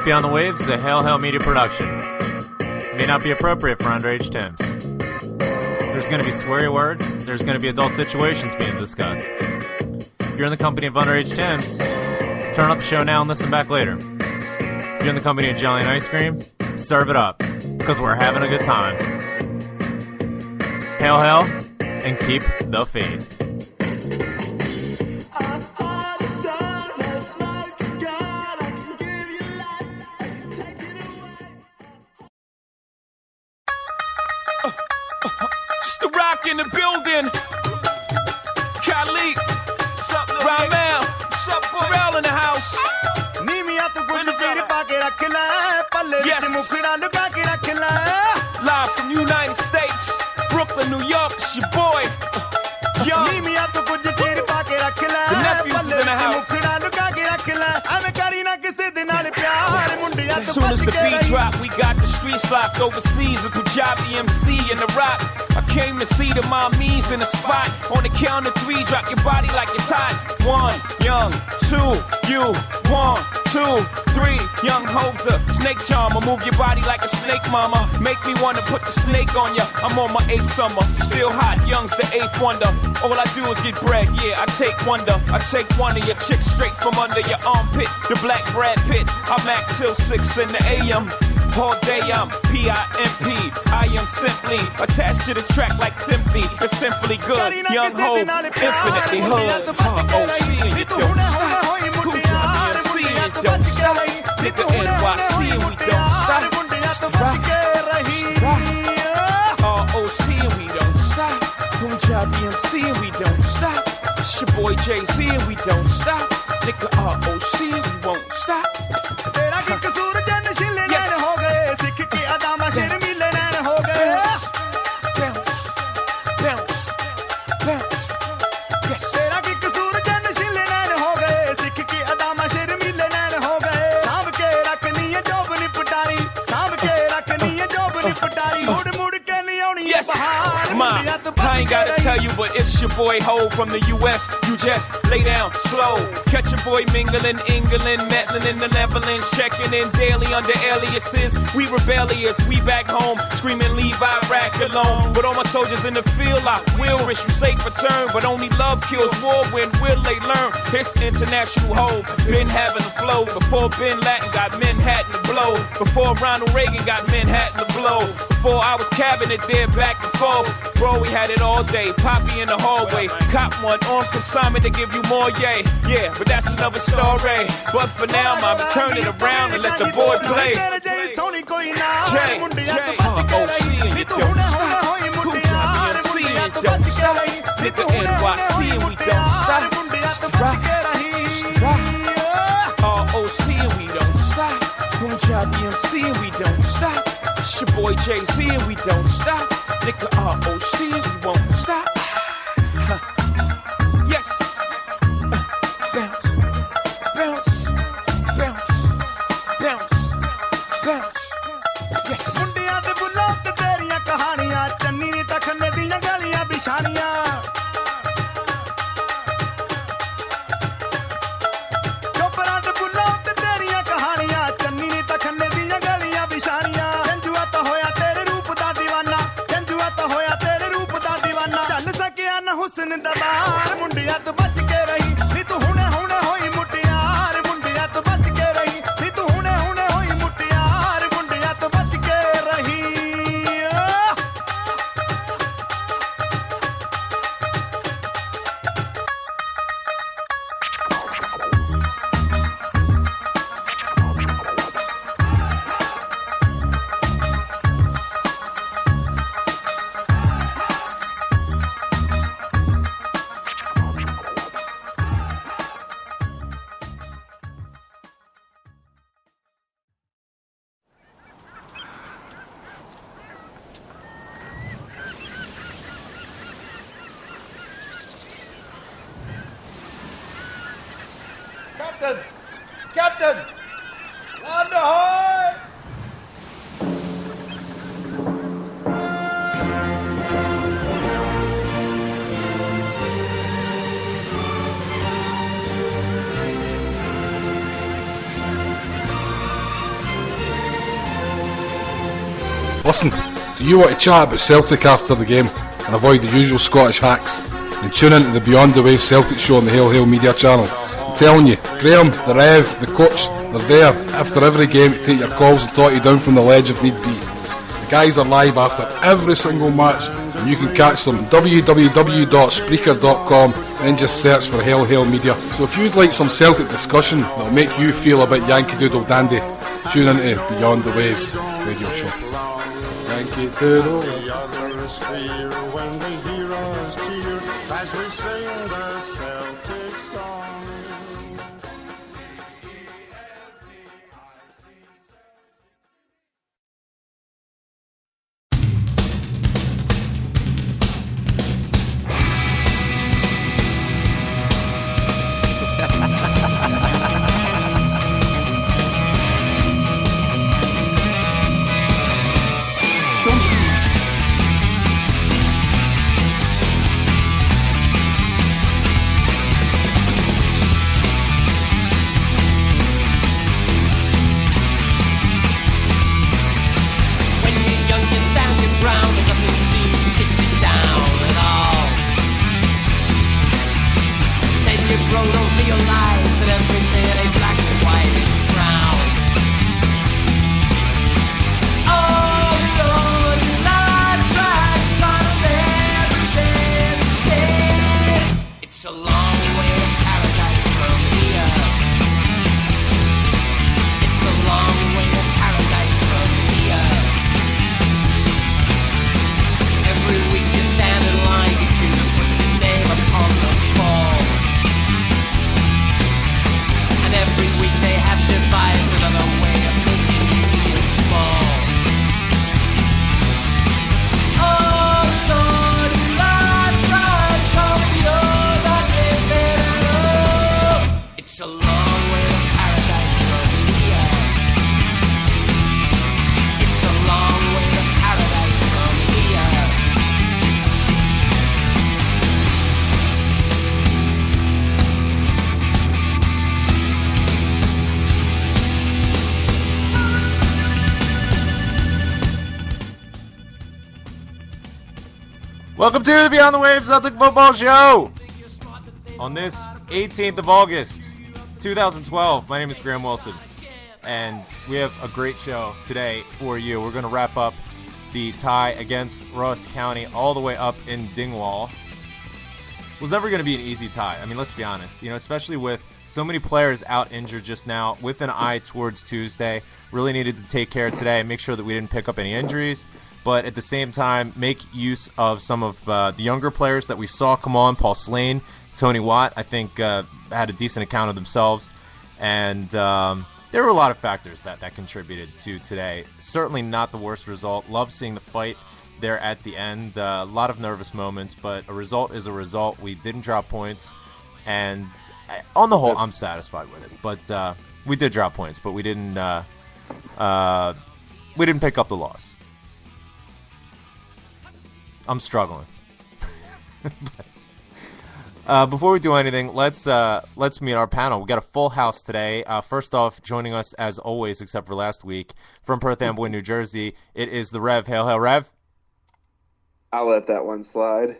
Happy on the Waves is a Hail Hail Media production. May not be appropriate for underage Tims. There's going to be sweary words. There's going to be adult situations being discussed. If you're in the company of underage Tims, turn up the show now and listen back later. If you're in the company of jelly and ice cream, serve it up, because we're having a good time. Hail Hail, and keep the faith. In the building, Khalid, Ramel, Terrell in the house. Yes. Live from United States, Brooklyn, New York, it's your boy, Young. The nephews is in the house. As soon as the beat drop, we got the streets locked overseas. A Punjabi MC in the rock. I came to see the mommies in the spot. On the count of three, drop your body like it's hot. 1, Young, 2, you, 1, 2, 3, Young Hoser, snake charmer. Move your body like a snake, mama. Make me wanna put the snake on ya. I'm on my 8th summer, still hot. Young's the 8th wonder. All I do is get bread, yeah. I take wonder. I take one of your chicks straight from under your armpit. The black Brad Pitt. I'm act till 6 in the AM. All day I'm P-I-M-P. I am simply attached to the track like simply. It's simply good. Young Hope, infinitely hood. OC and you don't stop. Kuja BMC and you don't stop. Nigga NYC and we don't stop. It's the rock. It's the rock. ROC and we don't stop. Kuja BMC and we don't stop. It's your boy Jay-Z and we don't stop. Nigga ROC and we won't stop. I ain't gotta tell you, but it's your boy Ho from the US. You just lay down slow. Catch your boy mingling England, meddling in the Netherlands, checking in daily under aliases. We rebellious, we back home, screaming leave Iraq alone. But all my soldiers in the field, I will wish you safe return. But only love kills war. When will they learn? It's international Ho. Been having a flow before Bin Laden got Manhattan to blow. Before Ronald Reagan got Manhattan to blow. Before I was cabinet there back and forth. Bro, we had it all day. Poppy in the hallway. Cop one on consignment to give you more, yay. Yeah, but that's another story. But for now, I'ma turn it around and let the boy play. J, OC and you don't stop. Kuja BMC and you don't stop. Nigga NYC and we don't stop. It's the rock. It's the rock. ROC and we don't stop. Kuja BMC and we don't stop. It's your boy Jay-Z and we don't stop. Nigga ROC and we won't stop. Yes. Bounce, bounce, bounce, bounce, bounce. Yes. ਮੁੰਡਿਆਂ ਦੇ ਬੁੱਲਾਂ ਤੇ ਤੇਰੀਆਂ ਕਹਾਣੀਆਂ ਚੰਨੀ ਨੇ ਤਾਂ ਖੰਨੇ ਦੀਆਂ ਗਾਲੀਆਂ ਬਿਛਾਣੀਆਂ ਚੋਪਰਾਂ ਦੇ ਬੁੱਲਾਂ ਤੇ ਤੇਰੀਆਂ ਕਹਾਣੀਆਂ ਚੰਨੀ ਨੇ ਤਾਂ ਖੰਨੇ ਦੀਆਂ ਗਾਲੀਆਂ ਬਿਛਾਣੀਆਂ ਜੰਜੂਆ ਤਾਂ ਹੋਇਆ ਤੇਰੇ ਰੂਪ ਦਾ دیਵਾਨਾ ਜੰਜੂਆ ਤਾਂ ਹੋਇਆ ਤੇਰੇ ਰੂਪ ਦਾ دیਵਾਨਾ ਚੱਲ ਸਕਿਆ ਨਾ ਹੁਸਨ ਦਾ ਬਾਹਰ ਮੁੰਡਿਆਂ ਤੋਂ ਬਚ ਕੇ ਰਹੀ ਨੀ ਤੂੰ ਹੁਣੇ ਹੁਣੇ ਹੋਈ ਮੁਟਿਆਰ ਮੁੰਡਿਆਂ ਤੋਂ ਬਚ ਕੇ ਰਹੀ ਨੀ ਤੂੰ ਹੁਣੇ ਹੁਣੇ ਹੋਈ ਮੁਟਿਆਰ ਮੁੰਡਿਆਂ ਤੋਂ ਬਚ ਕੇ ਰਹੀ Captain! Captain! Land ahoy! Listen, do you want to chat about Celtic after the game and avoid the usual Scottish hacks? Then tune into the Beyond the Waves Celtic show on the Hail Hail Media channel. I'm telling you, Graham, the Rev, the coach, they're there after every game to take your calls and talk you down from the ledge if need be. The guys are live after every single match, and you can catch them at www.spreaker.com and then just search for Hail Hail Media. So if you'd like some Celtic discussion that'll make you feel a bit Yankee Doodle Dandy, tune into Beyond the Waves radio show. Yankee Doodle. The others fear when they hear us cheer as we sing the Celtic song. Welcome to the Beyond the Waves Celtic Football Show! On this 18th of August, 2012, my name is Graham Wilson, and we have a great show today for you. We're going to wrap up the tie against Ross County all the way up in Dingwall. It was never going to be an easy tie. I mean, let's be honest. You know, especially with so many players out injured just now, with an eye towards Tuesday. Really needed to take care today and make sure that we didn't pick up any injuries. But at the same time, make use of some of the younger players that we saw come on. Paul Slane, Tony Watt, I think had a decent account of themselves. And there were a lot of factors that contributed to today. Certainly not the worst result. Love seeing the fight there at the end. A lot of nervous moments, but a result is a result. We didn't drop points. And on the whole, I'm satisfied with it. But we did drop points, but we didn't pick up the loss. I'm struggling. Before we do anything, let's meet our panel. We got a full house today. First off, joining us as always, except for last week, from Perth Amboy, New Jersey, it is the Rev. Hail, hail, Rev. I'll let that one slide.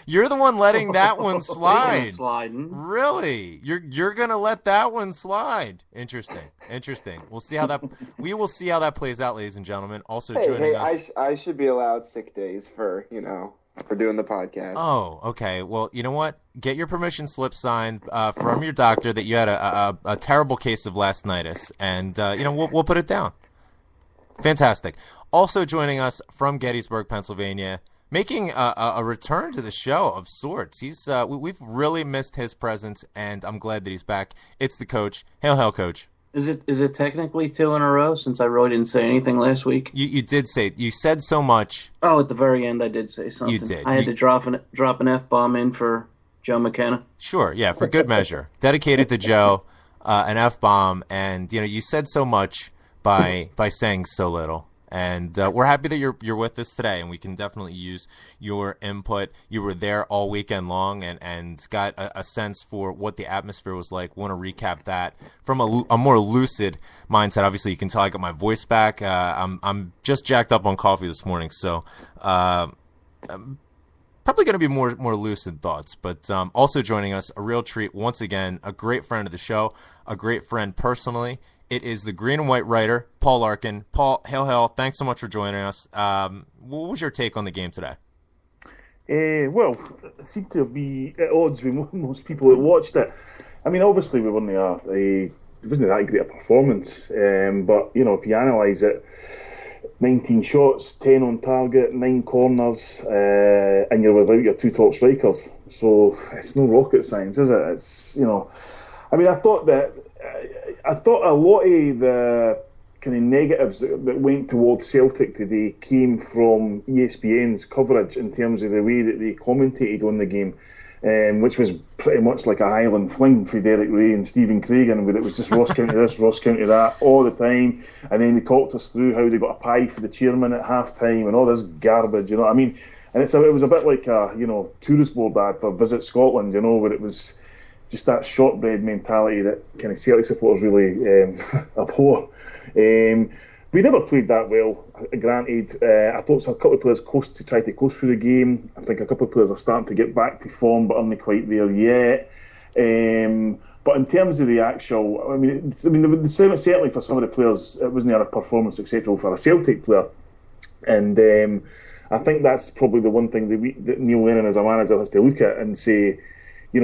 You're the one letting that one slide. Sliding. Really? You're gonna let that one slide? Interesting. We will see how that plays out, ladies and gentlemen. Also joining us. I should be allowed sick days for doing the podcast. Oh, okay. Well, you know what? Get your permission slip signed from your doctor that you had a terrible case of lastinitis, and we'll put it down. Fantastic. Also joining us from Gettysburg, Pennsylvania, making a return to the show of sorts. We've really missed his presence, and I'm glad that he's back. It's the coach. Hail, hail, coach. Is it technically 2 in a row since I really didn't say anything last week? You did say, you said so much. Oh, at the very end I did say something. You did. I had to drop an F-bomb in for Joe McKenna. Sure, yeah, for good measure. Dedicated to Joe, an F-bomb, and you said so much by saying so little. And we're happy that you're with us today, and we can definitely use your input. You were there all weekend long and got a sense for what the atmosphere was like. Want to recap that from a more lucid mindset. Obviously, you can tell I got my voice back. I'm just jacked up on coffee this morning, so probably going to be more lucid thoughts. But also joining us, a real treat once again, a great friend of the show, a great friend personally. It is the green and white writer, Paul Larkin. Paul, hail, thanks so much for joining us. What was your take on the game today? Well, it seemed to be at odds with most people that watched it. I mean, obviously, it wasn't that great a performance. But, if you analyse it, 19 shots, 10 on target, 9 corners, and you're without your 2 top strikers. So it's no rocket science, is it? It's, I mean, I thought a lot of the kind of negatives that went towards Celtic today came from ESPN's coverage in terms of the way that they commentated on the game, which was pretty much like a Highland fling for Derek Ray and Stephen Craigan, where it was just Ross County this, Ross County that all the time, and then they talked us through how they got a pie for the chairman at half time and all this garbage, you know what I mean? And it was a bit like a tourist board ad for Visit Scotland, where it was just that shortbread mentality that kind of Celtic supporters really abhor. We never played that well, granted. I thought a couple of players tried to coast through the game. I think a couple of players are starting to get back to form, but aren't quite there yet. But in terms of the actual, certainly for some of the players, it wasn't a performance acceptable for a Celtic player. And I think that's probably the one thing that Neil Lennon as a manager has to look at and say, we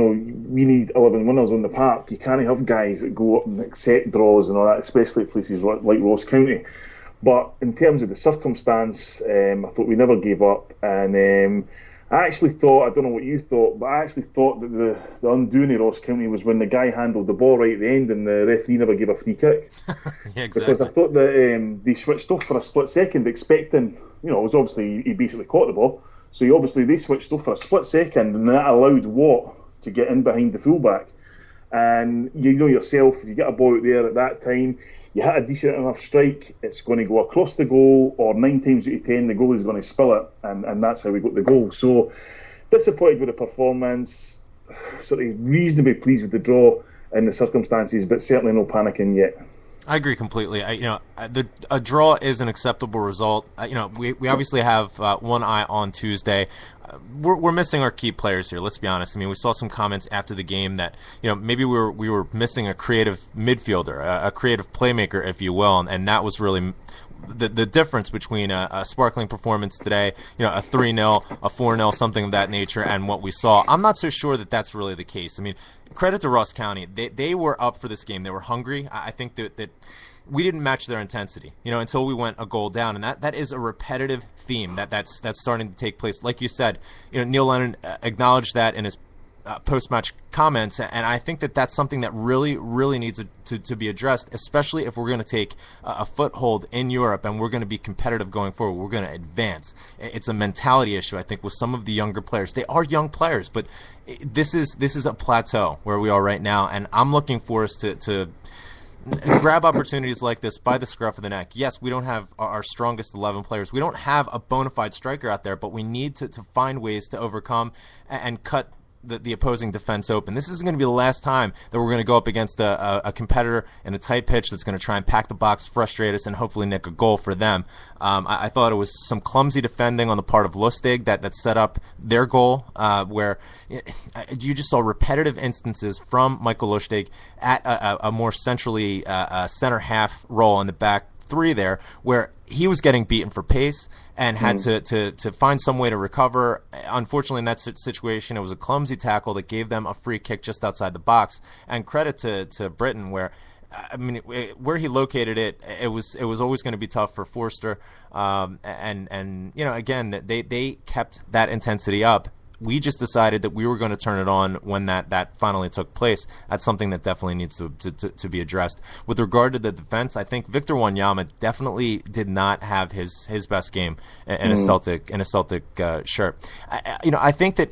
need 11 winners on the park. You can't have guys that go up and accept draws and all that, especially at places like Ross County. But in terms of the circumstance, I thought we never gave up. And I actually thought, I don't know what you thought, but I actually thought that the undoing of Ross County was when the guy handled the ball right at the end and the referee never gave a free kick. Yeah, exactly. Because I thought that they switched off for a split second, expecting, it was obviously he basically caught the ball. So they switched off for a split second, and that allowed Watt to get in behind the fullback. And you know yourself, if you get a ball out there at that time, you hit a decent enough strike, it's going to go across the goal, or 9 times out of 10 the goalie's going to spill it, and that's how we got the goal. So disappointed with the performance, sort of reasonably pleased with the draw in the circumstances, but certainly no panicking yet. I agree completely. A draw is an acceptable result. We obviously have one eye on Tuesday. We're missing our key players here. Let's be honest. I mean, we saw some comments after the game that maybe we were missing a creative midfielder, a creative playmaker, if you will, and that was really the difference between a sparkling performance today, a 3-0, a 4-0, something of that nature, and what we saw. I'm not so sure that that's really the case. I mean, credit to Ross County. They were up for this game. They were hungry. I think that we didn't match their intensity, until we went a goal down, and that is a repetitive theme that's starting to take place. Like you said, Neil Lennon acknowledged that in his post-match comments, and I think that that's something that really, really needs to be addressed, especially if we're going to take a foothold in Europe and we're going to be competitive going forward. We're going to advance. It's a mentality issue, I think, with some of the younger players. They are young players, but this is a plateau where we are right now, and I'm looking for us to grab opportunities like this by the scruff of the neck. Yes, we don't have our strongest 11 players. We don't have a bona fide striker out there, but we need to find ways to overcome and cut the opposing defense open. This isn't going to be the last time that we're going to go up against a competitor in a tight pitch that's going to try and pack the box, frustrate us, and hopefully nick a goal for them. I thought it was some clumsy defending on the part of Lustig that set up their goal, where you just saw repetitive instances from Michael Lustig at a more centrally center half role in the back 3 there, where he was getting beaten for pace and had to find some way to recover. Unfortunately, in that situation, it was a clumsy tackle that gave them a free kick just outside the box. And credit to Britain, where where he located it, it was always going to be tough for Forster. And again, they kept that intensity up. We just decided that we were going to turn it on when that finally took place. That's something that definitely needs to be addressed. With regard to the defense, I think Victor Wanyama definitely did not have his best game in a Celtic shirt. I think that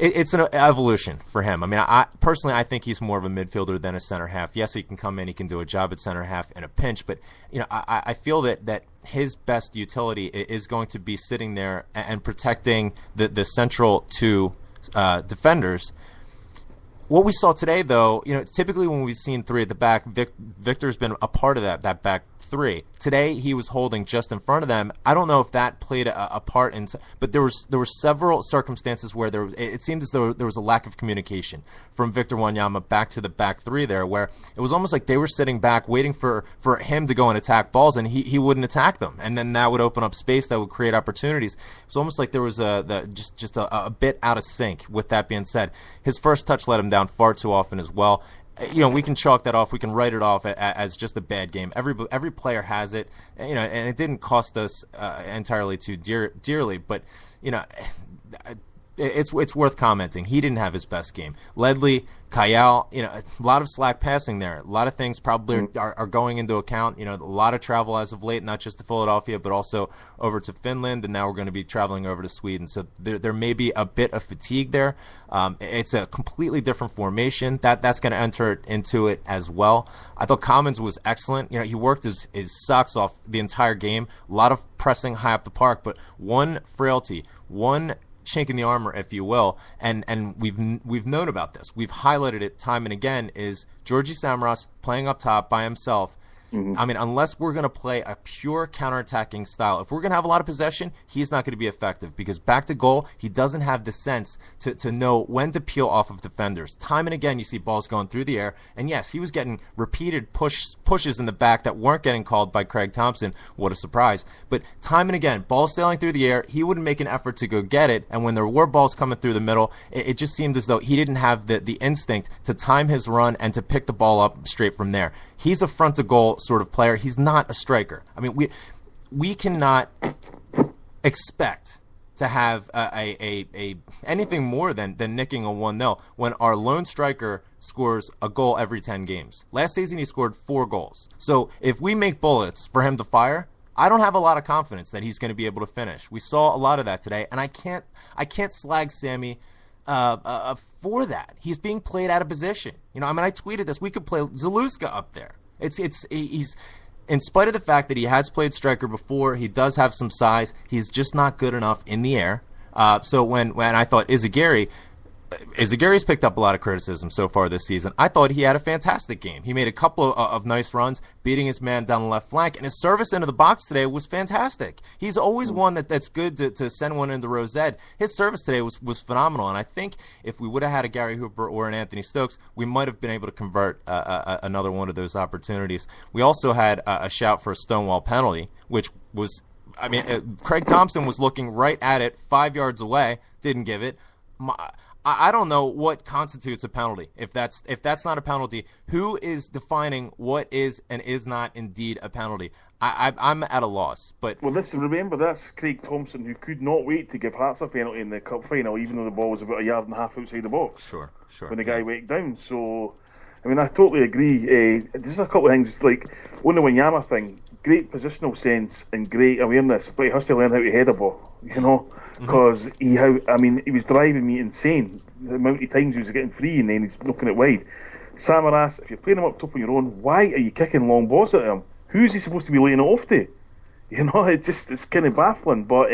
It's an evolution for him. I mean, I personally, I think he's more of a midfielder than a center half. Yes, he can come in, he can do a job at center half in a pinch, but I feel that his best utility is going to be sitting there and protecting the central two defenders. What we saw today, though, typically when we've seen three at the back, Victor's been a part of that back three. Today, he was holding just in front of them. I don't know if that played a part but there were several circumstances where it seemed as though there was a lack of communication from Victor Wanyama back to the back three there, where it was almost like they were sitting back waiting for him to go and attack balls, and he wouldn't attack them, and then that would open up space that would create opportunities. It was almost like there was just a bit out of sync. With that being said, his first touch let him down far too often as well. We can chalk that off. We can write it off as just a bad game. Every player has it, and it didn't cost us entirely too dearly. But it's worth commenting. He didn't have his best game. Ledley, Kayal, a lot of slack passing there. A lot of things probably are going into account. A lot of travel as of late, not just to Philadelphia, but also over to Finland, and now we're going to be traveling over to Sweden. So there may be a bit of fatigue there. It's a completely different formation. That's going to enter into it as well. I thought Commons was excellent. He worked his socks off the entire game. A lot of pressing high up the park, but one frailty, one chink in the armor, if you will, and we've known about this. We've highlighted it time and again, is Georgi Samaras playing up top by himself. I mean, unless we're going to play a pure counterattacking style, if we're going to have a lot of possession, he's not going to be effective, because back to goal, he doesn't have the sense to know when to peel off of defenders. Time and again, you see balls going through the air, and yes, he was getting repeated pushes in the back that weren't getting called by Craig Thompson. What a surprise. But time and again, balls sailing through the air, he wouldn't make an effort to go get it, and when there were balls coming through the middle, it just seemed as though he didn't have the instinct to time his run and to pick the ball up straight from there. He's a front-to-goal sort of player. He's not a striker. I mean, we cannot expect to have anything more than nicking a 1-0 when our lone striker scores a goal every 10 games. Last season, he scored 4 goals. So if we make bullets for him to fire, I don't have a lot of confidence that he's going to be able to finish. We saw a lot of that today, and I can't slag Sammy for that. He's being played out of position. I tweeted this. We could play Zaluska up there. He's in spite of the fact that he has played striker before, he does have some size. He's just not good enough in the air. So when I thought Izagiri's picked up a lot of criticism so far this season, I thought he had a fantastic game. He made a couple of nice runs, beating his man down the left flank, and his service into the box today was fantastic. He's always one that's good to send one into Rosette. His service today was phenomenal, and I think if we would have had a Gary Hooper or an Anthony Stokes, we might have been able to convert another one of those opportunities. We also had a shout for a Stonewall penalty, which was, Craig Thompson was looking right at it 5 yards away, didn't give it. I don't know what constitutes a penalty. If that's not a penalty, who is defining what is and is not indeed a penalty? I'm at a loss. But remember, that's Craig Thompson, who could not wait to give Hearts a penalty in the cup final, even though the ball was about 1.5 yards outside the box. Sure. When the guy went down. So, I totally agree. There's a couple of things, like on the Wanyama thing, great positional sense and great awareness, but he has to learn how to head a ball, because he was driving me insane, the amount of times he was getting free and then he's knocking it wide. Samaras, if you're playing him up top on your own, why are you kicking long balls at him? Who's he supposed to be laying it off to? It's kind of baffling. But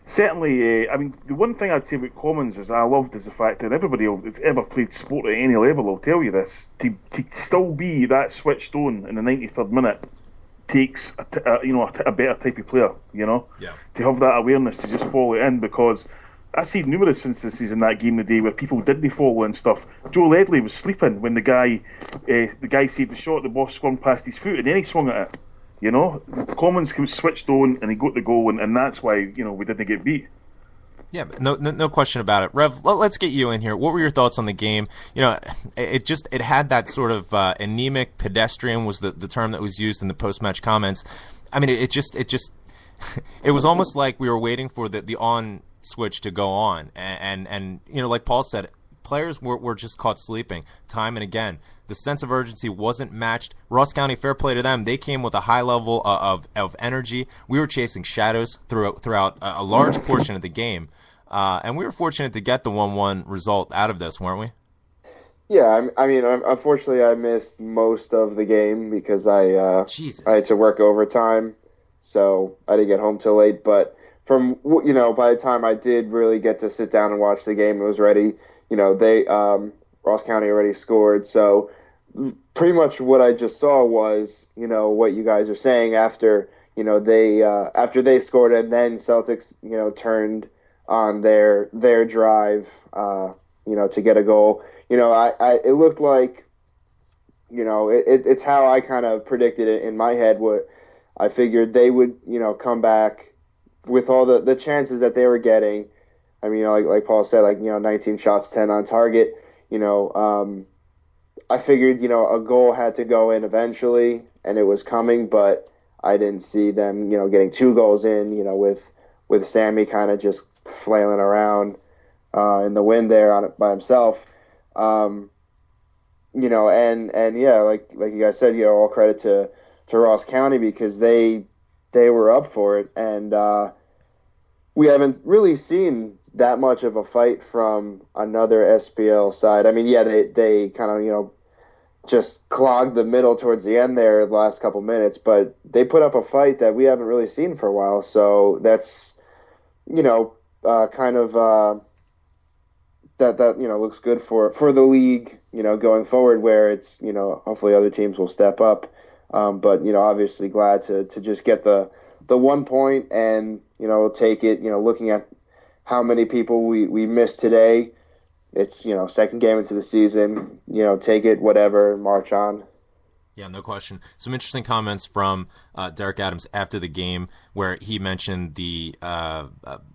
certainly, the one thing I'd say about Commons is I loved is the fact that everybody that's ever played sport at any level will tell you this, to still be that switched on in the 93rd minute takes a better type of player, to have that awareness to just follow it in, because I see numerous instances in that game today where people didn't follow and stuff. Joe Ledley was sleeping when the guy saved the shot, the ball swung past his foot and then he swung at it. Commons was switched on and he got the goal, and that's why we didn't get beat. Yeah, no question about it. Rev, let's get you in here. What were your thoughts on the game? It had that sort of anemic, pedestrian was the term that was used in the post-match comments. It was almost like we were waiting for the on switch to go on, and like Paul said, players were just caught sleeping time and again. The sense of urgency wasn't matched. Ross County, fair play to them. They came with a high level of energy. We were chasing shadows throughout a large portion of the game. And we were fortunate to get the 1-1 result out of this, weren't we? Yeah, I mean, unfortunately, I missed most of the game because I had to work overtime, so I didn't get home till late. But by the time I did really get to sit down and watch the game, it was ready. Ross County already scored, so pretty much what I just saw was, what you guys are saying after they scored and then Celtics, turned on their drive, to get a goal. It looked like, it's how I kind of predicted it in my head. What I figured they would, come back with all the chances that they were getting. I mean, like Paul said, 19 shots, 10 on target. I figured, a goal had to go in eventually, and it was coming, but I didn't see them, getting 2 goals in, with Sammy kind of just flailing around in the wind there by himself. And yeah, like you guys said, all credit to Ross County because they were up for it, and we haven't really seen that much of a fight from another SPL side. I mean, yeah, they kind of just clogged the middle towards the end there the last couple minutes, but they put up a fight that we haven't really seen for a while. So that's kind of. That looks good for the league, going forward, where it's, hopefully other teams will step up. But obviously glad to just get the 1 point and, take it, looking at how many people we missed today. It's, second game into the season, take it, whatever, march on. Yeah, no question. Some interesting comments from Derek Adams after the game where he mentioned the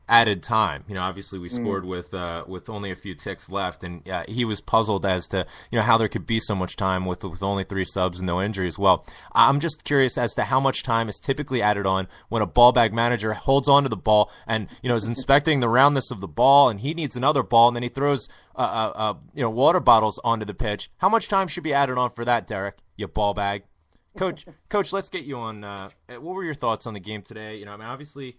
added time. Obviously we scored with only a few ticks left, and he was puzzled as to how there could be so much time with only 3 subs and no injuries. Well, I'm just curious as to how much time is typically added on when a ball bag manager holds onto the ball and is inspecting the roundness of the ball, and he needs another ball, and then he throws water bottles onto the pitch. How much time should be added on for that, Derek? You ball bag. Coach, let's get you on. What were your thoughts on the game today? Obviously,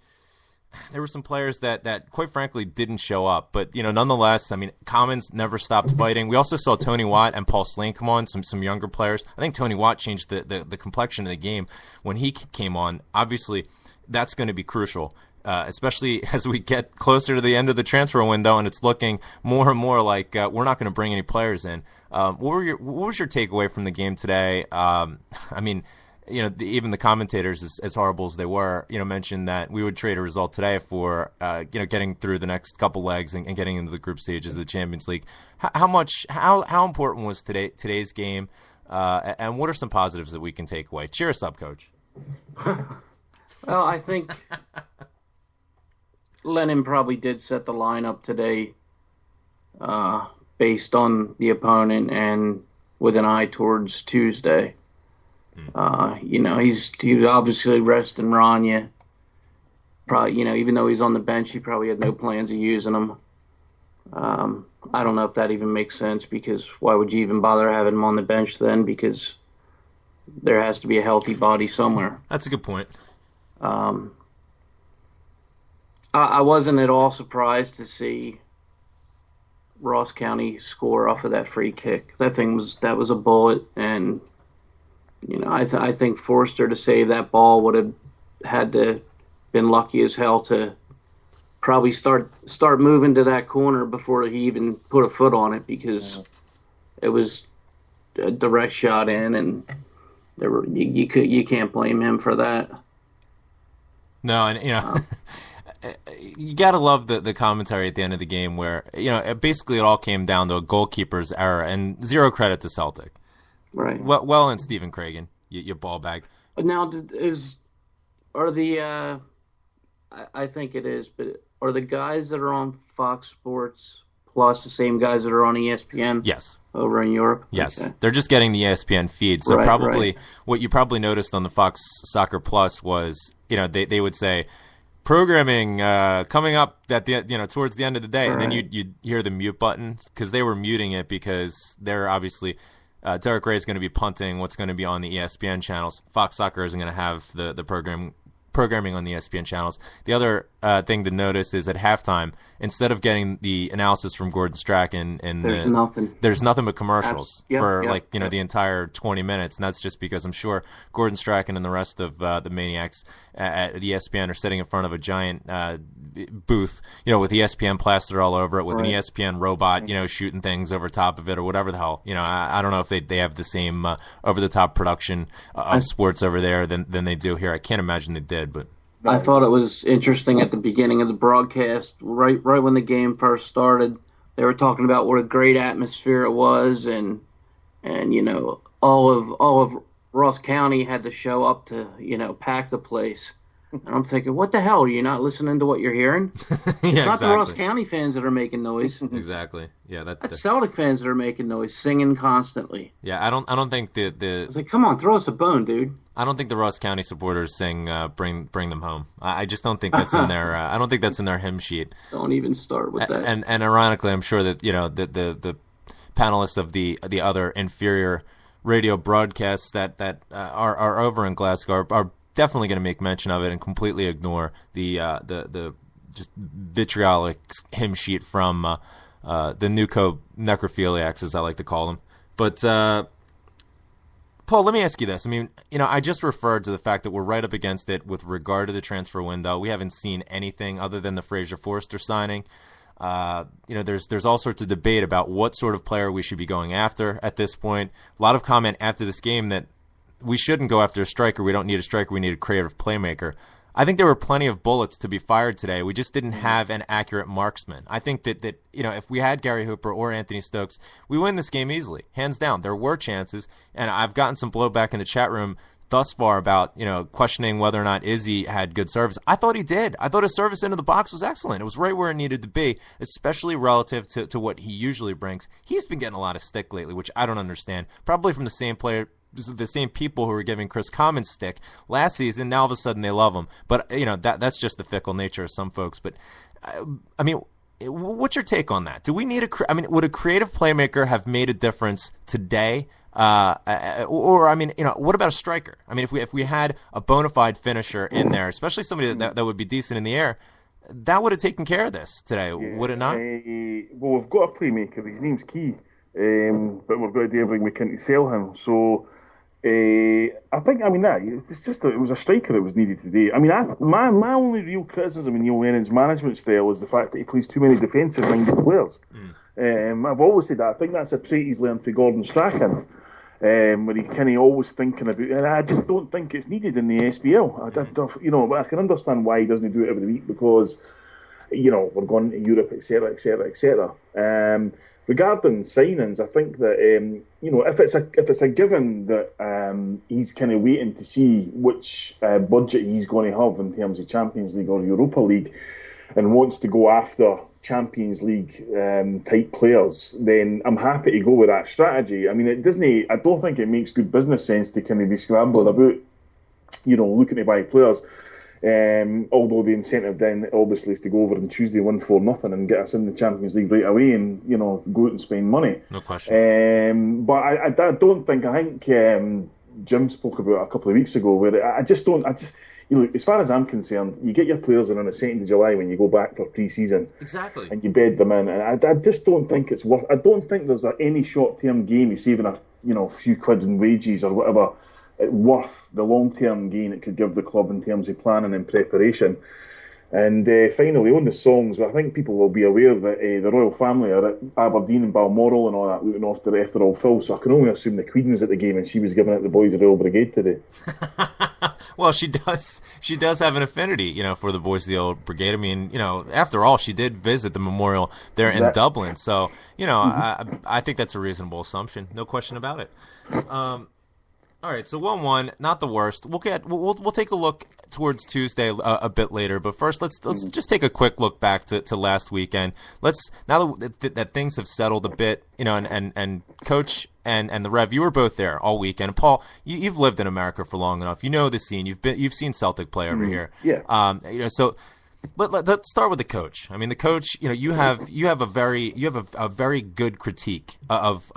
there were some players that quite frankly didn't show up, but nonetheless, Commons never stopped fighting. We also saw Tony Watt and Paul Slane come on, some younger players. I think Tony Watt changed the complexion of the game when he came on. Obviously, that's going to be crucial. Especially as we get closer to the end of the transfer window, and it's looking more and more like we're not going to bring any players in. What was your takeaway from the game today? Even the commentators, as horrible as they were, mentioned that we would trade a result today for getting through the next couple legs and getting into the group stages of the Champions League. How important was today's game, and what are some positives that we can take away? Cheer us up, Coach. Well, I think Lennon probably did set the lineup today based on the opponent and with an eye towards Tuesday. He was obviously resting Rania. Probably, even though he's on the bench, he probably had no plans of using him. I don't know if that even makes sense, because why would you even bother having him on the bench then? Because there has to be a healthy body somewhere. That's a good point. I wasn't at all surprised to see Ross County score off of that free kick. That was a bullet, and I think Forster, to save that ball, would have had to been lucky as hell to probably start moving to that corner before he even put a foot on it, because it was a direct shot in, and you can't blame him for that. No, and you gotta love the commentary at the end of the game where basically it all came down to a goalkeeper's error, and zero credit to Celtic. Right. Well, and Stephen Cragen, you ball bag. Now, I think it is, but are the guys that are on Fox Sports Plus the same guys that are on ESPN? Yes. Over in Europe? Yes. Okay. They're just getting the ESPN feed. So right. What you probably noticed on the Fox Soccer Plus was, they would say, programming coming up at the towards the end of the day, right. And then you'd hear the mute button, because they were muting it because they're obviously Derek Ray is going to be punting what's going to be on the ESPN channels. Fox Soccer isn't going to have the programming on the ESPN channels. The other thing to notice is at halftime, instead of getting the analysis from Gordon Strachan, there's nothing but commercials for the entire 20 minutes, and that's just because I'm sure Gordon Strachan and the rest of the maniacs at ESPN are sitting in front of a giant booth, with ESPN plastered all over it, with an ESPN robot, shooting things over top of it or whatever the hell. I don't know if they have the same over-the-top production of sports over there than they do here. I can't imagine they did, but I thought it was interesting at the beginning of the broadcast, right when the game first started, they were talking about what a great atmosphere it was, and all of Ross County had to show up to pack the place. And I'm thinking, what the hell? Are you not listening to what you're hearing? It's not the Ross County fans that are making noise. Exactly. Yeah, that's Celtic fans that are making noise, singing constantly. Yeah, I don't think the. It's like, come on, throw us a bone, dude. I don't think the Ross County supporters sing "Bring Them Home." I just don't think that's in their. I don't think that's in their hymn sheet. Don't even start with that. And ironically, I'm sure that the panelists of the other inferior radio broadcasts that are over in Glasgow are definitely going to make mention of it and completely ignore the just vitriolic hymn sheet from the Nuco necrophiliacs, as I like to call them. But Paul, let me ask you this. I mean, I just referred to the fact that we're right up against it with regard to the transfer window. We haven't seen anything other than the Fraser Forster signing. There's all sorts of debate about what sort of player we should be going after at this point. A lot of comment after this game that we shouldn't go after a striker. We don't need a striker. We need a creative playmaker. I think there were plenty of bullets to be fired today. We just didn't have an accurate marksman. I think that if we had Gary Hooper or Anthony Stokes, we win this game easily, hands down. There were chances, and I've gotten some blowback in the chat room thus far about questioning whether or not Izzy had good service. I thought he did. I thought his service into the box was excellent. It was right where it needed to be, especially relative to what he usually brings. He's been getting a lot of stick lately, which I don't understand. Probably from the same people who were giving Chris Common stick last season. Now all of a sudden they love him. But that's just the fickle nature of some folks. But I mean, what's your take on that? Do we need would a creative playmaker have made a difference today? What about a striker? I mean, if we had a bona fide finisher in there, especially somebody that would be decent in the air, that would have taken care of this today, would it not? Well, we've got a playmaker. His name's Key, but we've got to do everything we can to sell him. So I think, it's just it was a striker that was needed today. I mean, my only real criticism in Neil Lennon's management style is the fact that he plays too many defensive-minded players. I've always said that. I think that's a trait he's learned from Gordon Strachan. Where he's kind of always thinking about, and I just don't think it's needed in the SPL. I can understand why he doesn't do it every week because, we're going to Europe, etc., etc., etc. Regarding signings, I think that if it's a given that he's kind of waiting to see which budget he's going to have in terms of Champions League or Europa League, and wants to go after Champions League type players, then I'm happy to go with that strategy. I mean, I don't think it makes good business sense to kind of be scrambling about, looking to buy players. Although the incentive then obviously is to go over on Tuesday, win 4-0 and get us in the Champions League right away and, go out and spend money. No question. But I think Jim spoke about it a couple of weeks ago where as far as I'm concerned, you get your players in on the 2nd of July when you go back for pre-season. Exactly. And you bed them in. And I just don't think it's worth... I don't think there's any short-term gain of saving a few quid in wages or whatever worth the long-term gain it could give the club in terms of planning and preparation. And finally, on the songs, I think people will be aware that the royal family are at Aberdeen and Balmoral and all that, looking after all full. So I can only assume the Queen was at the game and she was giving it the boys of the Royal Brigade today. Well, she does have an affinity, for the boys of the Old Brigade. I mean, after all, she did visit the memorial there in Dublin. So, I think that's a reasonable assumption. No question about it. All right, so 1-1, not the worst. We'll take a look towards Tuesday a bit later, but first let's just take a quick look back to last weekend. Now that things have settled a bit, and Coach and the Rev, you were both there all weekend. And Paul, you've lived in America for long enough. You know the scene. You've seen Celtic play over here. Yeah. So let's start with the coach. I mean, the coach. You have a very good critique of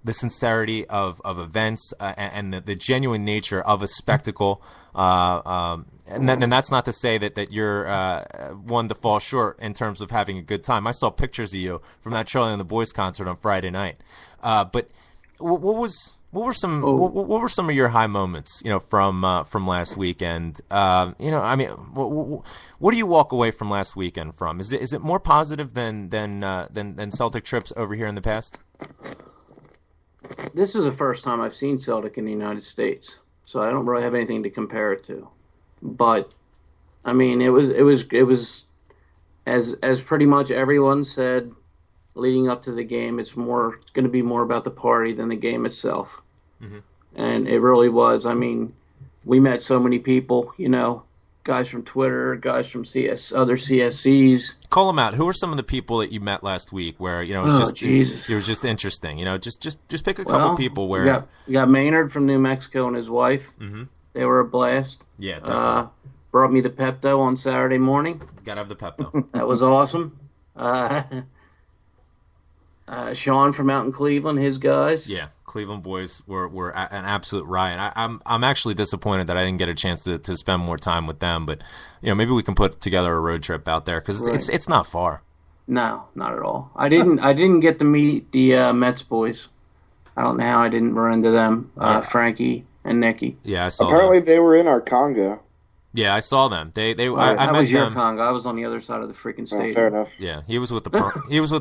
the sincerity of events and the genuine nature of a spectacle. And then that's not to say that you're one to fall short in terms of having a good time. I saw pictures of you from that Charlie and the Boys concert on Friday night. But what were some of your high moments, from last weekend? I mean, what do you walk away from last weekend from? Is it more positive than Celtic trips over here in the past? This is the first time I've seen Celtic in the United States, so I don't really have anything to compare it to. But I mean, it was as pretty much everyone said leading up to the game. It's going to be more about the party than the game itself. Mm-hmm. And it really was. I mean, we met so many people, guys from Twitter, guys from other CSCs. Call them out. Who are some of the people that you met last week where, it was just interesting, just pick a couple people where you got Maynard from New Mexico and his wife. Mm-hmm. They were a blast. Yeah, definitely. Brought me the Pepto on Saturday morning. Gotta have the Pepto. That was awesome. Sean from out in Cleveland, his guys. Yeah, Cleveland boys were an absolute riot. I'm actually disappointed that I didn't get a chance to spend more time with them. But maybe we can put together a road trip out there because it's not far. No, not at all. I didn't get to meet the Mets boys. I don't know how I didn't run into them. Frankie and Nicky. Yeah, I saw. Apparently, them. they were in our conga. Yeah, I saw them. I met was your them. conga. I was on the other side of the freaking stadium. Fair enough. Yeah, he was with the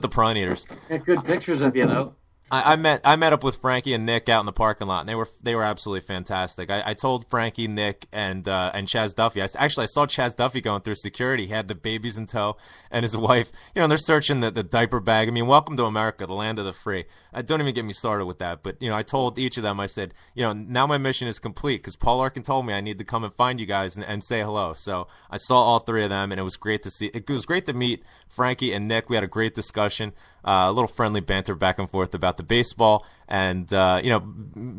prawn eaters. Had good pictures of you though. I met up with Frankie and Nick out in the parking lot, and they were absolutely fantastic. I told Frankie, Nick, and Chaz Duffy. I saw Chaz Duffy going through security. He had the babies in tow, and his wife. They're searching the diaper bag. I mean, welcome to America, the land of the free. Don't even get me started with that. But I told each of them. I said, now my mission is complete because Paul Larkin told me I need to come and find you guys and say hello. So I saw all three of them, and it was great to see. It was great to meet Frankie and Nick. We had a great discussion. A little friendly banter back and forth about the baseball and,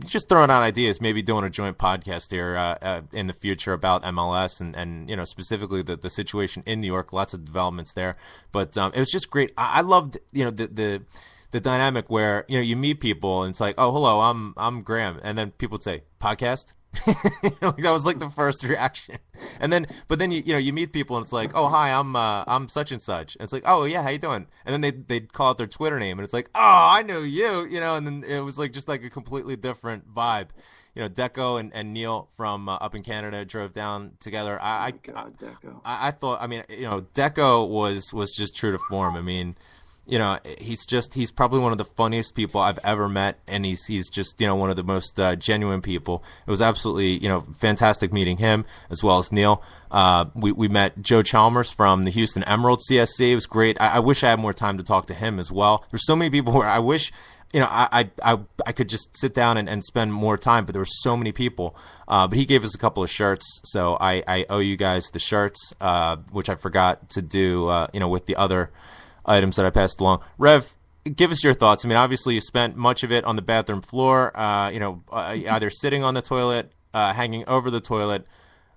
just throwing out ideas, maybe doing a joint podcast here in the future about MLS and specifically the situation in New York, lots of developments there. But it was just great. I loved, the dynamic where, you meet people and it's like, oh, hello, I'm Graham. And then people would say, podcast? That was like the first reaction. But then you meet people and it's like, oh, hi, I'm such and such. And it's like, oh yeah, how you doing? And then they'd call out their Twitter name and it's like, oh, I know you, and then it was like just like a completely different vibe. Deco and Neil from up in Canada drove down together. Deco. I thought, Deco was just true to form. I mean, he's probably one of the funniest people I've ever met, and he's just one of the most genuine people. It was absolutely fantastic meeting him as well as Neil. We met Joe Chalmers from the Houston Emerald CSC. It was great. I wish I had more time to talk to him as well. There's so many people where I wish I could just sit down and spend more time, but there were so many people. But he gave us a couple of shirts, so I owe you guys the shirts, which I forgot to do with the other items that I passed along. Rev, give us your thoughts. I mean, obviously you spent much of it on the bathroom floor, either sitting on the toilet, hanging over the toilet.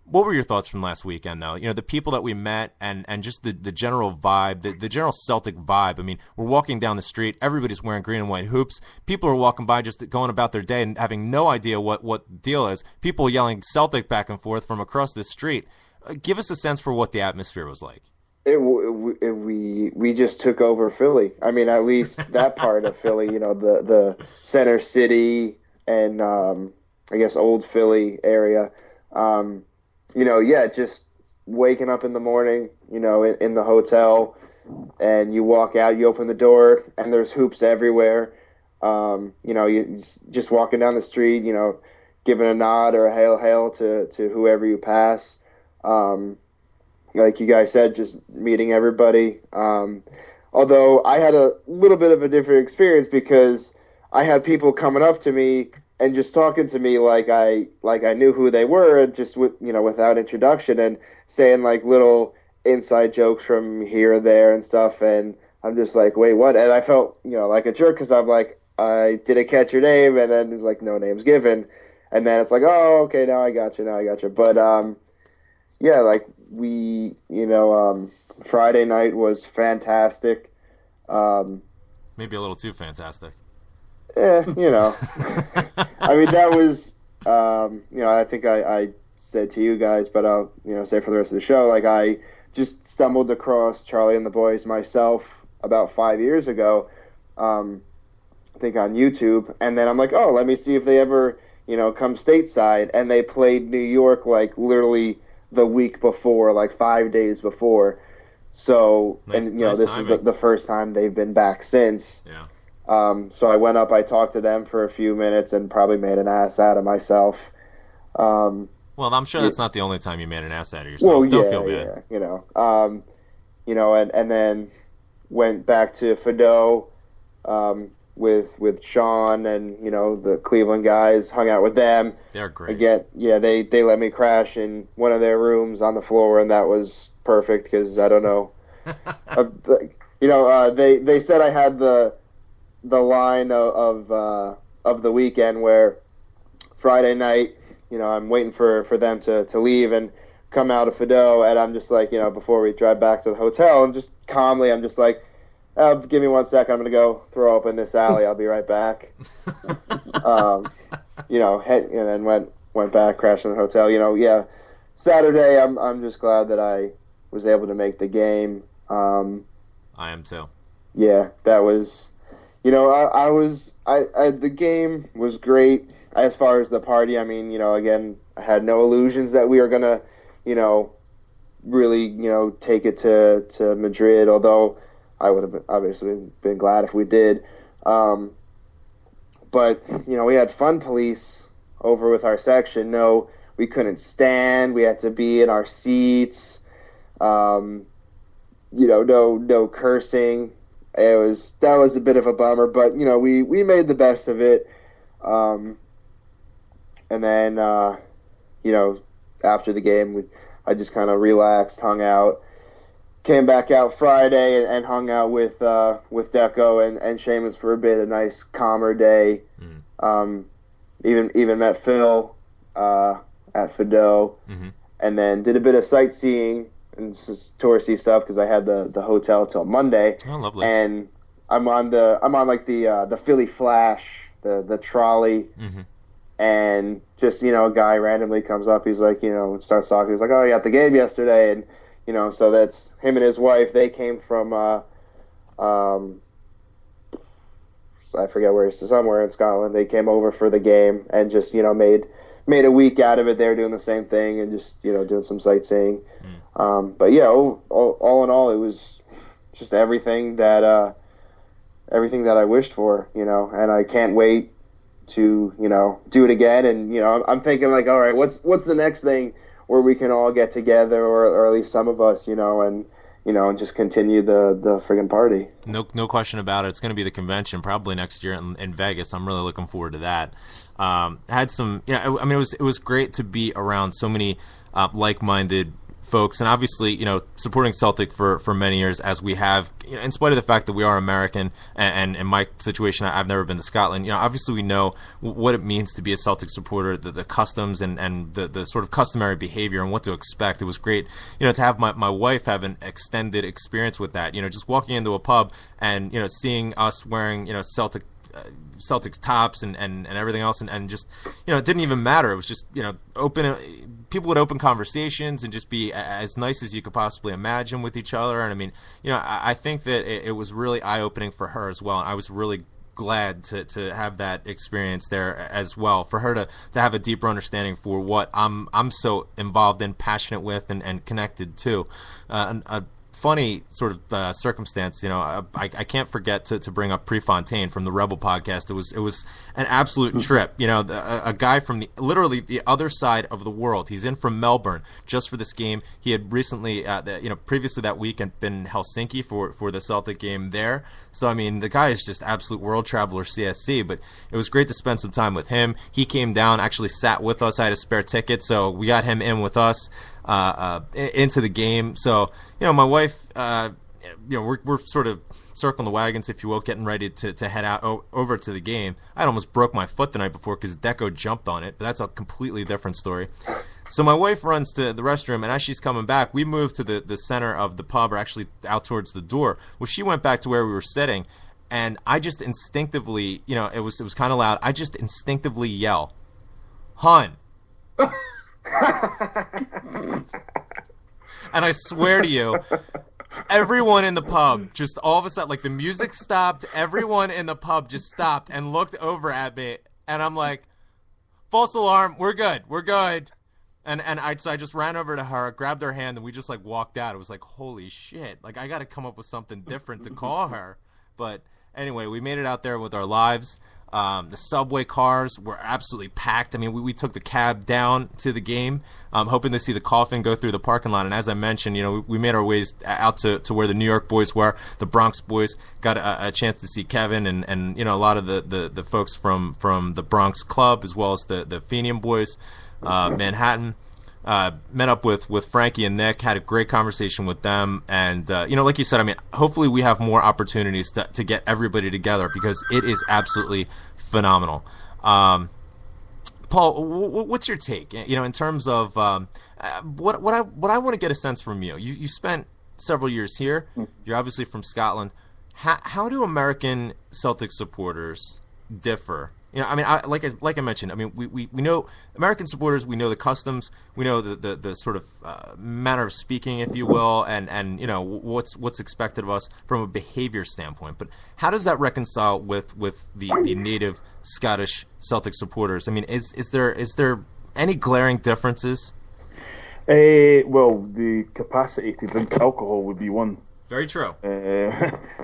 What were your thoughts from last weekend, though? The people that we met and just the general vibe, the general Celtic vibe. I mean, we're walking down the street. Everybody's wearing green and white hoops. People are walking by just going about their day and having no idea what the deal is. People yelling Celtic back and forth from across the street. Give us a sense for what the atmosphere was like. We just took over Philly. I mean, at least that part of Philly, the center city and I guess old Philly area. Just waking up in the morning, in the hotel, and you walk out, you open the door, and there's hoops everywhere. You just walking down the street, giving a nod or a hail to whoever you pass. Like you guys said, just meeting everybody. Although I had a little bit of a different experience because I had people coming up to me and just talking to me like I knew who they were, just without introduction, and saying like little inside jokes from here or there and stuff. And I'm just like, wait, what? And I felt like a jerk because I'm like, I didn't catch your name, and then there's like no names given, and then it's like, oh, okay, now I got you. But yeah, like Friday night was fantastic. Maybe a little too fantastic. I mean, that was, I think I said to you guys, but I'll, say for the rest of the show, like I just stumbled across Charlie and the Boys myself about 5 years ago, I think on YouTube, and then I'm like, oh, let me see if they ever, come stateside, and they played New York like literally the week before, like 5 days before. So, nice this timing. is the first time they've been back since. Yeah. So I went up, I talked to them for a few minutes, and probably made an ass out of myself. Well, I'm sure that's not the only time you made an ass out of yourself. Well, Don't feel bad. And then went back to Fido with Sean and the Cleveland guys. Hung out with them. They're great. Again, yeah, they let me crash in one of their rooms on the floor, and that was perfect because I don't know. They said I had the line of the weekend where Friday night, I'm waiting for them to leave and come out of Fido, and I'm just like, before we drive back to the hotel, and just calmly, I'm just like, give me 1 second, I'm going to go throw up in this alley, I'll be right back. And then went back, crashed in the hotel. Saturday, I'm just glad that I was able to make the game. I am too. Yeah, that was, the game was great as far as the party. I mean, again, I had no illusions that we were gonna, really, take it to Madrid. Although I would have obviously been glad if we did. But we had fun police over with our section. No, we couldn't stand. We had to be in our seats. No cursing. That was a bit of a bummer, but we made the best of it. And then after the game, I just kind of relaxed, hung out, came back out Friday and hung out with Deco and Seamus for a bit, a nice calmer day. Even met Phil at Fido, and then did a bit of sightseeing and just touristy stuff because I had the hotel till Monday. Oh, lovely. And I'm on like the Philly Flash, the trolley, and just a guy randomly comes up. He's like, starts talking. He's like, oh, you got the game yesterday, and so that's him and his wife. They came from I forget where, somewhere in Scotland. They came over for the game and just made a week out of it. They were doing the same thing and just doing some sightseeing. But yeah, all in all, it was just everything that I wished for, and I can't wait to do it again. And I'm thinking like, all right, what's the next thing where we can all get together, or at least some of us, and just continue the friggin' party. No question about it. It's going to be the convention probably next year in Vegas. I'm really looking forward to that. Had some, it was great to be around so many like-minded folks, and obviously, supporting Celtic for many years, as we have, in spite of the fact that we are American, and in my situation, I've never been to Scotland. Obviously we know what it means to be a Celtic supporter, the customs and the sort of customary behavior and what to expect. It was great, to have my wife have an extended experience with that. Just walking into a pub and seeing us wearing Celtics tops and everything else, and just it didn't even matter. It was just open. People would open conversations and just be as nice as you could possibly imagine with each other. And I mean, I think that it was really eye-opening for her as well. And I was really glad to have that experience there as well, for her to have a deeper understanding for what I'm so involved in, passionate with, and connected to. A funny sort of circumstance, I can't forget to bring up Prefontaine from the Rebel podcast. It was an absolute trip. A guy from literally the other side of the world. He's in from Melbourne just for this game. He had recently, previously that weekend, been in Helsinki for the Celtic game there. So I mean, the guy is just absolute world traveler, CSC. But it was great to spend some time with him. He came down, actually sat with us. I had a spare ticket, so we got him in with us into the game. So my wife, we're sort of circling the wagons, if you will, getting ready to head out over to the game. I almost broke my foot the night before because Deco jumped on it, but that's a completely different story. So my wife runs to the restroom, and as she's coming back, we moved to the center of the pub, or actually out towards the door. Well, she went back to where we were sitting, and I just instinctively, it was kind of loud. I just instinctively yell, "Hun." And I swear to you, everyone in the pub just all of a sudden, like the music stopped, everyone in the pub just stopped and looked over at me, and I'm like, false alarm, we're good. And so I just ran over to her, grabbed her hand, and we just like walked out. It was like, holy shit, like I got to come up with something different to call her. But anyway, we made it out there with our lives. The subway cars were absolutely packed. I mean, we took the cab down to the game, hoping to see the coffin go through the parking lot. And as I mentioned, we made our ways out to where the New York boys were. The Bronx boys got a chance to see Kevin and a lot of the folks from the Bronx club, as well as the Fenian boys, Manhattan. Met up with Frankie and Nick, had a great conversation with them, and like you said, I mean, hopefully we have more opportunities to get everybody together, because it is absolutely phenomenal. Paul, what's your take? In terms of what I want to get a sense from you. You spent several years here. You're obviously from Scotland. How do American Celtic supporters differ? I mean, like I mentioned, I mean, we know American supporters, we know the customs, we know the sort of manner of speaking, if you will, and what's expected of us from a behavior standpoint. But how does that reconcile with the native Scottish Celtic supporters? I mean, is there any glaring differences? Well, the capacity to drink alcohol would be one. Very true.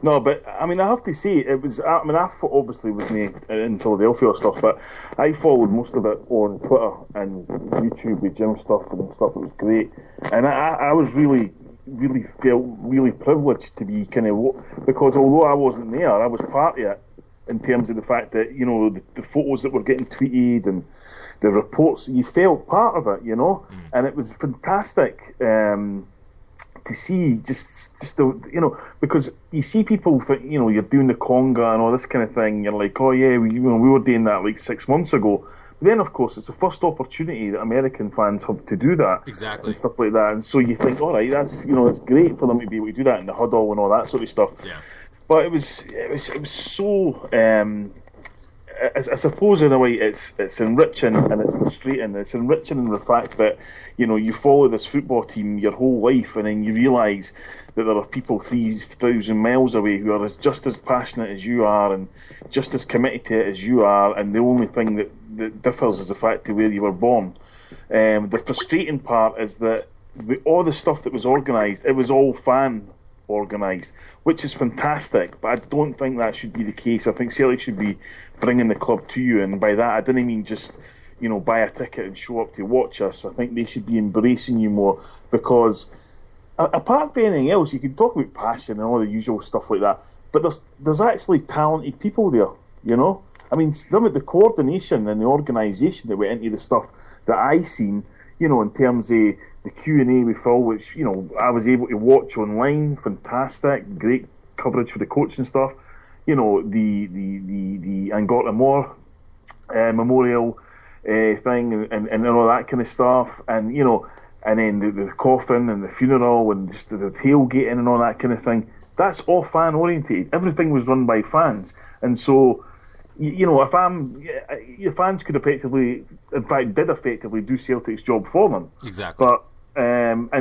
No, but I mean, I have to say, it was. I mean, I obviously with me in Philadelphia stuff, but I followed most of it on Twitter and YouTube with Jim stuff and stuff. It was great, and I was really felt really privileged to be because although I wasn't there, I was part of it in terms of the fact that the photos that were getting tweeted and the reports, you felt part of it, and it was fantastic. To see just the, because you see people you're doing the conga and all this kind of thing, you're like, oh yeah, we were doing that like 6 months ago. But then of course it's the first opportunity that American fans have to do that, exactly, and stuff like that. And so you think, all right, that's it's great for them to be able to do that in the huddle and all that sort of stuff. Yeah. But it was so. I suppose in a way it's enriching and it's frustrating. It's enriching in the fact that you follow this football team your whole life, and then you realise that there are people 3,000 miles away who are just as passionate as you are and just as committed to it as you are, and the only thing that differs is the fact of where you were born. The frustrating part is that all the stuff that was organised, it was all fan organised, which is fantastic, but I don't think that should be the case. I think Celtic should be bringing the club to you, and by that I didn't mean just buy a ticket and show up to watch us. I think they should be embracing you more, because apart from anything else, you can talk about passion and all the usual stuff like that, but there's actually talented people there. I mean, the coordination and the organisation that went into the stuff that I seen, in terms of the Q&A with Phil, which I was able to watch online, fantastic, great coverage for the coaching stuff. The Angora Moore memorial thing and all that kind of stuff, and and then the coffin and the funeral and just the tailgating and all that kind of thing. That's all fan orientated. Everything was run by fans, and so if your fans could effectively, in fact, did effectively do Celtic's job for them. Exactly. But and I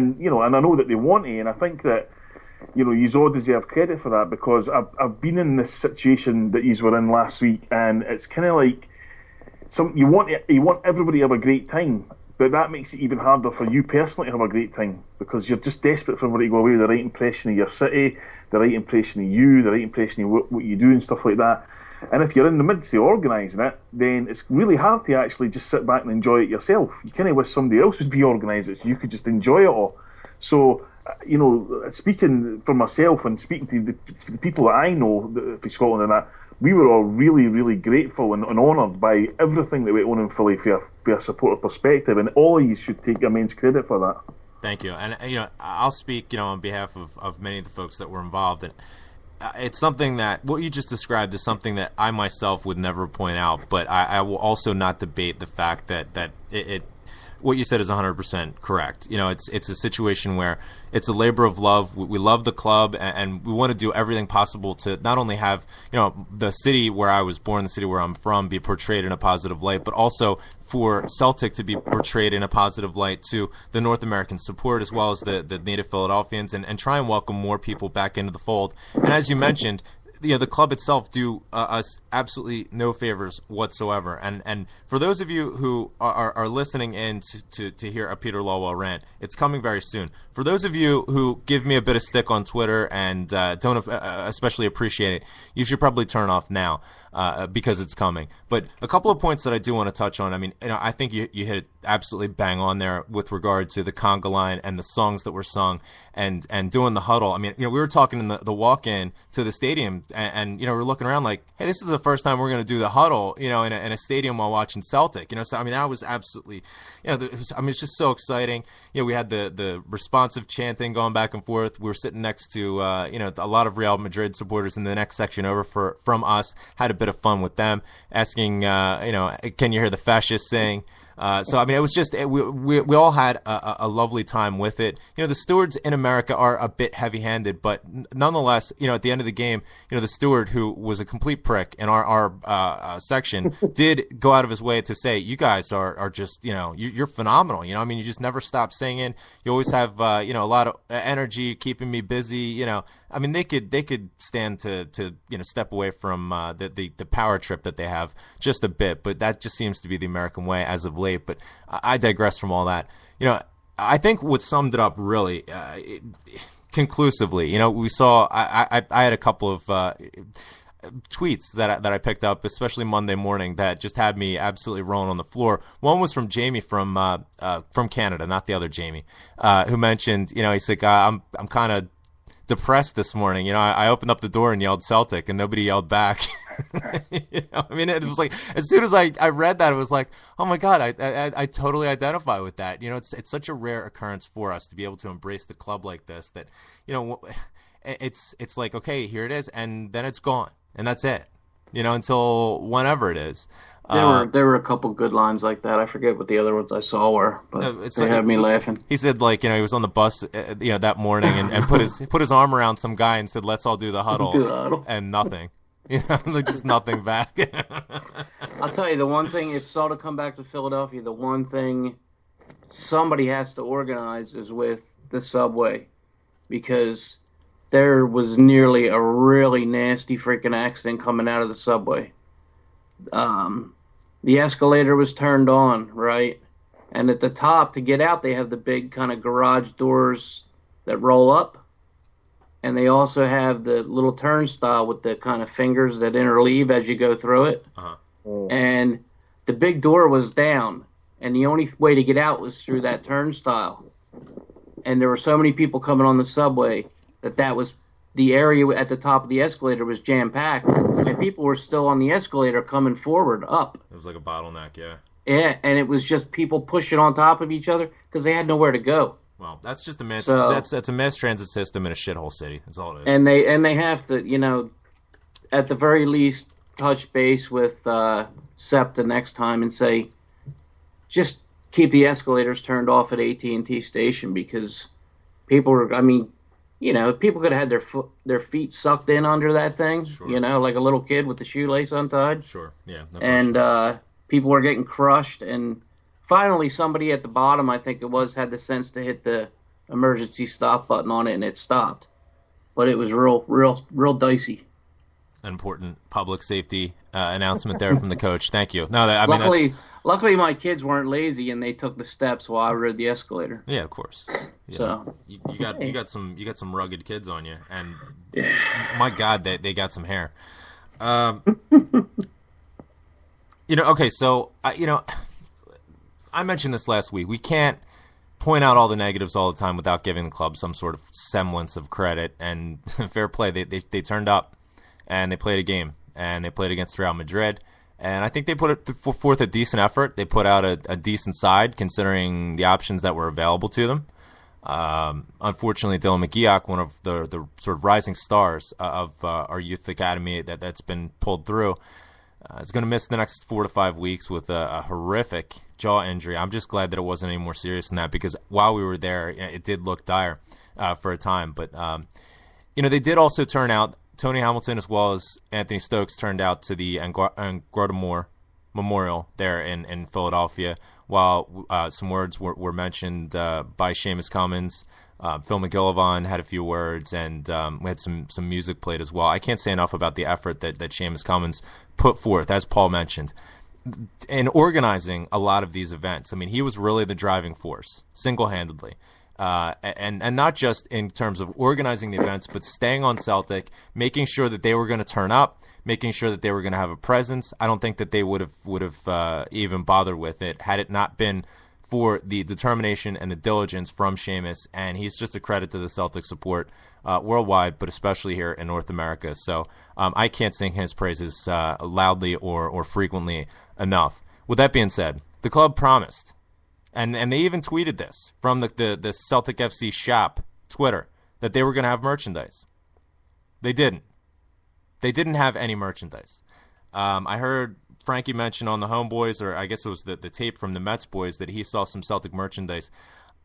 know that they want to, and I think that you all deserve credit for that, because I've been in this situation that you were in last week, and it's kind of like you want everybody to have a great time, but that makes it even harder for you personally to have a great time, because you're just desperate for everybody to go away with the right impression of your city, the right impression of you, the right impression of what you do and stuff like that. And if you're in the midst of organising it, then it's really hard to actually just sit back and enjoy it yourself. You kind of wish somebody else would be organising it so you could just enjoy it all. So, speaking for myself and speaking to the people that I know from Scotland and that, we were all really, really grateful and honoured by everything that went on in Philly for a supporter perspective, and all of you should take immense credit for that. Thank you. And I'll speak on behalf of many of the folks that were involved, and it's something that what you just described is something that I myself would never point out, but I will also not debate the fact that it what you said is 100% correct. It's a situation where it's a labor of love. We love the club, and we want to do everything possible to not only have the city where I was born, the city where I'm from, be portrayed in a positive light, but also for Celtic to be portrayed in a positive light to the North American support as well as the native Philadelphians, and try and welcome more people back into the fold. And as you mentioned, the club itself do us absolutely no favors whatsoever. And for those of you who are listening in to hear a Peter Lawwell rant, it's coming very soon. For those of you who give me a bit of stick on Twitter and don't especially appreciate it, you should probably turn off now because it's coming. But a couple of points that I do want to touch on. I mean, I think you hit it absolutely bang on there with regard to the conga line and the songs that were sung and doing the huddle. I mean, we were talking in the walk-in to the stadium, and we're looking around like, hey, this is the first time we're going to do the huddle, in a stadium while watching Celtic. So I mean, that was absolutely, it's just so exciting. We had the responsive chanting going back and forth. We were sitting next to a lot of Real Madrid supporters in the next section over from us. Had a bit of fun with them, asking, can you hear the fascists sing? So I mean, it was just we all had a lovely time with it. The stewards in America are a bit heavy-handed, but nonetheless, at the end of the game, the steward, who was a complete prick in our section, did go out of his way to say, "You guys are just you're phenomenal." I mean, you just never stop singing. You always have a lot of energy, keeping me busy. I mean, they could stand to step away from the power trip that they have just a bit, but that just seems to be the American way as of late. But I digress from all that. I think what summed it up really conclusively, we saw. I had a couple of tweets that I picked up, especially Monday morning, that just had me absolutely rolling on the floor. One was from Jamie from Canada, not the other Jamie, who mentioned, he's like, I'm kind of depressed this morning. I opened up the door and yelled Celtic, and nobody yelled back. I mean, it was like, as soon as I read that, it was like, oh my God, I totally identify with that. It's such a rare occurrence for us to be able to embrace the club like this, that, it's like, okay, here it is, and then it's gone, and that's it, until whenever it is. There were a couple good lines like that. I forget what the other ones I saw were, but they had me laughing. He said, like, he was on the bus, that morning, and put his arm around some guy and said, "Let's all do the huddle," and nothing. Just nothing back. I'll tell you, the one thing, if Celtic come back to Philadelphia, the one thing somebody has to organize is with the subway, because there was nearly a really nasty freaking accident coming out of the subway. The escalator was turned on, right? And at the top, to get out, they have the big kind of garage doors that roll up. And they also have the little turnstile with the kind of fingers that interleave as you go through it. Uh-huh. And the big door was down, and the only way to get out was through that turnstile. And there were so many people coming on the subway that was the area at the top of the escalator was jam-packed, and people were still on the escalator coming forward up. It was like a bottleneck, yeah. Yeah, and it was just people pushing on top of each other because they had nowhere to go. Well, that's just a mass. That's a mass transit system in a shithole city. That's all it is. And they have to, at the very least, touch base with SEPTA next time and say, just keep the escalators turned off at AT&T Station, because people are. I mean, if people could have had their feet sucked in under that thing, sure. Like a little kid with the shoelace untied. Sure. Yeah. No and people were getting crushed, and finally, somebody at the bottom, I think it was, had the sense to hit the emergency stop button on it, and it stopped. But it was real dicey. An important public safety announcement there from the coach. Thank you. No, luckily, my kids weren't lazy, and they took the steps while I rode the escalator. Yeah, of course. So you got some rugged kids on you, and my God, they got some hair. Okay, so I mentioned this last week. We can't point out all the negatives all the time without giving the club some sort of semblance of credit and fair play. They turned up, and they played a game, and they played against Real Madrid, and I think they put forth a decent effort. They put out a decent side considering the options that were available to them. Unfortunately, Dylan McGeoch, one of the sort of rising stars of our youth academy that's been pulled through, is going to miss the next 4 to 5 weeks with a horrific jaw injury. I'm just glad that it wasn't any more serious than that, because while we were there, it did look dire for a time. But, they did also turn out, Tony Hamilton as well as Anthony Stokes turned out to the Angardamore Memorial there in Philadelphia, while some words were mentioned by Seamus Cummins. Phil McGillivon had a few words, and we had some music played as well. I can't say enough about the effort that Seamus Cummins put forth, as Paul mentioned, in organizing a lot of these events. I mean, he was really the driving force, single-handedly. And not just in terms of organizing the events, but staying on Celtic, making sure that they were going to turn up, making sure that they were going to have a presence. I don't think that they would have even bothered with it had it not been for the determination and the diligence from Seamus, and he's just a credit to the Celtic support worldwide, but especially here in North America. So I can't sing his praises loudly or frequently enough. With that being said, the club promised, and they even tweeted this from the Celtic FC shop Twitter, that they were going to have merchandise. They didn't. They didn't have any merchandise. I heard Frankie mentioned on the Homeboys, or I guess it was the tape from the Mets boys, that he saw some Celtic merchandise.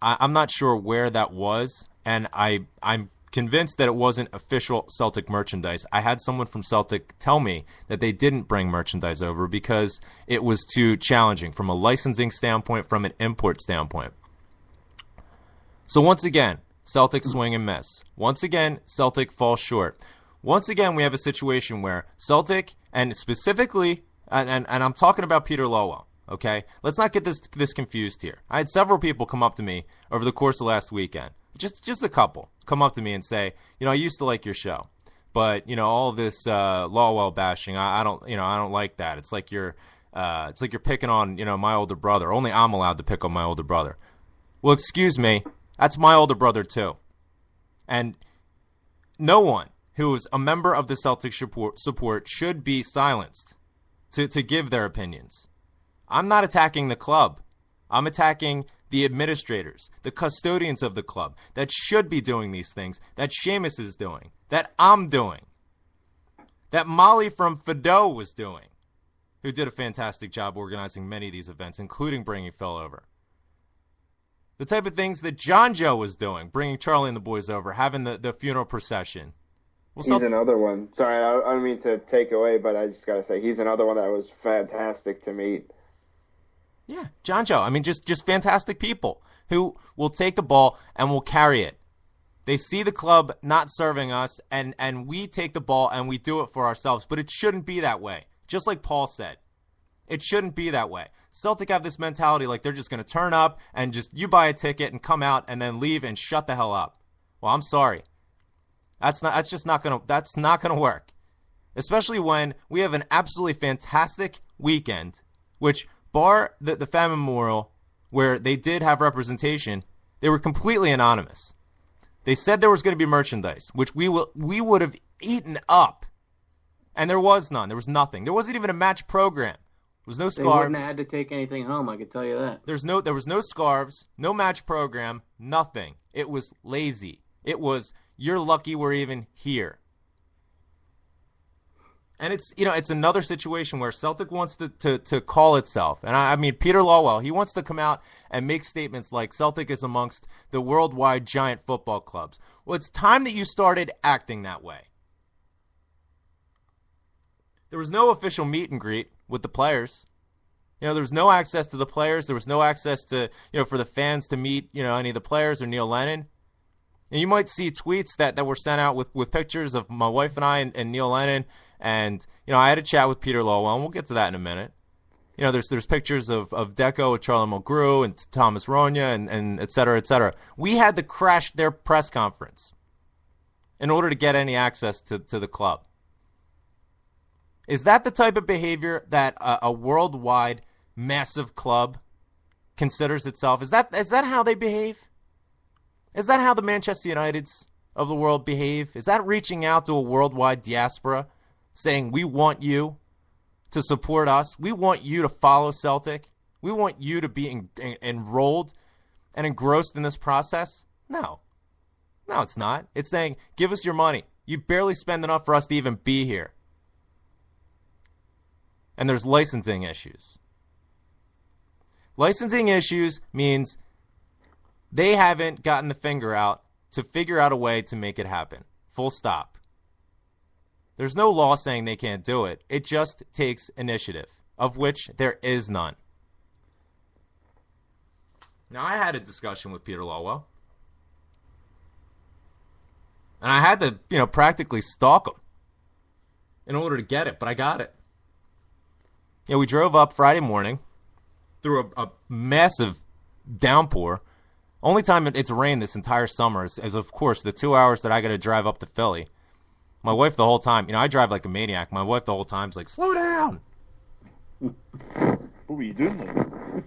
I'm not sure where that was, and I'm convinced that it wasn't official Celtic merchandise. I had someone from Celtic tell me that they didn't bring merchandise over because it was too challenging from a licensing standpoint, from an import standpoint. So once again, Celtic swing and miss. Once again, Celtic falls short. Once again, we have a situation where Celtic, and specifically, and I'm talking about Peter Lowell, okay? Let's not get this confused here. I had several people come up to me over the course of last weekend, just a couple, come up to me and say, I used to like your show, but all of this Lowell bashing, I don't like that. It's like you're picking on my older brother. Only I'm allowed to pick on my older brother. Well, excuse me, that's my older brother too, and no one who is a member of the Celtic support should be silenced to give their opinions. I'm not attacking the club. I'm attacking the administrators, the custodians of the club that should be doing these things, that Seamus is doing, that I'm doing, that Molly from Fido was doing, who did a fantastic job organizing many of these events, including bringing Phil over. The type of things that John Joe was doing, bringing Charlie and the boys over, having the funeral procession. He's another one. Sorry, I don't mean to take away, but I just got to say, he's another one that was fantastic to meet. Yeah, John Joe. I mean, just fantastic people who will take the ball and will carry it. They see the club not serving us, and we take the ball and we do it for ourselves. But it shouldn't be that way. Just like Paul said, it shouldn't be that way. Celtic have this mentality like they're just going to turn up and just you buy a ticket and come out and then leave and shut the hell up. Well, I'm sorry. That's not gonna work, especially when we have an absolutely fantastic weekend, which bar the Fan Memorial, where they did have representation, they were completely anonymous. They said there was going to be merchandise, which we would have eaten up, and there was none. There was nothing. There wasn't even a match program. There was no scarves. They wouldn't have had to take anything home, I can tell you that. There was no scarves, no match program, nothing. It was lazy. It was, you're lucky we're even here. And it's another situation where Celtic wants to call itself. And I mean, Peter Lawwell, he wants to come out and make statements like Celtic is amongst the worldwide giant football clubs. Well, it's time that you started acting that way. There was no official meet and greet with the players. There was no access to the players. There was no access to, for the fans to meet, any of the players or Neil Lennon. And you might see tweets that were sent out with pictures of my wife and I and Neil Lennon. And, I had a chat with Peter Lowell, and we'll get to that in a minute. There's pictures of Deco with Charlie Mulgrew and Thomas Ronya and et cetera, et cetera. We had to crash their press conference in order to get any access to the club. Is that the type of behavior that a worldwide massive club considers itself? Is that how they behave? Is that how the Manchester Uniteds of the world behave? Is that reaching out to a worldwide diaspora saying, we want you to support us. We want you to follow Celtic. We want you to be enrolled and engrossed in this process? No, it's not. It's saying, give us your money. You barely spend enough for us to even be here. and there's licensing issues. Licensing issues means they haven't gotten the finger out to figure out a way to make it happen. Full stop. There's no law saying they can't do it. It just takes initiative, of which there is none. Now, I had a discussion with Peter Lawwell, and I had to, practically stalk him in order to get it, but I got it. We drove up Friday morning through a massive downpour. Only time it's rained this entire summer is, of course, the 2 hours that I got to drive up to Philly. My wife the whole time, I drive like a maniac. My wife the whole time's like, slow down. What were you doing then?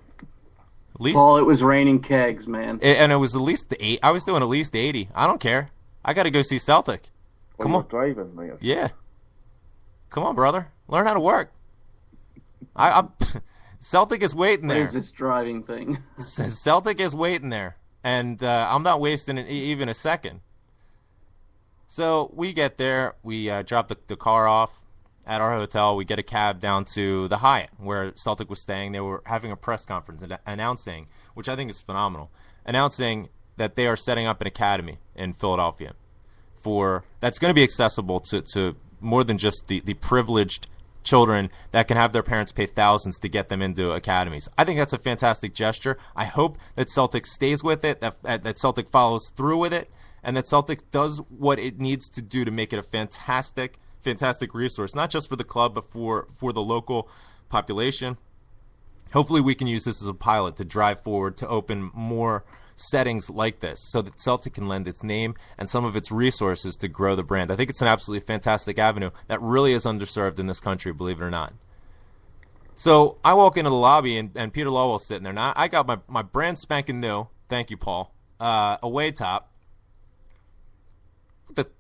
At least, Well, it was raining kegs, man. and it was at least 8. I was doing at least 80. I don't care. I got to go see Celtic. Come on. Driving, like Yeah. Come on, brother. Learn how to work. Celtic is waiting What there. is this driving thing? Celtic is waiting there. And I'm not wasting even a second. So we get there. We drop the car off at our hotel. We get a cab down to the Hyatt where Celtic was staying. They were having a press conference announcing, which I think is phenomenal, announcing that they are setting up an academy in Philadelphia that's going to be accessible to more than just the privileged children that can have their parents pay thousands to get them into academies. I think that's a fantastic gesture. I hope that Celtic stays with it, that Celtic follows through with it, and that Celtic does what it needs to do to make it a fantastic resource, not just for the club, but for the local population. Hopefully we can use this as a pilot to drive forward to open more settings like this so that Celtic can lend its name and some of its resources to grow the brand. I think it's an absolutely fantastic avenue that really is underserved in this country, believe it or not. So I walk into the lobby and Peter Lawwell's sitting there. Now I got my brand spanking new, thank you, Paul, away top.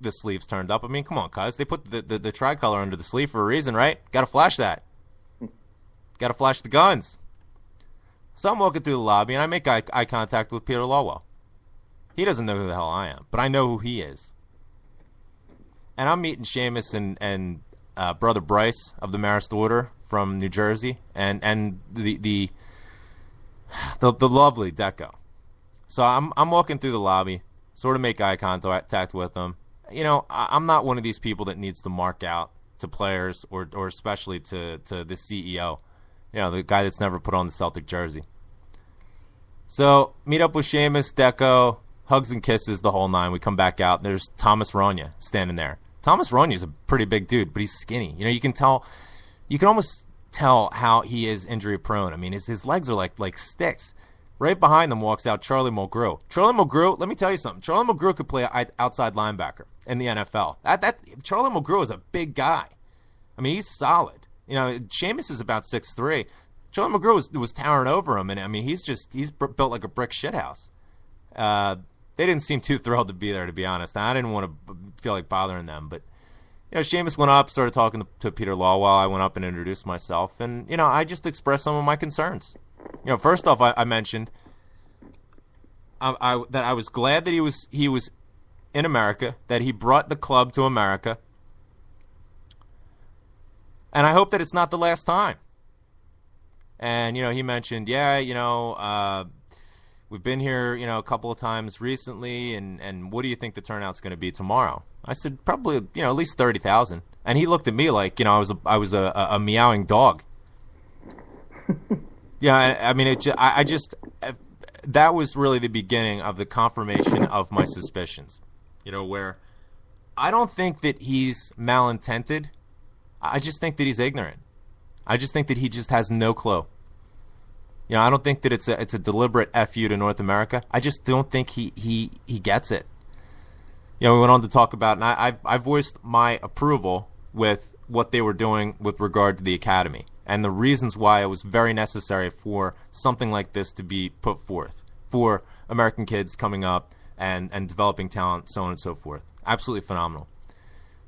The sleeves turned up. I mean, come on, cuz. They put the tricolor under the sleeve for a reason, right? Got to flash that. Got to flash the guns. So I'm walking through the lobby, and I make eye contact with Peter Lawwell. He doesn't know who the hell I am, but I know who he is. And I'm meeting Seamus and Brother Bryce of the Marist Order from New Jersey, and the lovely Deco. So I'm walking through the lobby, sort of make eye contact with them. I'm not one of these people that needs to mark out to players or especially to the CEO. The guy that's never put on the Celtic jersey. So, meet up with Seamus, Deco, hugs and kisses, the whole nine. We come back out. There's Thomas Ronya standing there. Thomas Ronya's a pretty big dude, but he's skinny. You can almost tell how he is injury prone. I mean, his legs are like sticks. Right behind them walks out Charlie Mulgrew. Charlie Mulgrew, let me tell you something. Charlie Mulgrew could play outside linebacker in the NFL. Charlie Mulgrew is a big guy. I mean, he's solid. Seamus is about 6'3". Charlie Mulgrew was towering over him, and I mean, he's built like a brick shithouse. They didn't seem too thrilled to be there, to be honest. I didn't want to feel like bothering them, but Seamus went up, started talking to Peter Lawwell. I went up and introduced myself, and I just expressed some of my concerns. First off, I mentioned that I was glad that he was in America, that he brought the club to America. And I hope that it's not the last time. And, he mentioned, we've been here, a couple of times recently, and what do you think the turnout's going to be tomorrow? I said, probably, at least 30,000. And he looked at me like, I was a meowing dog. Yeah, I mean, that was really the beginning of the confirmation of my suspicions, where I don't think that he's malintended. I just think that he's ignorant. I just think that he just has no clue. I don't think that it's a deliberate FU to North America. I just don't think he gets it. We went on to talk about, and I voiced my approval with what they were doing with regard to the academy and the reasons why it was very necessary for something like this to be put forth for American kids coming up and developing talent, so on and so forth. Absolutely phenomenal.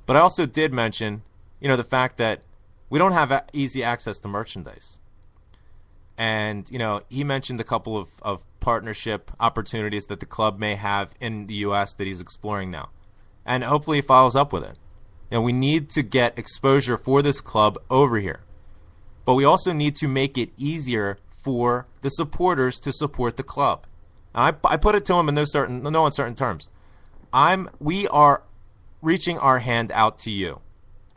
But I also did mention the fact that we don't have easy access to merchandise. And, he mentioned a couple of partnership opportunities that the club may have in the U.S. that he's exploring now. And hopefully he follows up with it. We need to get exposure for this club over here. But we also need to make it easier for the supporters to support the club. And I put it to them in no uncertain terms. We are reaching our hand out to you,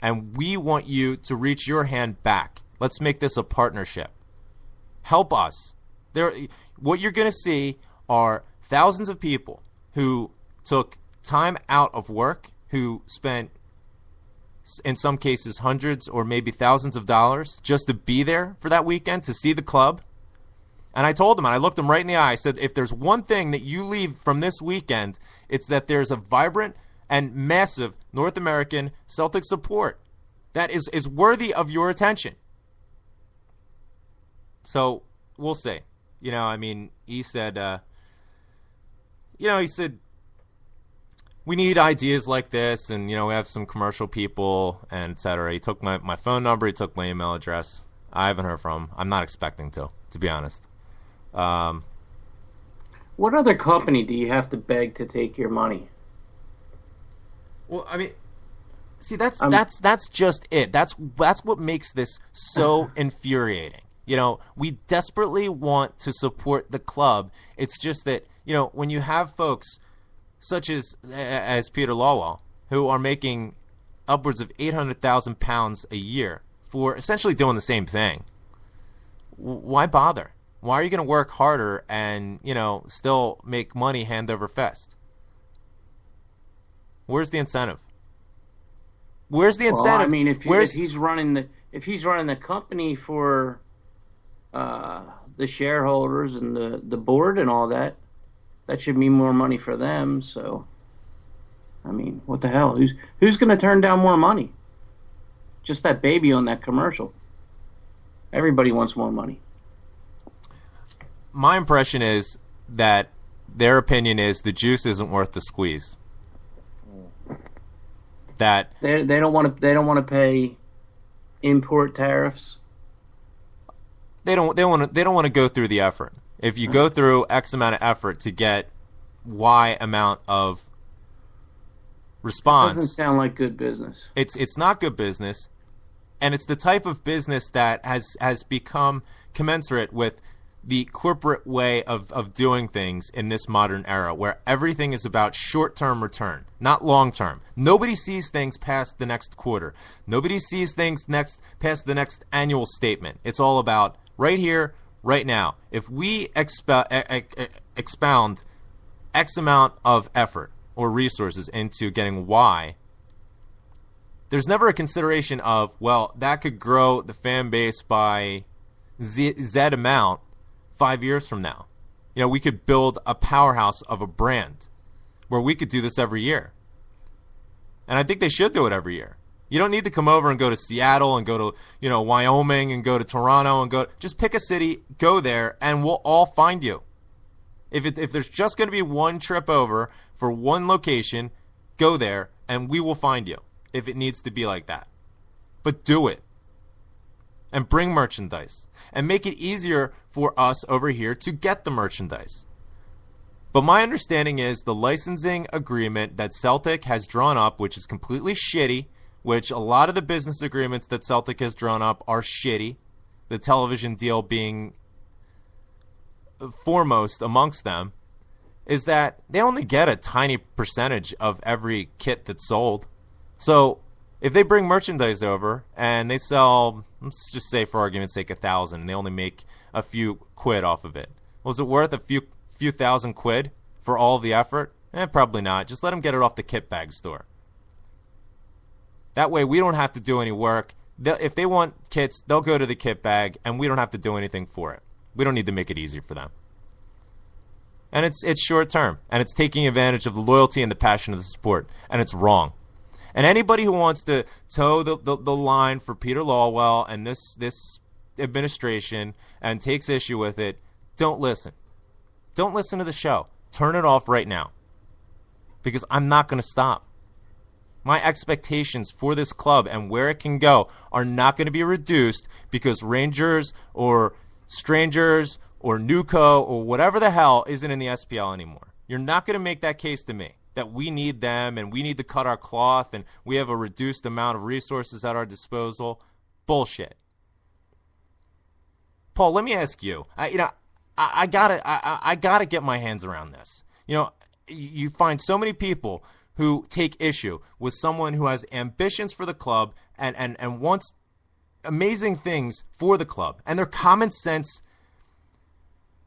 and we want you to reach your hand back. Let's make this a partnership. Help us. What you're going to see are thousands of people who took time out of work, who spent, in some cases, hundreds or maybe thousands of dollars just to be there for that weekend, to see the club. And I told them, and I looked them right in the eye, I said, if there's one thing that you leave from this weekend, it's that there's a vibrant and massive North American Celtic support that is worthy of your attention. So we'll see. He said, we need ideas like this, and, we have some commercial people, and et cetera. He took my phone number. He took my email address. I haven't heard from him. I'm not expecting to be honest. What other company do you have to beg to take your money? Well, see, that's just it. That's what makes this so infuriating. We desperately want to support the club. It's just that, when you have folks such as Peter Lawwell, who are making upwards of £800,000 a year for essentially doing the same thing, why bother? Why are you going to work harder and, still make money hand over fist? Where's the incentive? Where's the incentive? Well, if he's running the company for the shareholders and the board and all that, that should mean more money for them. So, what the hell? Who's going to turn down more money? Just that baby on that commercial. Everybody wants more money. My impression is that their opinion is the juice isn't worth the squeeze. That they don't want to pay import tariffs. They don't want to go through the effort. If you go through X amount of effort to get Y amount of response, it doesn't sound like good business. It's not good business, and it's the type of business that has become commensurate with the corporate way of doing things in this modern era, where everything is about short-term return, not long-term. Nobody sees things past the next quarter. Nobody sees things past the next annual statement. It's all about right here, right now. If we expound X amount of effort or resources into getting Y, there's never a consideration of, well, that could grow the fan base by Z amount 5 years from now. We could build a powerhouse of a brand where we could do this every year. And I think they should do it every year. You don't need to come over and go to Seattle and go to, Wyoming and go to Toronto and just pick a city, go there, and we'll all find you. If there's just going to be one trip over for one location, go there and we will find you if it needs to be like that. But do it. And bring merchandise. And make it easier for us over here to get the merchandise. But my understanding is the licensing agreement that Celtic has drawn up, which is completely shitty, which a lot of the business agreements that Celtic has drawn up are shitty, the television deal being foremost amongst them, is that they only get a tiny percentage of every kit that's sold. So if they bring merchandise over and they sell, let's just say for argument's sake, 1,000, and they only make a few quid off of it, was it worth a few thousand quid for all of the effort? Probably not. Just let them get it off the kit bag store. That way we don't have to do any work. If they want kits, they'll go to the kit bag, and we don't have to do anything for it. We don't need to make it easy for them. And it's short term, and it's taking advantage of the loyalty and the passion of the sport, and it's wrong. And anybody who wants to toe the line for Peter Lawwell and this administration and takes issue with it, don't listen. Don't listen to the show. Turn it off right now. Because I'm not going to stop. My expectations for this club and where it can go are not going to be reduced because Rangers or Strangers or Newco or whatever the hell isn't in the SPL anymore. You're not going to make that case to me that we need them and we need to cut our cloth and we have a reduced amount of resources at our disposal. Bullshit. Paul, let me ask you. I gotta get my hands around this. You find so many people who take issue with someone who has ambitions for the club and wants amazing things for the club, and they're common sense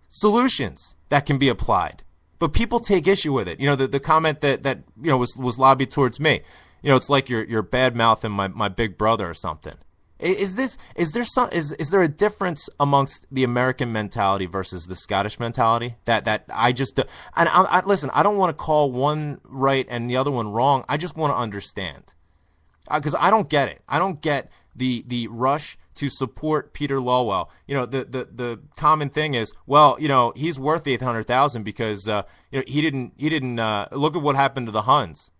solutions that can be applied. But people take issue with it. The comment that was lobbied towards me. It's like you're bad mouthing my big brother or something. Is there a difference amongst the American mentality versus the Scottish mentality that I just listen, I don't want to call one right and the other one wrong. I just want to understand, because I don't get it. I don't get the rush to support Peter Lowell. The common thing is, well, he's worth $800,000 because he didn't look at what happened to the Huns.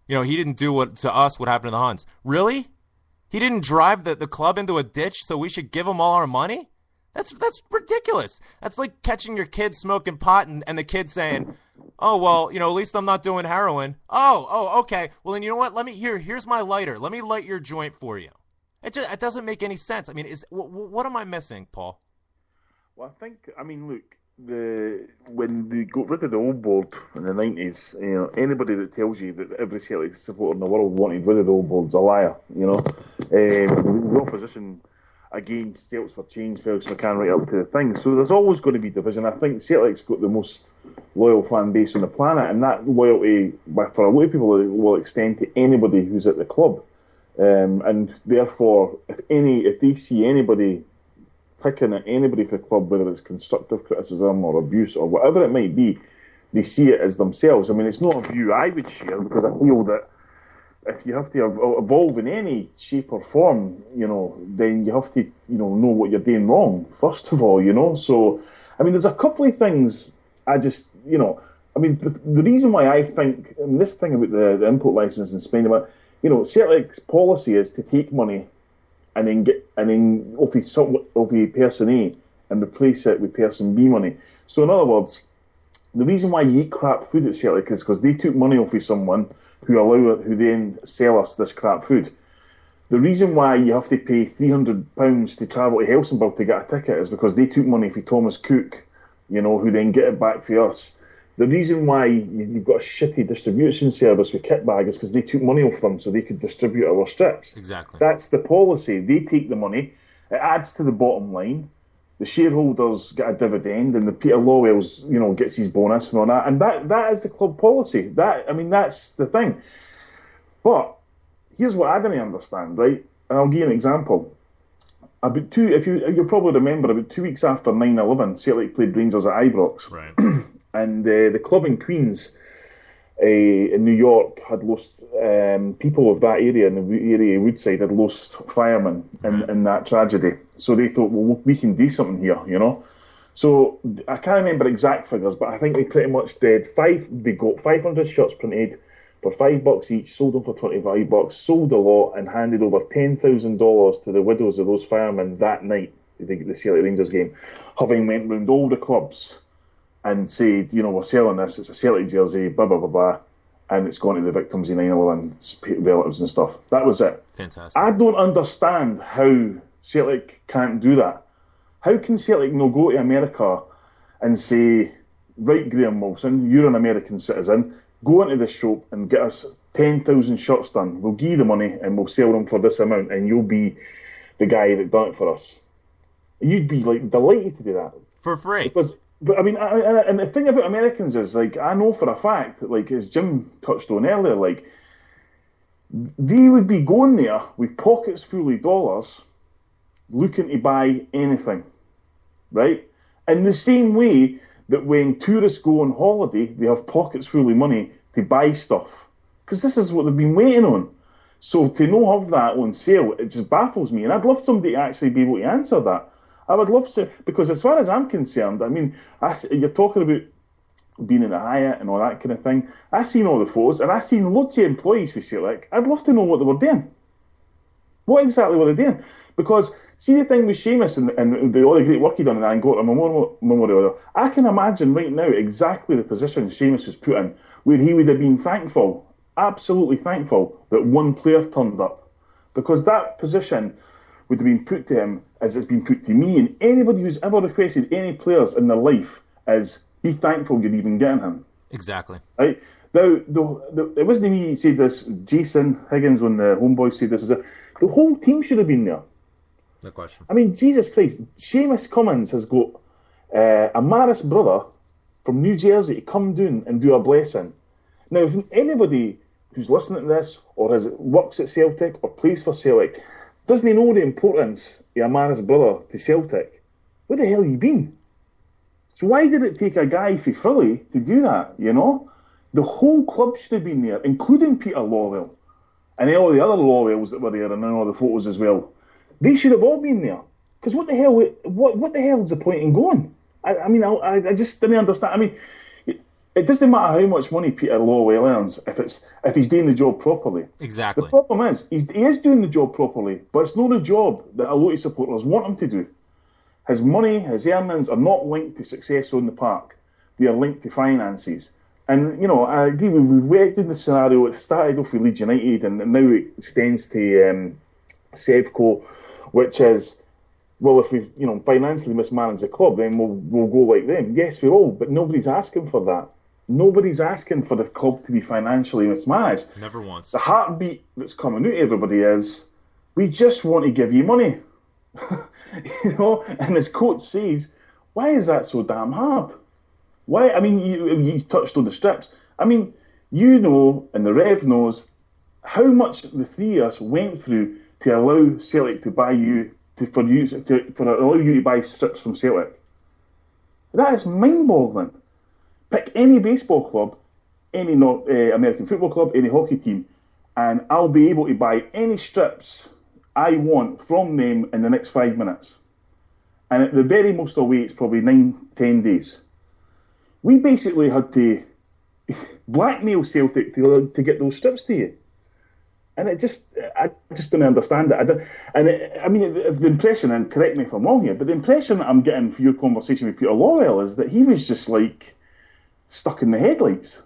He didn't do what happened to the Huns. Really? He didn't drive the club into a ditch, so we should give him all our money? That's ridiculous. That's like catching your kid smoking pot and the kid saying, oh, well, at least I'm not doing heroin. Oh, okay. Well, then you know what? Here's my lighter. Let me light your joint for you. It doesn't make any sense. I mean, what am I missing, Paul? Well, look, when they got rid of the old board in the 90s, anybody that tells you that every Celtic supporter in the world wanted rid of the old board's a liar. The opposition against Celts for Change, Felix McCann, right up to the thing. So there's always going to be division. I think Celtic's got the most loyal fan base on the planet, and that loyalty, for a lot of people, will extend to anybody who's at the club. And therefore, if they see anybody picking at anybody for the club, whether it's constructive criticism or abuse or whatever it might be, they see it as themselves. I mean, it's not a view I would share, because I feel that if you have to evolve in any shape or form, then you have to, know what you're doing wrong, first of all, So, there's a couple of things I just, the reason why I think, this thing about the input license in Spain, Celtic's policy is to take money and then offer person A and replace it with person B money. So in other words, the reason why you eat crap food at Celtic is because they took money off of someone who then sell us this crap food. The reason why you have to pay £300 to travel to Helsingborg to get a ticket is because they took money from Thomas Cook, who then get it back for us. The reason why you've got a shitty distribution service with Kitbag is because they took money off them so they could distribute our strips. Exactly. That's the policy. They take the money. It adds to the bottom line. The shareholders get a dividend, and the Peter Lawwell's, gets his bonus and all that. And that is the club policy. That's the thing. But here's what I didn't understand, right? And I'll give you an example. You'll probably remember, about 2 weeks after 9/11, Celtic played Rangers at Ibrox. Right. And the club in Queens, in New York, had lost people of that area, in the area of Woodside, had lost firemen in that tragedy. So they thought, well, we can do something here, So I can't remember exact figures, but I think they pretty much did they got 500 shirts printed for $5 each, sold them for $25, sold a lot, and handed over $10,000 to the widows of those firemen that night, the Celtic Rangers game, having went round all the clubs and said, we're selling this, it's a Celtic jersey, blah, blah, blah, blah, and it's gone to the victims of 9/11 relatives and stuff. That was it. Fantastic. I don't understand how Celtic can't do that. How can Celtic not go to America and say, right, Graham Wilson, you're an American citizen, go into this shop and get us 10,000 shirts done. We'll give you the money and we'll sell them for this amount, and you'll be the guy that done it for us. You'd be delighted to do that. For free. But and the thing about Americans is, I know for a fact, as Jim touched on earlier, they would be going there with pockets full of dollars, looking to buy anything, right? In the same way that when tourists go on holiday, they have pockets full of money to buy stuff, because this is what they've been waiting on. So to not have that on sale, it just baffles me, and I'd love somebody to actually be able to answer that. I would love to, because as far as I'm concerned, you're talking about being in the Hyatt and all that kind of thing. I've seen all the photos, and I've seen loads of employees for Celtic. I'd love to know what they were doing. What exactly were they doing? Because see the thing with Seamus and all the great work he done in Angora Memorial, I can imagine right now exactly the position Seamus was put in, where he would have been absolutely thankful, that one player turned up. Because that position would have been put to him as it's been put to me and anybody who's ever requested any players in their life is be thankful you're even getting him. Exactly. Right? Now, it wasn't me who said this. Jason Higgins on the Homeboys said this. The whole team should have been there. No question. I mean, Jesus Christ. Seamus Cummins has got a Maris brother from New Jersey to come down and do a blessing. Now, if anybody who's listening to this or works at Celtic or plays for Celtic doesn't know the importance of a Maris brother to Celtic, where the hell have you been? So why did it take a guy from Philly to do that, you know? The whole club should have been there, including Peter Lawwell and all the other Lawwells that were there and all the photos as well. They should have all been there. Because what the hell is the point in going? I just didn't understand. I mean, it doesn't matter how much money Peter Lawwell earns if he's doing the job properly. Exactly. The problem is, he is doing the job properly, but it's not a job that a lot of supporters want him to do. His money, his earnings are not linked to success on the park. They are linked to finances. And, you know, I agree, we've worked in the scenario, it started off with Leeds United and now it extends to Sevco, which is, well, if we, you know, financially mismanage the club, then we'll go like them. Yes, we will, but nobody's asking for that. Nobody's asking for the club to be financially mismanaged. Never once. The heartbeat that's coming out to everybody is, we just want to give you money. You know, and as coach says, why is that so damn hard? Why? I mean, you touched on the strips. I mean, you know, and the Rev knows how much the three of us went through to allow Celtic to buy you, allow you to buy strips from Celtic. That is mind-boggling. Pick any baseball club, any American football club, any hockey team, and I'll be able to buy any strips I want from them in the next 5 minutes. And at the very most away, it's probably 9-10 days. We basically had to blackmail Celtic to get those strips to you. And I just don't understand it. If the impression, and correct me if I'm wrong here, but the impression that I'm getting for your conversation with Peter Lawwell is that he was just like stuck in the headlights.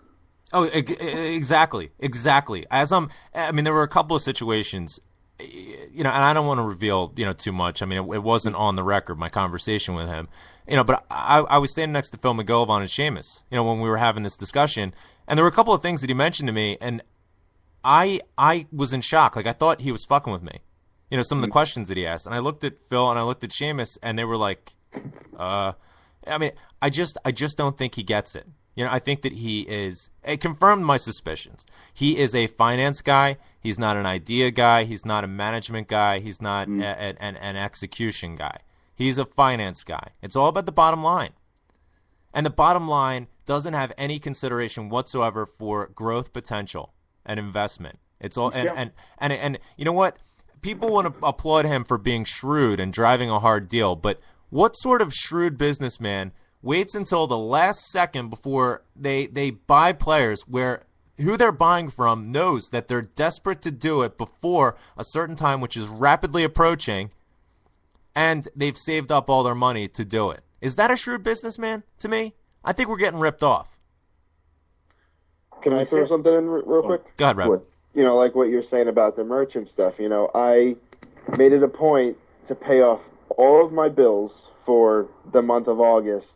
Oh, exactly. There were a couple of situations, you know, and I don't want to reveal, you know, too much. I mean, it wasn't on the record, my conversation with him, you know, but I was standing next to Phil McGowan and Seamus, you know, when we were having this discussion, and there were a couple of things that he mentioned to me, and I was in shock. Like, I thought he was fucking with me, you know, some of the questions that he asked, and I looked at Phil and I looked at Seamus, and they were like, I just don't think he gets it. You know, I think that it confirmed my suspicions. He is a finance guy. He's not an idea guy. He's not a management guy. He's not an execution guy. He's a finance guy. It's all about the bottom line. And the bottom line doesn't have any consideration whatsoever for growth potential and investment. It's all, and you know what? People want to applaud him for being shrewd and driving a hard deal, but what sort of shrewd businessman waits until the last second before they buy players where who they're buying from knows that they're desperate to do it before a certain time, which is rapidly approaching, and they've saved up all their money to do it? Is that a shrewd businessman to me? I think we're getting ripped off. Can I throw something in real quick? Go ahead, Rev. You know, like what you're saying about the merchant stuff, you know, I made it a point to pay off all of my bills for the month of August,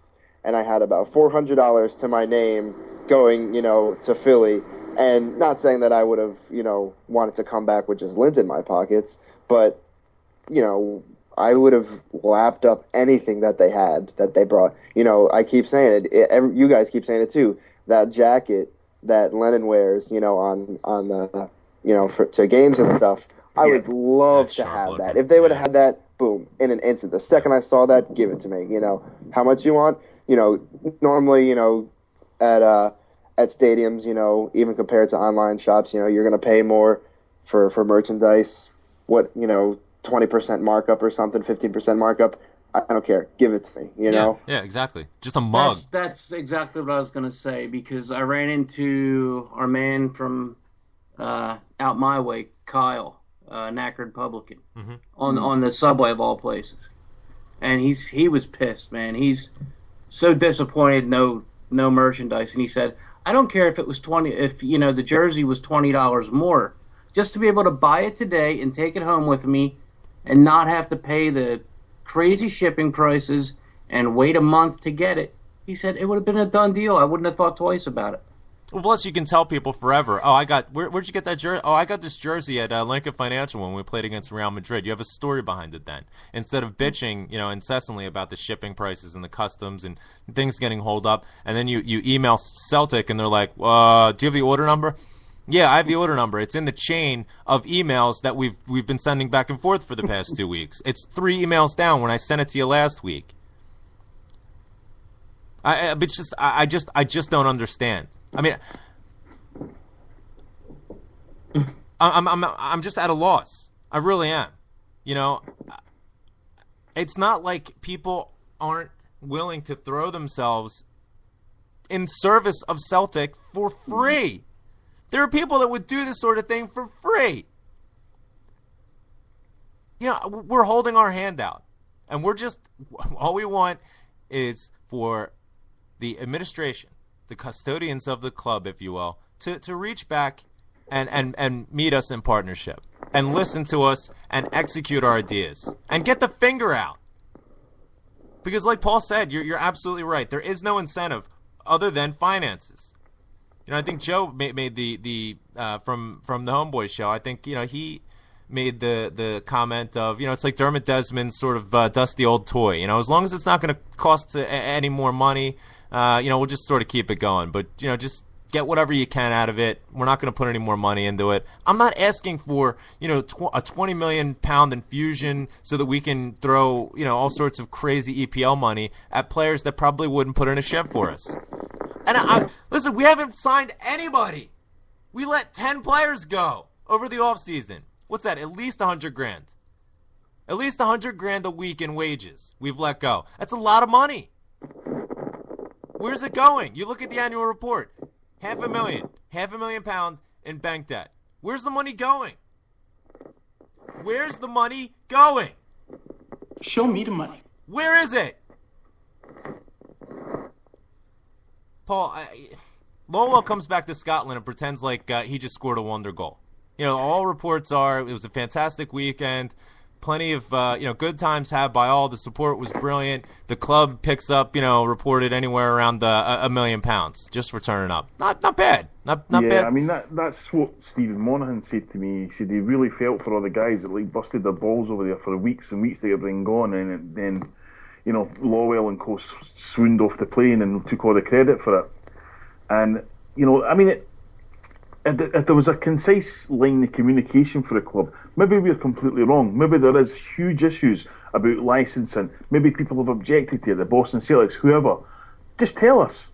and I had about $400 to my name going, you know, to Philly. And not saying that I would have, you know, wanted to come back with just lint in my pockets, but, you know, I would have lapped up anything that they had, that they brought. You know, I keep saying it. You guys keep saying it too. That jacket that Lennon wears, you know, on the, you know, to games and stuff. I would love to have that. If they would have had that, boom, in an instant. The second I saw that, give it to me. You know, how much you want? You know, normally, you know, at stadiums, you know, even compared to online shops, you know, you're going to pay more for merchandise. What, you know, 20% markup or something, 15% markup. I don't care. Give it to me, you know? Yeah, exactly. Just a mug. That's exactly what I was going to say, because I ran into our man from out my way, Kyle, Knackered Publican, on the subway of all places. And he was pissed, man. He's so disappointed, no merchandise. And he said, I don't care if it was if, you know, the jersey was $20 more. Just to be able to buy it today and take it home with me and not have to pay the crazy shipping prices and wait a month to get it, he said it would have been a done deal. I wouldn't have thought twice about it. Well, plus you can tell people forever, where'd you get that jersey? Oh, I got this jersey at Lincoln Financial when we played against Real Madrid. You have a story behind it then. Instead of bitching, incessantly about the shipping prices and the customs and things getting holed up, and then you email Celtic and they're like, do you have the order number? Yeah, I have the order number. It's in the chain of emails that we've been sending back and forth for the past 2 weeks. It's 3 emails down when I sent it to you last week. I just don't understand. I mean, I'm just at a loss. I really am. It's not like people aren't willing to throw themselves in service of Celtic for free. There are people that would do this sort of thing for free. We're holding our hand out, and all we want is for the administration, the custodians of the club, if you will, to reach back and meet us in partnership and listen to us and execute our ideas and get the finger out. Because like Paul said, you're absolutely right. There is no incentive other than finances. I think Joe made the from the Homeboy show. I think he made the comment of it's like Dermot Desmond's sort of dusty old toy. As long as it's not going to cost any more money. We'll just sort of keep it going. But, just get whatever you can out of it. We're not going to put any more money into it. I'm not asking for, a 20 million pound infusion so that we can throw, all sorts of crazy EPL money at players that probably wouldn't put in a shift for us. And listen, we haven't signed anybody. We let 10 players go over the offseason. What's that? At least $100,000. At least $100,000 a week in wages we've let go. That's a lot of money. Where's it going? You look at the annual report. £500,000 in bank debt. Where's the money going? Where's the money going? Show me the money. Where is it? Paul, Lolo comes back to Scotland and pretends like he just scored a wonder goal. All reports are it was a fantastic weekend. Plenty of good times had by all. The support was brilliant. The club picks up reported anywhere around £1 million just for turning up. Not bad. Not bad. Yeah, I mean that's what Stephen Monaghan said to me. He said he really felt for all the guys that busted their balls over there for weeks and weeks to get everything going, and then Lawwell and co swooned off the plane and took all the credit for it. And if there was a concise line of communication for the club, maybe we're completely wrong. Maybe there is huge issues about licensing. Maybe people have objected to it, the Boston Celtics, whoever. Just tell us,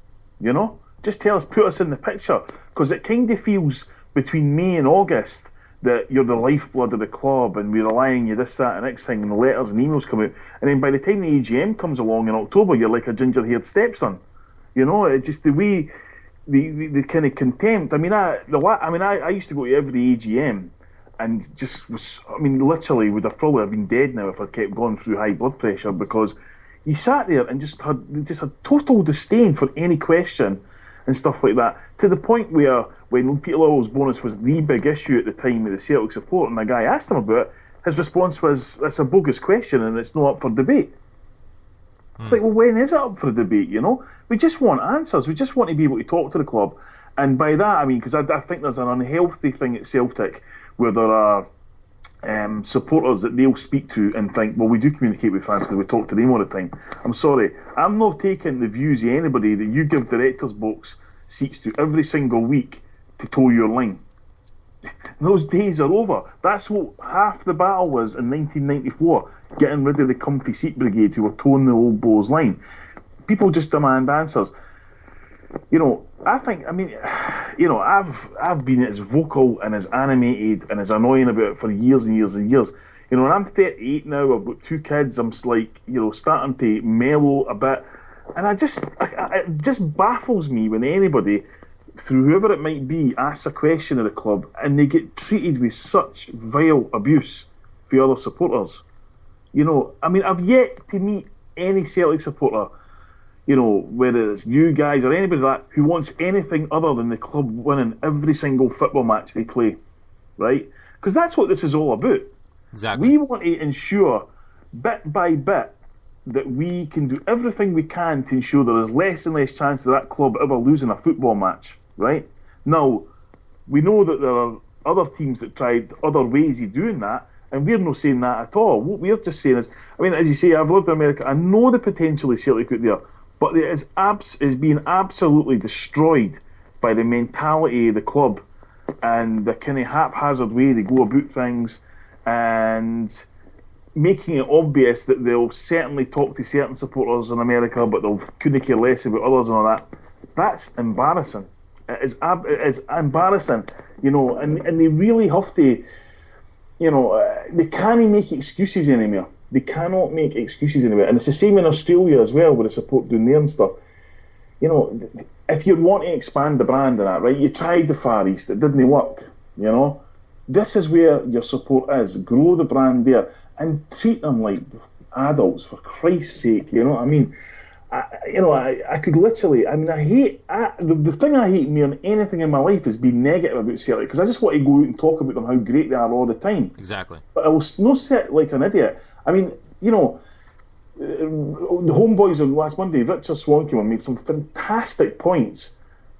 Just tell us, put us in the picture. Because it kind of feels between May and August that you're the lifeblood of the club and we're relying on you this, that and next thing, and the letters and emails come out. And then by the time the AGM comes along in October, you're like a ginger-haired stepson. It's just the way... The kind of contempt. I used to go to every AGM and just was. Literally would have probably been dead now if I kept going through high blood pressure, because you sat there and just had total disdain for any question and stuff like that. To the point where when Peter Lawwell's bonus was the big issue at the time with the Celtic support, and a guy asked him about it, his response was, "That's a bogus question and it's not up for debate." It's like, well, when is it up for debate, We just want answers. We just want to be able to talk to the club. And by that, because I think there's an unhealthy thing at Celtic where there are supporters that they'll speak to and think, well, we do communicate with fans because we talk to them all the time. I'm sorry. I'm not taking the views of anybody that you give director's box seats to every single week to toe your line. Those days are over. That's what half the battle was in 1994. Getting rid of the comfy seat brigade who were towing the old Bows line. People just demand answers. I think, I've been as vocal and as animated and as annoying about it for years and years and years. And I'm 38 now, I've got 2 kids, I'm starting to mellow a bit. And it just baffles me when anybody, through whoever it might be, asks a question of the club and they get treated with such vile abuse for other supporters. I've yet to meet any Celtic supporter, whether it's you guys or anybody like that, who wants anything other than the club winning every single football match they play, right? Because that's what this is all about. Exactly. We want to ensure, bit by bit, that we can do everything we can to ensure there is less and less chance of that club ever losing a football match, right? Now, we know that there are other teams that tried other ways of doing that, and we're not saying that at all. What we're just saying is, I mean, as you say, I've lived in America, I know the potential of Celtic out there, but it is being absolutely destroyed by the mentality of the club and the kind of haphazard way they go about things, and making it obvious that they'll certainly talk to certain supporters in America, but they'll couldn't care less about others and all that. That's embarrassing. It is embarrassing, you know, and they really have to, you know, they can't make excuses anymore. They cannot make excuses anymore. And it's the same in Australia as well, with the support down there and stuff. You know, if you want to expand the brand and that, right, you tried the Far East, it didn't work, you know. This is where your support is. Grow the brand there and treat them like adults, for Christ's sake, you know what I mean? I could literally, I mean, the thing I hate more than anything in my life is being negative about Celtic, because I just want to go out and talk about them, how great they are all the time. Exactly. But I will not sit like an idiot. I mean, you know, the homeboys on last Monday, Richard Swan came and made some fantastic points.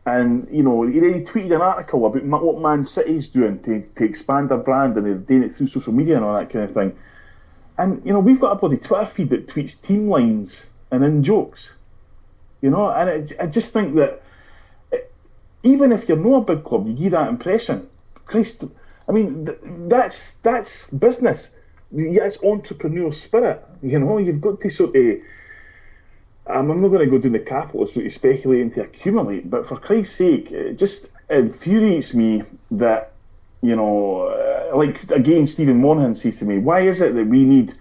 And, you know, he tweeted an article about what Man City's doing to expand their brand, and they're doing it through social media and all that kind of thing. And, you know, we've got a bloody Twitter feed that tweets team lines and in jokes. You know, and I just think that even if you're not a big club, you give that impression. Christ, I mean, that's business. Yeah, it's entrepreneur spirit. You know, you've got to sort of... I'm not going to go down the capitalist route to speculate and to accumulate, but for Christ's sake, it just infuriates me that, you know, like, again, Stephen Monaghan says to me, why is it that we need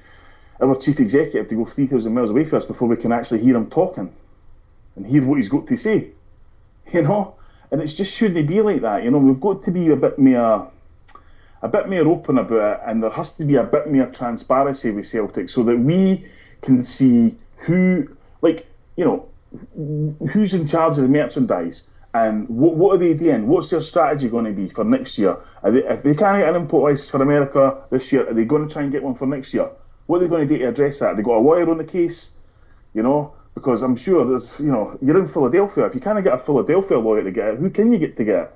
our chief executive to go 3,000 miles away from us before we can actually hear him talking and hear what he's got to say? You know? And it's just shouldn't be like that. You know, we've got to be a bit more open about it, and there has to be a bit more transparency with Celtic so that we can see who, like, you know, who's in charge of the merchandise and what are they doing? What's their strategy going to be for next year? If they can't get an import license for America this year, are they going to try and get one for next year? What are they going to do to address that? They got a lawyer on the case, you know, because I'm sure there's, you know, you're in Philadelphia. If you can't get a Philadelphia lawyer to get it, who can you get to get it?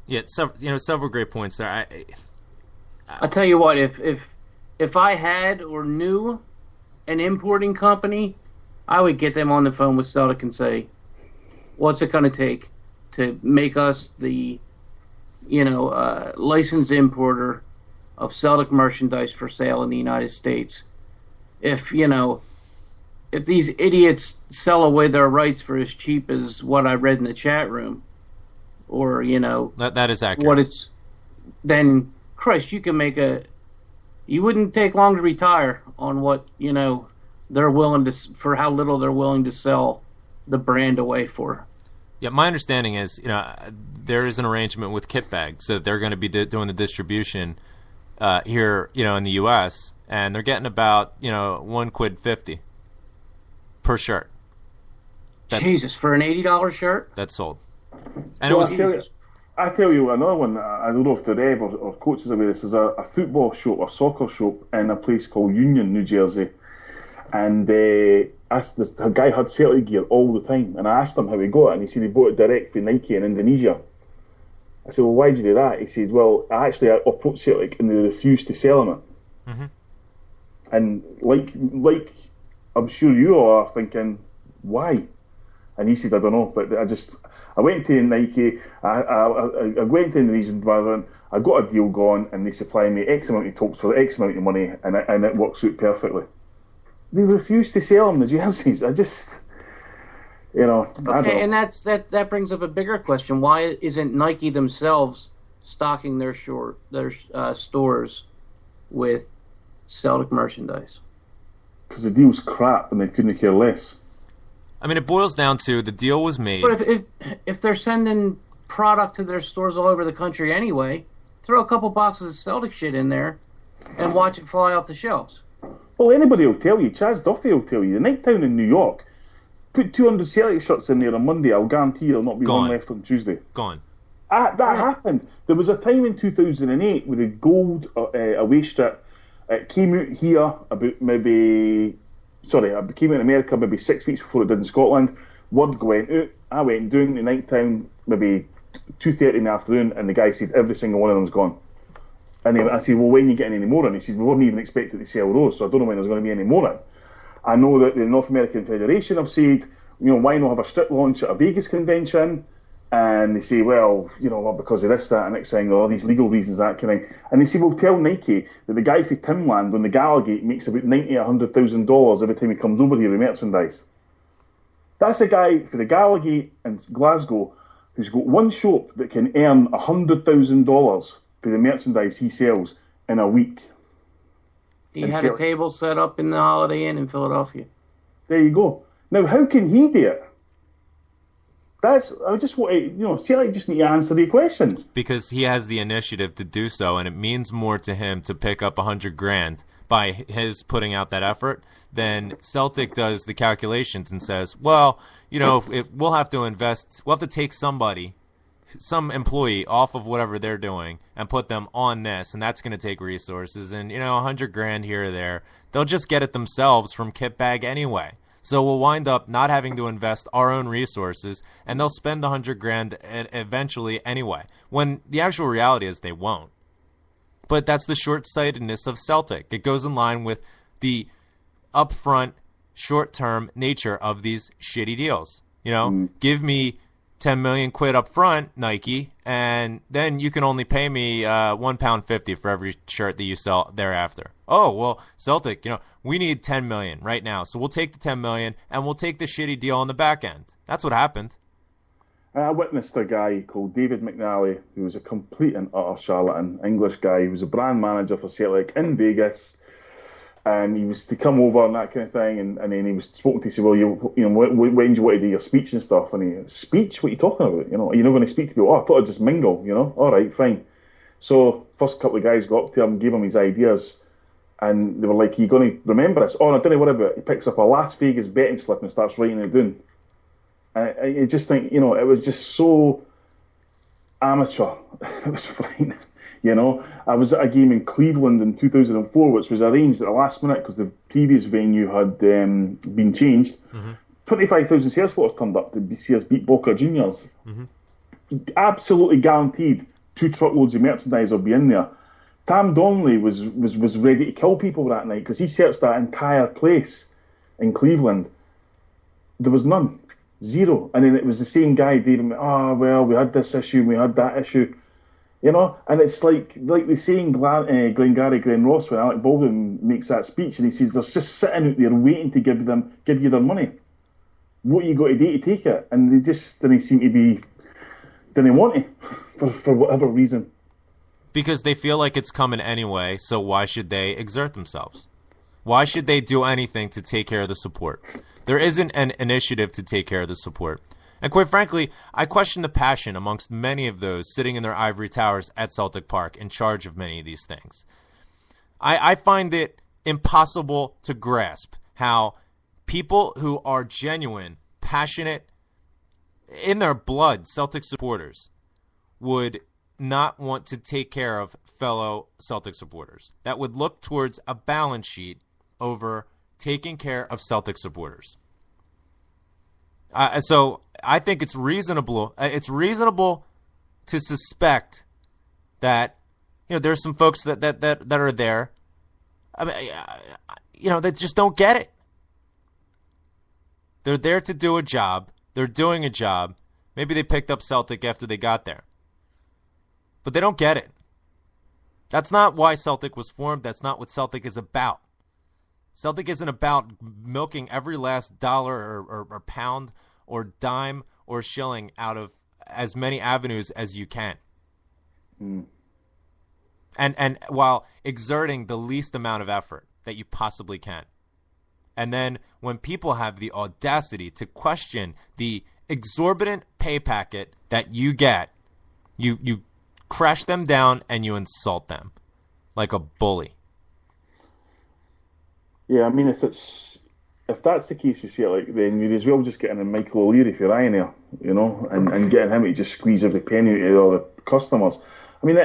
Yeah, several great points there. I'll tell you what, if I had or knew an importing company, I would get them on the phone with Celtic and say, what's it going to take to make us the, you know, licensed importer of Celtic merchandise for sale in the United States? If these idiots sell away their rights for as cheap as what I read in the chat room, or, you know, that is accurate. Then Christ, you wouldn't take long to retire on what, you know, they're willing to, for how little they're willing to sell the brand away for. Yeah, my understanding is, you know, there is an arrangement with Kitbag, so they're going to be doing the distribution here, you know, in the U.S., and they're getting about, you know, $1.50 per shirt. Jesus, for an $80 shirt? That's sold. And well, it was. I tell you another one. I don't know if the Rev or coaches are aware. This is a football shop, a soccer shop in a place called Union, New Jersey. And a guy had Celtic gear all the time, and I asked him how he got it, and he said he bought it direct from Nike in Indonesia. I said, well, why did you do that? He said, well, I approached Celtic and they refused to sell him it. Mm-hmm. And like I'm sure you all are thinking, why? And he said, I don't know, but I went to Nike, I went to Indonesian, I got a deal going, and they supply me X amount of tops for X amount of money, and it works out perfectly. They refused to sell them the jerseys. I just, you know. Okay, and that brings up a bigger question. Why isn't Nike themselves stocking their stores with Celtic merchandise? Because the deal's crap, and they couldn't care less. I mean, it boils down to the deal was made. But if they're sending product to their stores all over the country anyway, throw a couple boxes of Celtic shit in there and watch it fly off the shelves. Well, anybody will tell you. Chaz Duffy will tell you. The night town in New York, put 200 Celtic shirts in there on Monday. I'll guarantee there'll not be one left on Tuesday. Gone. That happened. There was a time in 2008 where the gold away strip came out here about maybe. Sorry, it came out in America maybe 6 weeks before it did in Scotland. Word went out. I went down to night time, maybe 2:30 in the afternoon, and the guy said every single one of them's gone. And I said, well, when are you getting any more in? He said, we weren't even expected to sell those, so I don't know when there's going to be any more in. I know that the North American Federation have said, why not have a strip launch at a Vegas convention? And they say, well, because of this, that, and next thing, all these legal reasons, that kind of thing. And they say, well, tell Nike that the guy for Timland on the Gallagate makes about $90,000-$100,000 every time he comes over here with merchandise. That's a guy for the Gallagate in Glasgow who's got one shop that can earn $100,000 for the merchandise he sells in a week. He had a table set up in the Holiday Inn in Philadelphia. There you go. Now, how can he do it? I just want to, CLA just need to answer the questions. Because he has the initiative to do so, and it means more to him to pick up $100,000 by his putting out that effort than Celtic does the calculations and says, well, we'll have to invest, we'll have to take some employee off of whatever they're doing and put them on this, and that's going to take resources, and $100,000 here or there, they'll just get it themselves from Kitbag anyway. So we'll wind up not having to invest our own resources, and they'll spend the $100,000 eventually anyway. When the actual reality is they won't. But that's the short-sightedness of Celtic. It goes in line with the upfront, short-term nature of these shitty deals. Give me 10 million quid up front, Nike, and then you can only pay me £1.50 for every shirt that you sell thereafter. Oh, well, Celtic, we need 10 million right now, so we'll take the 10 million and we'll take the shitty deal on the back end. That's what happened. I witnessed a guy called David McNally, who was a complete and utter charlatan, English guy. He was a brand manager for Celtic in Vegas, and he was to come over and that kind of thing, and then he was spoken to, he said, well, when do you want to do your speech and stuff? And he, speech? What are you talking about? Are you not going to speak to people? Oh, I thought I'd just mingle, all right, fine. So first couple of guys got up to him, gave him his ideas, and they were like, are you going to remember this? Oh, no, don't worry about it. He picks up a Las Vegas betting slip and starts writing it down. And I just think, it was just so amateur. It was frightening. I was at a game in Cleveland in 2004, which was arranged at the last minute because the previous venue had been changed. Mm-hmm. 25,000 sales supporters turned up to see us beat Boca Juniors. Mm-hmm. Absolutely guaranteed 2 truckloads of merchandise will be in there. Tam Donnelly was ready to kill people that night because he searched that entire place in Cleveland. There was none. Zero. And then it was the same guy, David, we had this issue, we had that issue. And it's like they say in Glengarry Glen Ross when Alec Baldwin makes that speech and he says, they're just sitting out there waiting to give you their money. What you got to do to take it? And they just didn't seem to be, didn't want it for whatever reason. Because they feel like it's coming anyway, so why should they exert themselves? Why should they do anything to take care of the support? There isn't an initiative to take care of the support. And quite frankly, I question the passion amongst many of those sitting in their ivory towers at Celtic Park in charge of many of these things. I find it impossible to grasp how people who are genuine, passionate, in their blood, Celtic supporters, would not want to take care of fellow Celtic supporters. That would look towards a balance sheet over taking care of Celtic supporters. So I think it's reasonable. It's reasonable to suspect that there's some folks that are there. I mean, that just don't get it. They're there to do a job. They're doing a job. Maybe they picked up Celtic after they got there, but they don't get it. That's not why Celtic was formed. That's not what Celtic is about. Celtic isn't about milking every last dollar or pound or dime or shilling out of as many avenues as you can. Mm. And while exerting the least amount of effort that you possibly can. And then when people have the audacity to question the exorbitant pay packet that you get, you crash them down and you insult them like a bully. Yeah, I mean, if if that's the case, you see it like then you'd as well just get in a Michael O'Leary for Ryanair, and getting him to just squeeze every penny out of all the customers. I mean,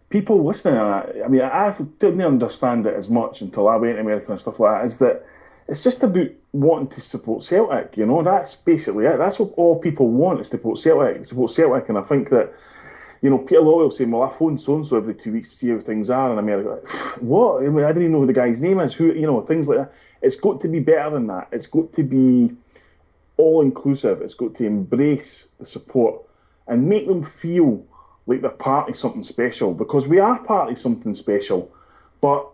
people listening to that, I mean, I didn't understand it as much until I went to America and stuff like that, is that it's just about wanting to support Celtic, that's basically it. That's what all people want, is to support Celtic, and I think that, Peter Lawwell saying, well, I phone so-and-so every 2 weeks to see how things are in America. Like, what? I mean, I didn't even know who the guy's name is, things like that. It's got to be better than that. It's got to be all-inclusive. It's got to embrace the support and make them feel like they're part of something special, because we are part of something special. But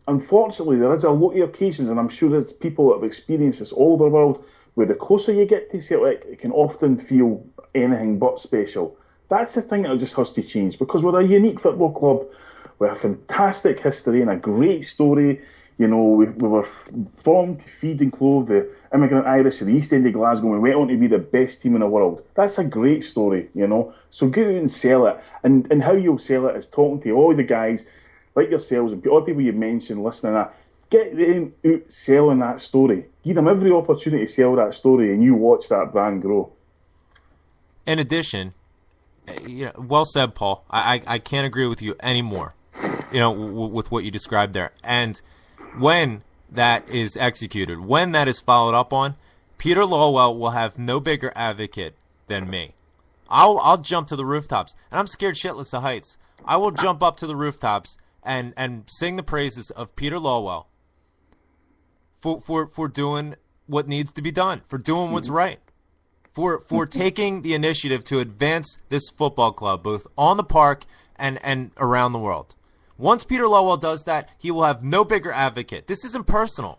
unfortunately, there is a lot of occasions, and I'm sure there's people that have experienced this all over the world, where the closer you get to Celtic, it can often feel anything but special. That's the thing that just has to change, because we're a unique football club with a fantastic history and a great story. We were formed to feed and clothe the immigrant Irish of the East End of Glasgow, and we went on to be the best team in the world. That's a great story, So go out and sell it. And how you'll sell it is talking to all the guys like yourselves and all the people you've mentioned, listening to that. Get them out selling that story. Give them every opportunity to sell that story, and you watch that brand grow. In addition, well said, Paul. I can't agree with you anymore, with what you described there. And when that is executed, when that is followed up on, Peter Lawwell will have no bigger advocate than me. I'll jump to the rooftops, and I'm scared shitless of heights. I will jump up to the rooftops and sing the praises of Peter Lawwell for doing what needs to be done, for doing what's right, for taking the initiative to advance this football club both on the park and around the world. Once Peter Lawwell does that, he will have no bigger advocate. This isn't personal.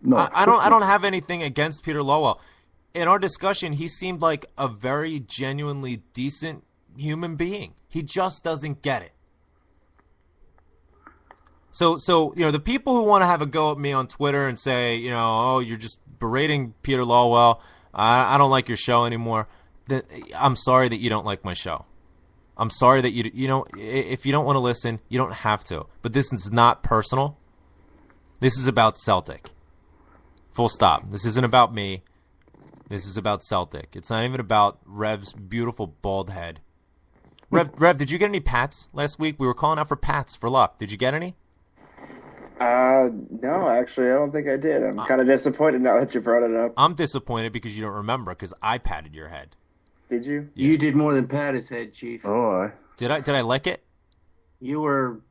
No, I don't have anything against Peter Lawwell. In our discussion, he seemed like a very genuinely decent human being. He just doesn't get it. So the people who want to have a go at me on Twitter and say, you're just berating Peter Lawwell, I don't like your show anymore, then I'm sorry that you don't like my show. I'm sorry that if you don't want to listen, you don't have to. But this is not personal. This is about Celtic. Full stop. This isn't about me. This is about Celtic. It's not even about Rev's beautiful bald head. Rev, did you get any pats last week? We were calling out for pats for luck. Did you get any? No, actually, I don't think I did. I'm kind of disappointed now that you brought it up. I'm disappointed because you don't remember, because I patted your head. Did you? You did more than pat his head, Chief. Oh, Did I lick it? You were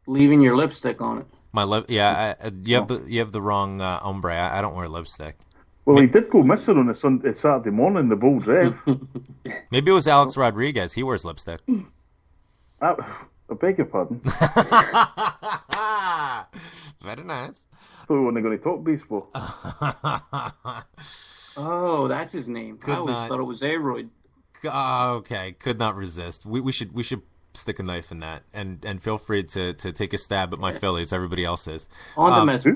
leaving your lipstick on it. My lip, yeah. You have the wrong ombre. I don't wear lipstick. Well, he did go missing on a Saturday morning, the Bulls, Maybe it was Alex Rodriguez. He wears lipstick. I beg your pardon. Very nice. Thought we weren't going to talk baseball. Oh, that's his name. I always thought it was Aroyd. Okay, could not resist. We should stick a knife in that, and feel free to take a stab at my Phillies. Everybody else is. On the Mets.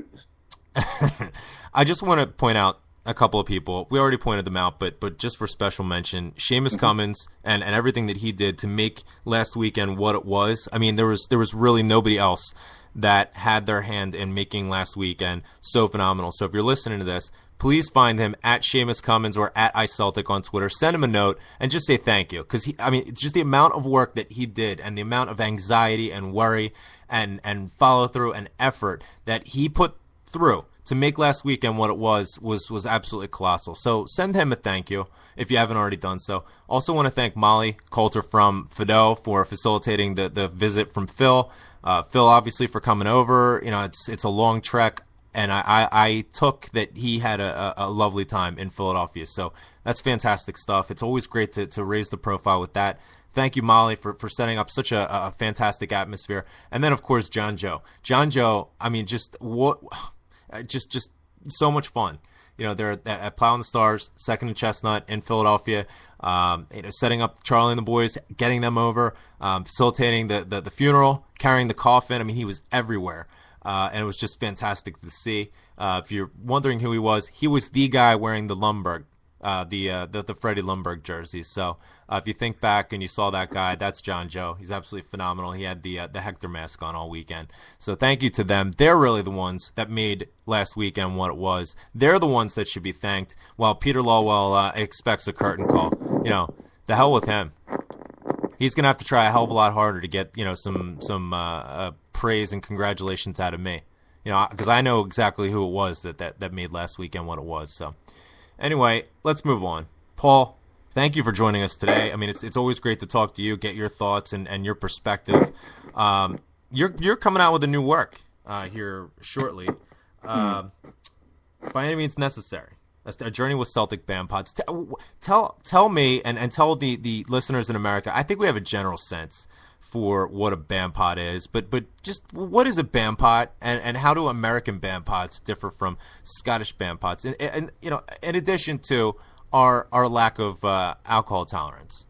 I just want to point out a couple of people. We already pointed them out, but just for special mention, Seamus Cummins and everything that he did to make last weekend what it was. I mean, there was really nobody else that had their hand in making last weekend so phenomenal. So if you're listening to this, please find him at Seamus Cummins or at iCeltic on Twitter. Send him a note and just say thank you. Because, it's just the amount of work that he did and the amount of anxiety and worry and follow through and effort that he put through to make last weekend what it was absolutely colossal. So send him a thank you if you haven't already done so. Also want to thank Molly Coulter from Fido for facilitating the visit from Phil. Phil, obviously, for coming over. It's a long trek, and I took that he had a lovely time in Philadelphia. So that's fantastic stuff. It's always great to raise the profile with that. Thank you, Molly, for setting up such a fantastic atmosphere. And then, of course, John Joe. John Joe, just so much fun. They're at Plow and the Stars, Second and Chestnut in Philadelphia, setting up Charlie and the boys, getting them over, facilitating the funeral, carrying the coffin. He was everywhere, and it was just fantastic to see. If you're wondering who he was the guy wearing the Lundberg the Freddie Lundberg jerseys. So if you think back and you saw that guy, that's John Joe. He's absolutely phenomenal. He had the Hector mask on all weekend. So thank you to them. They're really the ones that made last weekend what it was. They're the ones that should be thanked, while Peter Lawwell expects a curtain call. The hell with him. He's going to have to try a hell of a lot harder to get some praise and congratulations out of me. Because I know exactly who it was that made last weekend what it was. So anyway, let's move on. Paul, thank you for joining us today. I mean, it's always great to talk to you, get your thoughts and your perspective. You're coming out with a new work here shortly. By any means necessary. A journey with Celtic band pods. Tell me and tell the listeners in America. I think we have a general sense for what a band pod is, but just what is a band pod, and how do American band pods differ from Scottish band pods? And in addition to our lack of alcohol tolerance.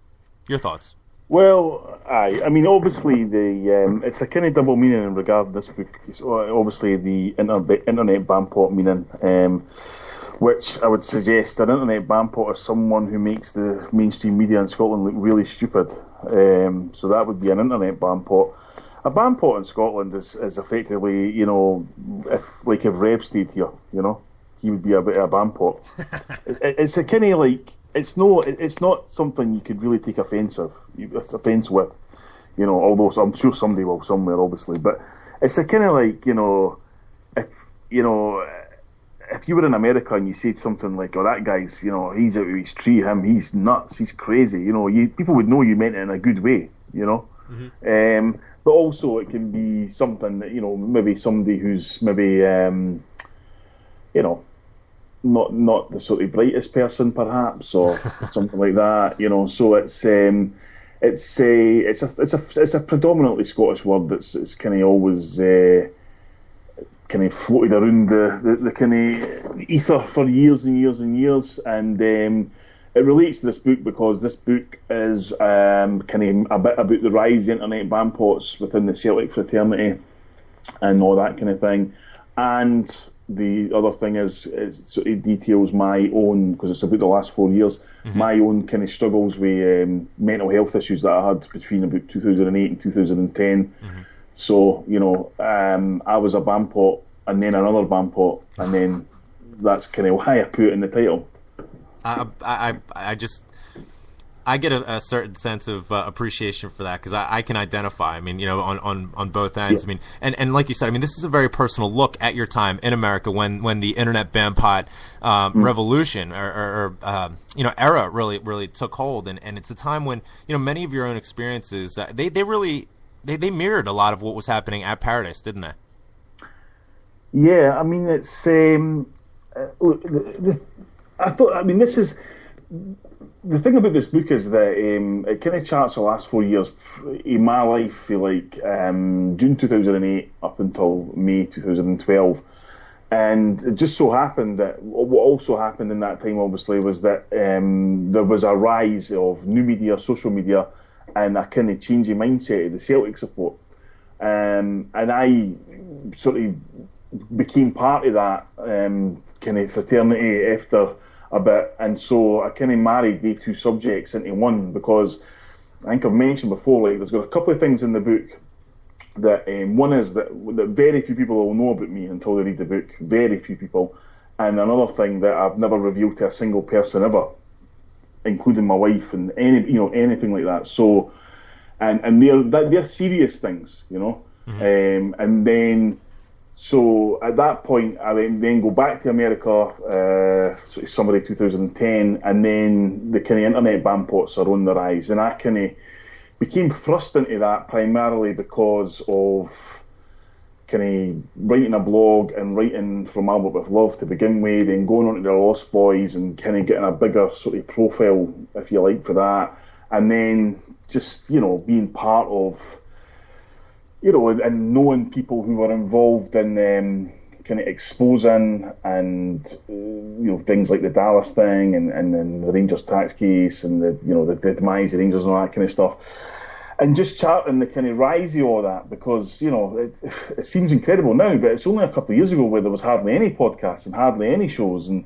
Your thoughts? Well, I mean, obviously it's a kind of double meaning in regard to this book. It's obviously the internet band pod meaning. Which I would suggest an internet bandpot is someone who makes the mainstream media in Scotland look really stupid. So that would be an internet bandpot. A bandpot in Scotland is effectively, if Rev stayed here, he would be a bit of a bandpot. It's a kind of like, it's not something you could really take offence with, although I'm sure somebody will somewhere, obviously. But it's a kind of like, if you were in America and you said something like, "Oh, that guy's, he's out of his tree. He's nuts. He's crazy." People would know you meant it in a good way. Mm-hmm. But also it can be something that maybe somebody who's maybe not the sort of brightest person, perhaps, or something like that. So it's a predominantly Scottish word that's kind of always. Kind of floated around the kind of ether for years and years and years, and it relates to this book because this book is kind of a bit about the rise of the internet bandpots within the Celtic fraternity and all that kind of thing. And the other thing is it details my own, because it's about the last 4 years, mm-hmm. my own kind of struggles with mental health issues that I had between about 2008 and 2010. Mm-hmm. So, I was a bandpot and then another bandpot, and then that's kind of why I put it in the title. I get a certain sense of appreciation for that, because I can identify. I mean, on both ends. Yeah. I mean, and like you said, I mean, this is a very personal look at your time in America when the internet bandpot revolution or era really took hold, and it's a time when many of your own experiences they mirrored a lot of what was happening at Paradise, didn't they? Yeah, I mean, it's look. This is the thing about this book is that it kind of charts the last 4 years in my life, like June 2008 up until May 2012. And it just so happened that what also happened in that time, obviously, was that there was a rise of new media, social media, and a kind of changing mindset of the Celtic support. And I sort of became part of that kind of fraternity after a bit. And so I kind of married the two subjects into one, because I think I've mentioned before, like, there's got a couple of things in the book that one is that very few people will know about me until they read the book, very few people. And another thing that I've never revealed to a single person ever, including my wife and anything like that. So, and they're serious things, Mm-hmm. And then, so at that point, I then go back to America, sort of summer of 2010, and then the kind of internet bandpots are on the rise, and I kind of became thrust into that primarily because of kind of writing a blog and writing from Albert with Love to begin with, and going on to the Lost Boys and kind of getting a bigger sort of profile, if you like, for that. And then just, being part of, and knowing people who were involved in kind of exposing and, things like the Dallas thing and then the Rangers tax case and the demise of Rangers and all that kind of stuff. And just charting the kind of rise of all that, because, it seems incredible now, but it's only a couple of years ago where there was hardly any podcasts and hardly any shows. And,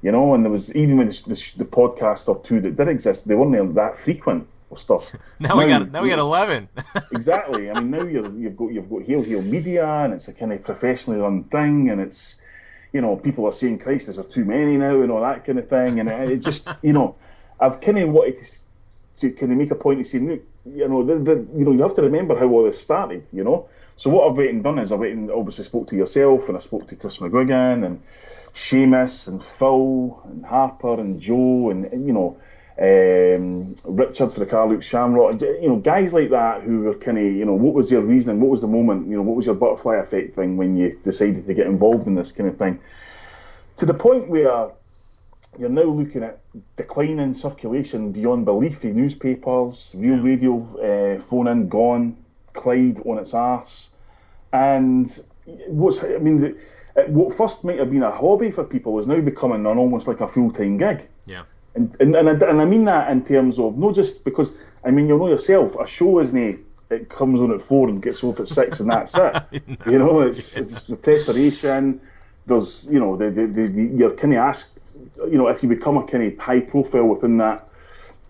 you know. And there was, even with the podcast or two that did exist, they weren't that frequent or stuff. Now we got 11. Exactly. I mean, now you've got Hail Media, and it's a kind of professionally run thing, and it's, you know, people are saying, Christ, there's too many now, and all that kind of thing, and it just, you know, I've kind of wanted to kind of make a point to say, look, you know, you have to remember how all this started, you know. So what I've went and done is I went and obviously spoke to yourself, and I spoke to Chris McGuigan and Seamus and Phil and Harper and Joe and you know, Richard for the car, Luke Shamrock, you know, guys like that who were kind of, you know, what was your reasoning, what was the moment, you know, what was your butterfly effect thing when you decided to get involved in this kind of thing, to the point where you're now looking at decline in circulation beyond belief in newspapers, Real Radio, Phone In, gone, Clyde on its arse, and what first might have been a hobby for people is now becoming almost like a full-time gig. Yeah. And I mean that in terms of, not just because, I mean, you'll know yourself, a show isn't, it comes on at 4 and gets off at 6 and that's it. No. You know, it's the preparation, there's, you know, you're kind of asked, you know, if you become a kind of high profile within that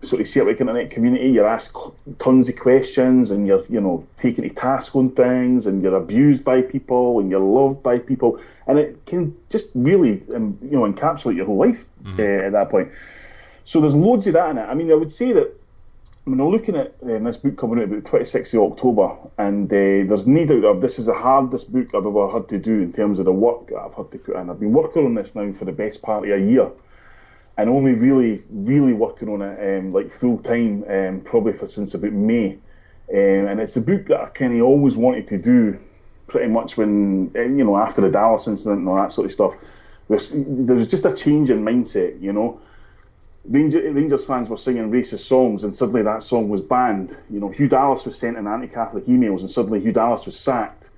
sort of Celtic internet community, you're asked tons of questions, and you're, you know, taken to task on things, and you're abused by people, and you're loved by people, and it can just really, you know, encapsulate your whole life at that point. So there's loads of that in it. I mean, I would say that, I mean, I'm looking at this book coming out about the 26th of October, and there's no doubt that this is the hardest book I've ever had to do in terms of the work that I've had to put in. I've been working on this now for the best part of a year, and only really, really working on it like full time, probably since about May. And it's a book that I kind of always wanted to do, pretty much when, you know, after the Dallas incident and all that sort of stuff. There was just a change in mindset, you know. Rangers fans were singing racist songs, and suddenly that song was banned. You know, Hugh Dallas was sent in anti-Catholic emails, and suddenly Hugh Dallas was sacked.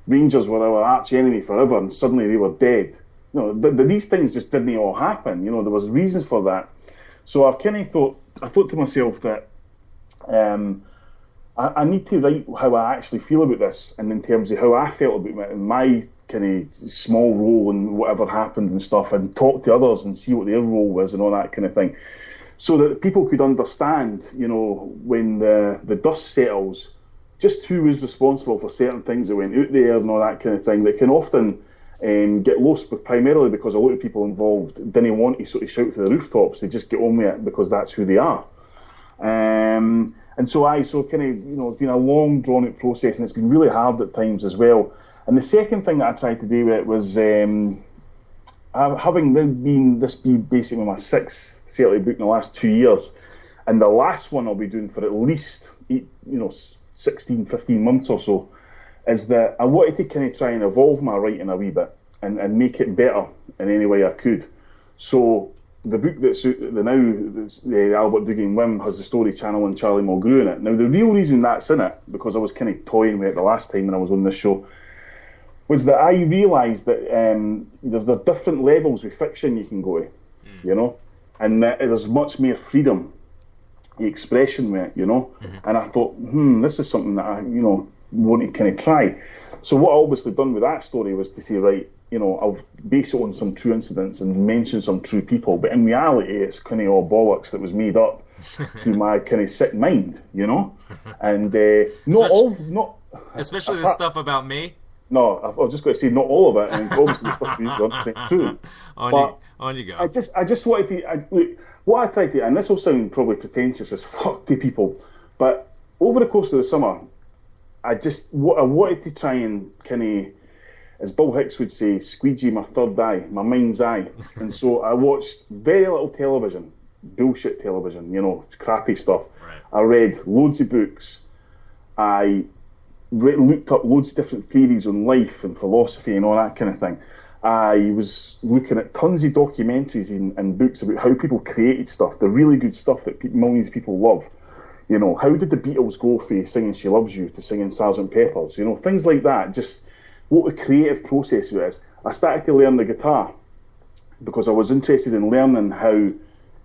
Rangers were our arch enemy forever, and suddenly they were dead. You know, these things just didn't all happen. You know, there was reasons for that. So I thought to myself that I need to write how I actually feel about this, and in terms of how I felt about it, and my kind of small role in whatever happened and stuff, and talk to others and see what their role was and all that kind of thing, so that people could understand, you know, when the dust settles, just who was responsible for certain things that went out there and all that kind of thing, that can often get lost, but primarily because a lot of people involved didn't want to sort of shout to the rooftops. They just get on with it because that's who they are. And so kind of, you know, it's been a long drawn out process, and it's been really hard at times as well. And the second thing that I tried to do with it was, having this be basically my 6th Celtic book in the last 2 years, and the last one I'll be doing for at least 16, 15 months or so, is that I wanted to kind of try and evolve my writing a wee bit and make it better in any way I could. So the book that's the Albert Dugan Wim has the story channel and Charlie Mulgrew in it. Now the real reason that's in it, because I was kind of toying with it the last time when I was on this show, was that I realised that there's different levels with fiction you can go to, you know, and that there's much more freedom, the expression with it, you know. And I thought, this is something that I, you know, want to kind of try. So what I obviously done with that story was to say, right, you know, I'll base it on some true incidents and mention some true people, but in reality it's kind of all bollocks that was made up through my kind of sick mind, you know. And especially the stuff about me. No, I was just going to say not all of it, and obviously the stuff you've done true. On you go. I just wanted to look, what I tried to, and this will sound probably pretentious as fuck to people, but over the course of the summer, I wanted to try and kind of, as Bill Hicks would say, squeegee my third eye, my mind's eye. And so I watched very little television, bullshit television, you know, crappy stuff. Right. I read loads of books. I looked up loads of different theories on life and philosophy and all that kind of thing. I was looking at tons of documentaries and books about how people created stuff, the really good stuff that millions of people love. You know, how did the Beatles go from singing She Loves You to singing Sgt. Pepper's? You know, things like that. Just what the creative process was. I started to learn the guitar because I was interested in learning how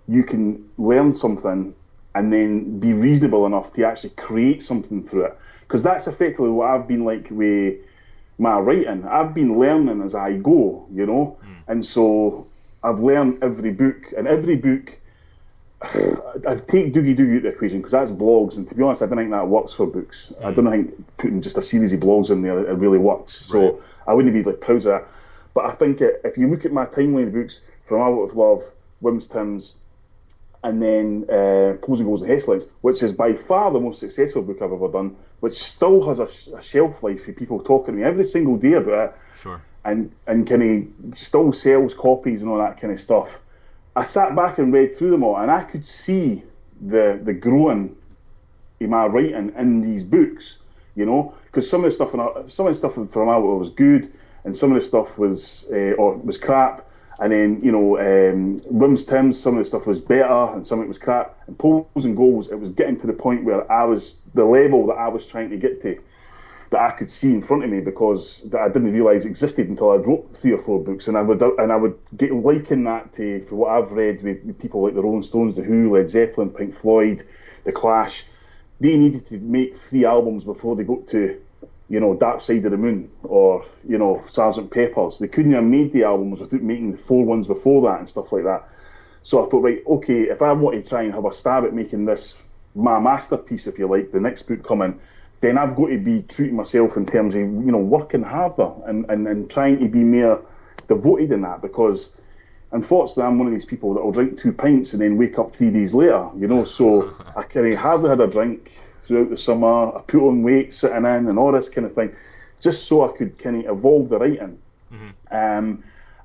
you can learn something and then be reasonable enough to actually create something through it. Because that's effectively what I've been like with my writing. I've been learning as I go, you know. And so I've learned every book, and every book, I'd take Doogie Doogie out of the equation because that's blogs, and to be honest, I don't think that works for books. I don't think putting just a series of blogs in there it really works. So I wouldn't be like proud of that. But I think if you look at my timeline of books from Out of Love, Wim's Tim's, and then Closing Goals and Headlines, which is by far the most successful book I've ever done, which still has a shelf life for people talking to me every single day about it. Sure. And kind of still sells copies and all that kind of stuff. I sat back and read through them all, and I could see the growing in my writing in these books, you know, because some of the stuff from Out was good, and some of the stuff was crap, and then Wim's Tim's, some of the stuff was better, and some of it was crap. And Poles and Goals, it was getting to the point where the level that I was trying to get to, that I could see in front of me, because that I didn't realise existed until I wrote 3 or 4 books, and I would get liken that to, for what I've read with people like the Rolling Stones, the Who, Led Zeppelin, Pink Floyd, the Clash. They needed to make 3 albums before they got to, Dark Side of the Moon or Sgt. Pepper's. They couldn't have made the albums without making the 4 ones before that and stuff like that. So I thought, right, okay, if I want to try and have a stab at making this my masterpiece, if you like, the next book coming, then I've got to be true to myself in terms of, working harder and trying to be more devoted in that, because unfortunately I'm one of these people that will drink 2 pints and then wake up 3 days later, so I kind of hardly had a drink throughout the summer. I put on weight sitting in and all this kind of thing, just so I could kind of evolve the writing. Mm-hmm.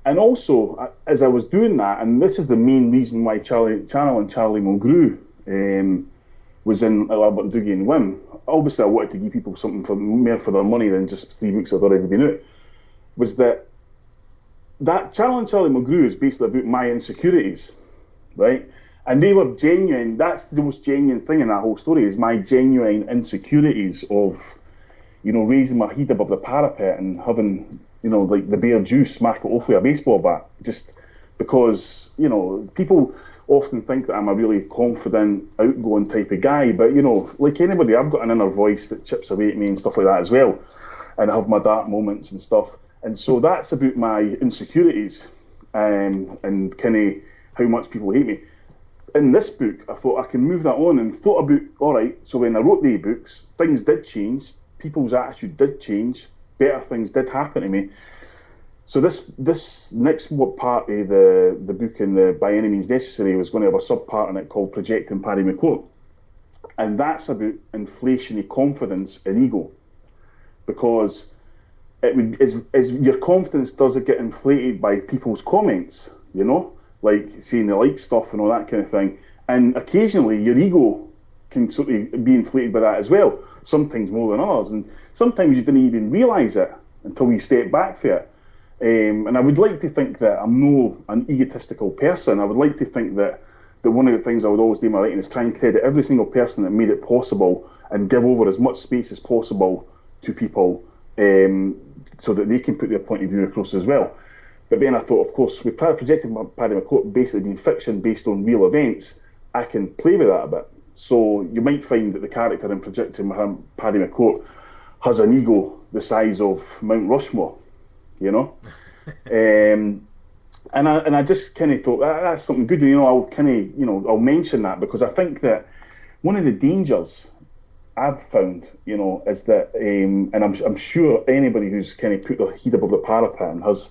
And also, as I was doing that, and this is the main reason why Charlie Mulgrew was in Albert Doogie and Wim. Obviously, I wanted to give people something more for their money than just 3 weeks I'd already been out. Was that Charlie and Charlie Mulgrew is basically about my insecurities, right? And they were genuine. That's the most genuine thing in that whole story, is my genuine insecurities of, raising my head above the parapet and having, like the Bear Juice smack it off with a baseball bat, just because, people often think that I'm a really confident, outgoing type of guy, but like anybody, I've got an inner voice that chips away at me and stuff like that as well, and I have my dark moments and stuff. And so that's about my insecurities, and kind of how much people hate me. In this book, I thought I can move that on, and thought about, all right, so when I wrote the books, things did change, people's attitude did change, better things did happen to me. So this next part of the book, in the By Any Means Necessary, was going to have a sub-part in it called Projecting Paddy McCourt. And that's about inflation of confidence and ego. Because as your confidence doesn't get inflated by people's comments, like seeing the like stuff and all that kind of thing. And occasionally your ego can sort of be inflated by that as well, sometimes more than others. And sometimes you didn't even realise it until you step back for it. And I would like to think that I'm no an egotistical person. I would like to think that one of the things I would always do in my writing is try and credit every single person that made it possible and give over as much space as possible to people, so that they can put their point of view across as well. But then I thought, of course, with Projecting Paddy McCourt basically being fiction based on real events, I can play with that a bit. So you might find that the character in Projecting Paddy McCourt has an ego the size of Mount Rushmore, and I just kind of thought that's something good. I'll I'll mention that, because I think that one of the dangers I've found, is that, and I'm sure anybody who's kind of put their head above the parapet and has,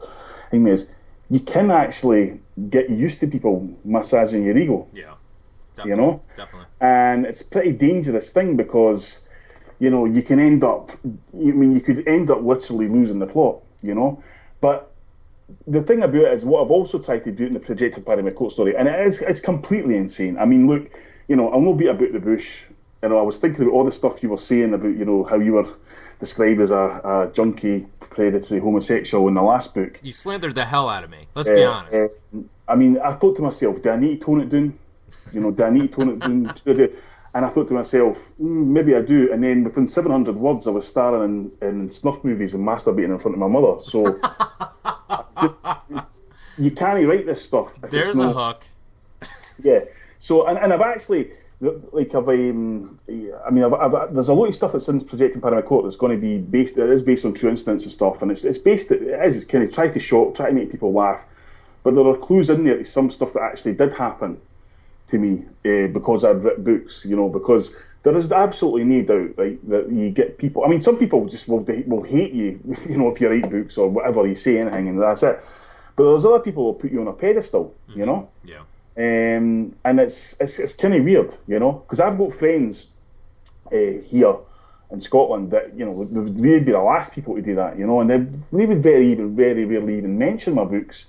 is you can actually get used to people massaging your ego. Yeah, definitely. Definitely. And it's a pretty dangerous thing, because you can end up, you could end up literally losing the plot, But the thing about it is, what I've also tried to do in the Projecting Paddy McCourt story, and it's completely insane. I mean, look, I'll not beat about the bush. I was thinking about all the stuff you were saying about, how you were described as a junkie, predatory, homosexual in the last book. You slandered the hell out of me. Let's be honest. I mean, I thought to myself, do I need to tone it down? Do I need to tone it down? And I thought to myself, maybe I do. And then within 700 words, I was starring in snuff movies and masturbating in front of my mother. So you can't write this stuff. There's a hook. Yeah. So, and I've actually, there's a lot of stuff that's in Projecting Paddy McCourt that's going to be based on true incidents and stuff. And it's based, it's kind of try to make people laugh. but there are clues in there to some stuff that actually did happen to me because I've written books, because there is absolutely no doubt, right, that you get people. I mean, some people just will hate you, if you write books or whatever, you say anything and that's it. But there's other people who put you on a pedestal, Yeah. And it's kind of weird, because I've got friends here in Scotland that would really be the last people to do that, and they would very rarely even mention my books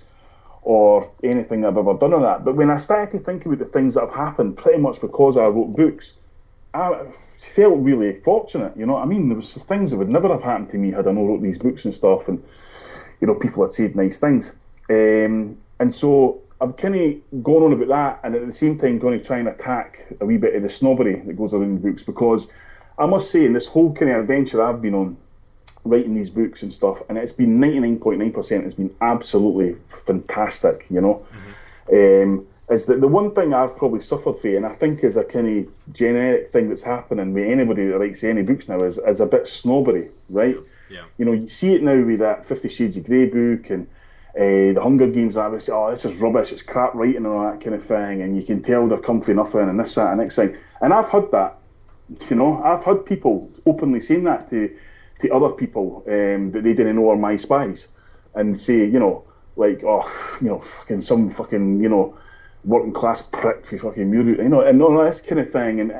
or anything I've ever done on that. But when I started to think about the things that have happened, pretty much because I wrote books, I felt really fortunate. There was things that would never have happened to me had I not wrote these books and stuff, and people had said nice things, and so I'm kind of going on about that, and at the same time going to try and attack a wee bit of the snobbery that goes around the books, because I must say, in this whole kind of adventure I've been on, writing these books and stuff, and it's been 99.9%, it's been absolutely fantastic, is that the one thing I've probably suffered for, and I think is a kind of generic thing that's happening with anybody that writes any books now, is a bit snobbery, right? Yeah. You see it now with that 50 Shades of Grey book and the Hunger Games, and I say, oh, this is rubbish, it's crap writing and all that kind of thing, and you can tell they're come for nothing and this, that, and next thing. And I've heard that, I've heard people openly saying that to other people that they didn't know are my spies, and say, fucking some fucking, working class prick for fucking Muru, and all this kind of thing. And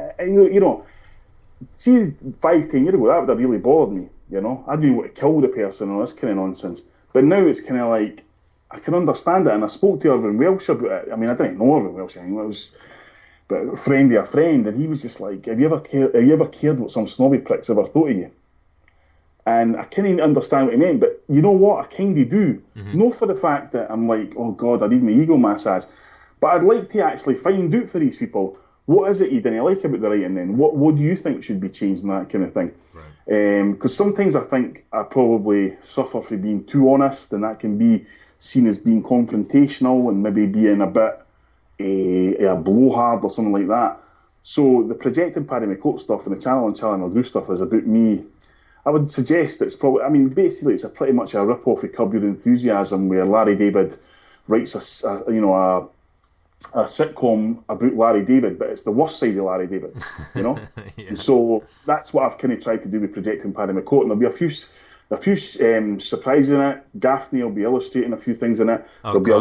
see, 5-10 years ago, that would have really bothered me, I didn't want to kill the person and all this kind of nonsense. But now it's kind of like, I can understand it, and I spoke to Irvin Welsh about it. I mean, I didn't know Irvin Welsh anyway, it was but a friend of a friend, and he was just like, have you ever cared what some snobby pricks ever thought of you? And I couldn't understand what he meant, but you know what, I kind of do. Not for the fact that I'm like, oh God, I need my ego massage, but I'd like to actually find out for these people, what is it you didn't like about the writing then? What do you think should be changed and that kind of thing? Because sometimes I think I probably suffer for being too honest, and that can be seen as being confrontational and maybe being a bit a blowhard or something like that. So the Projecting Paddy McCourt stuff and the Channel and Charlie McGrew stuff is about me. I would suggest it's probably, basically it's pretty much a rip-off of Curb Your Enthusiasm, where Larry David writes a sitcom about Larry David, but it's the worst side of Larry David, Yeah. So that's what I've kind of tried to do with Projecting Paddy McCourt, and there'll be a few surprises in it. Gaffney will be illustrating a few things in it. Oh, There'll be a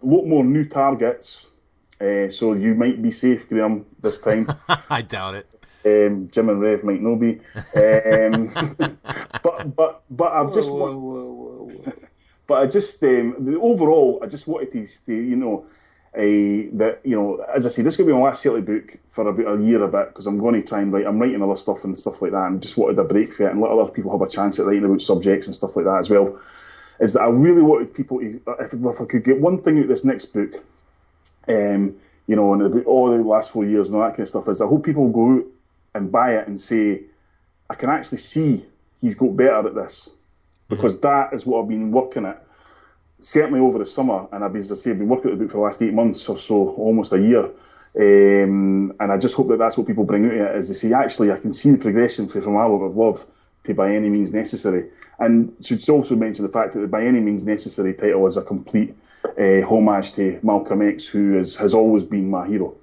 lot more new targets, so you might be safe, Graham, this time. I doubt it. Jim and Rev might not be, but I've just but I just overall I just wanted to say, that as I say, this is going to be my last Celtic book for about a year, a bit, because I'm going to try and I'm writing other stuff and stuff like that, and just wanted a break for it and let other people have a chance at writing about subjects and stuff like that as well. Is that I really wanted people to, if I could get one thing out of this next book, and about all the last 4 years and all that kind of stuff, is I hope people go out and buy it and say, I can actually see he's got better at this, because that is what I've been working at. Certainly over the summer, and I've been working at the book for the last 8 months or so, almost a year. And I just hope that that's what people bring out of it, is they say, actually, I can see the progression from Our Lord of Love to By Any Means Necessary. And should also mention the fact that the By Any Means Necessary title is a complete homage to Malcolm X, who has always been my hero.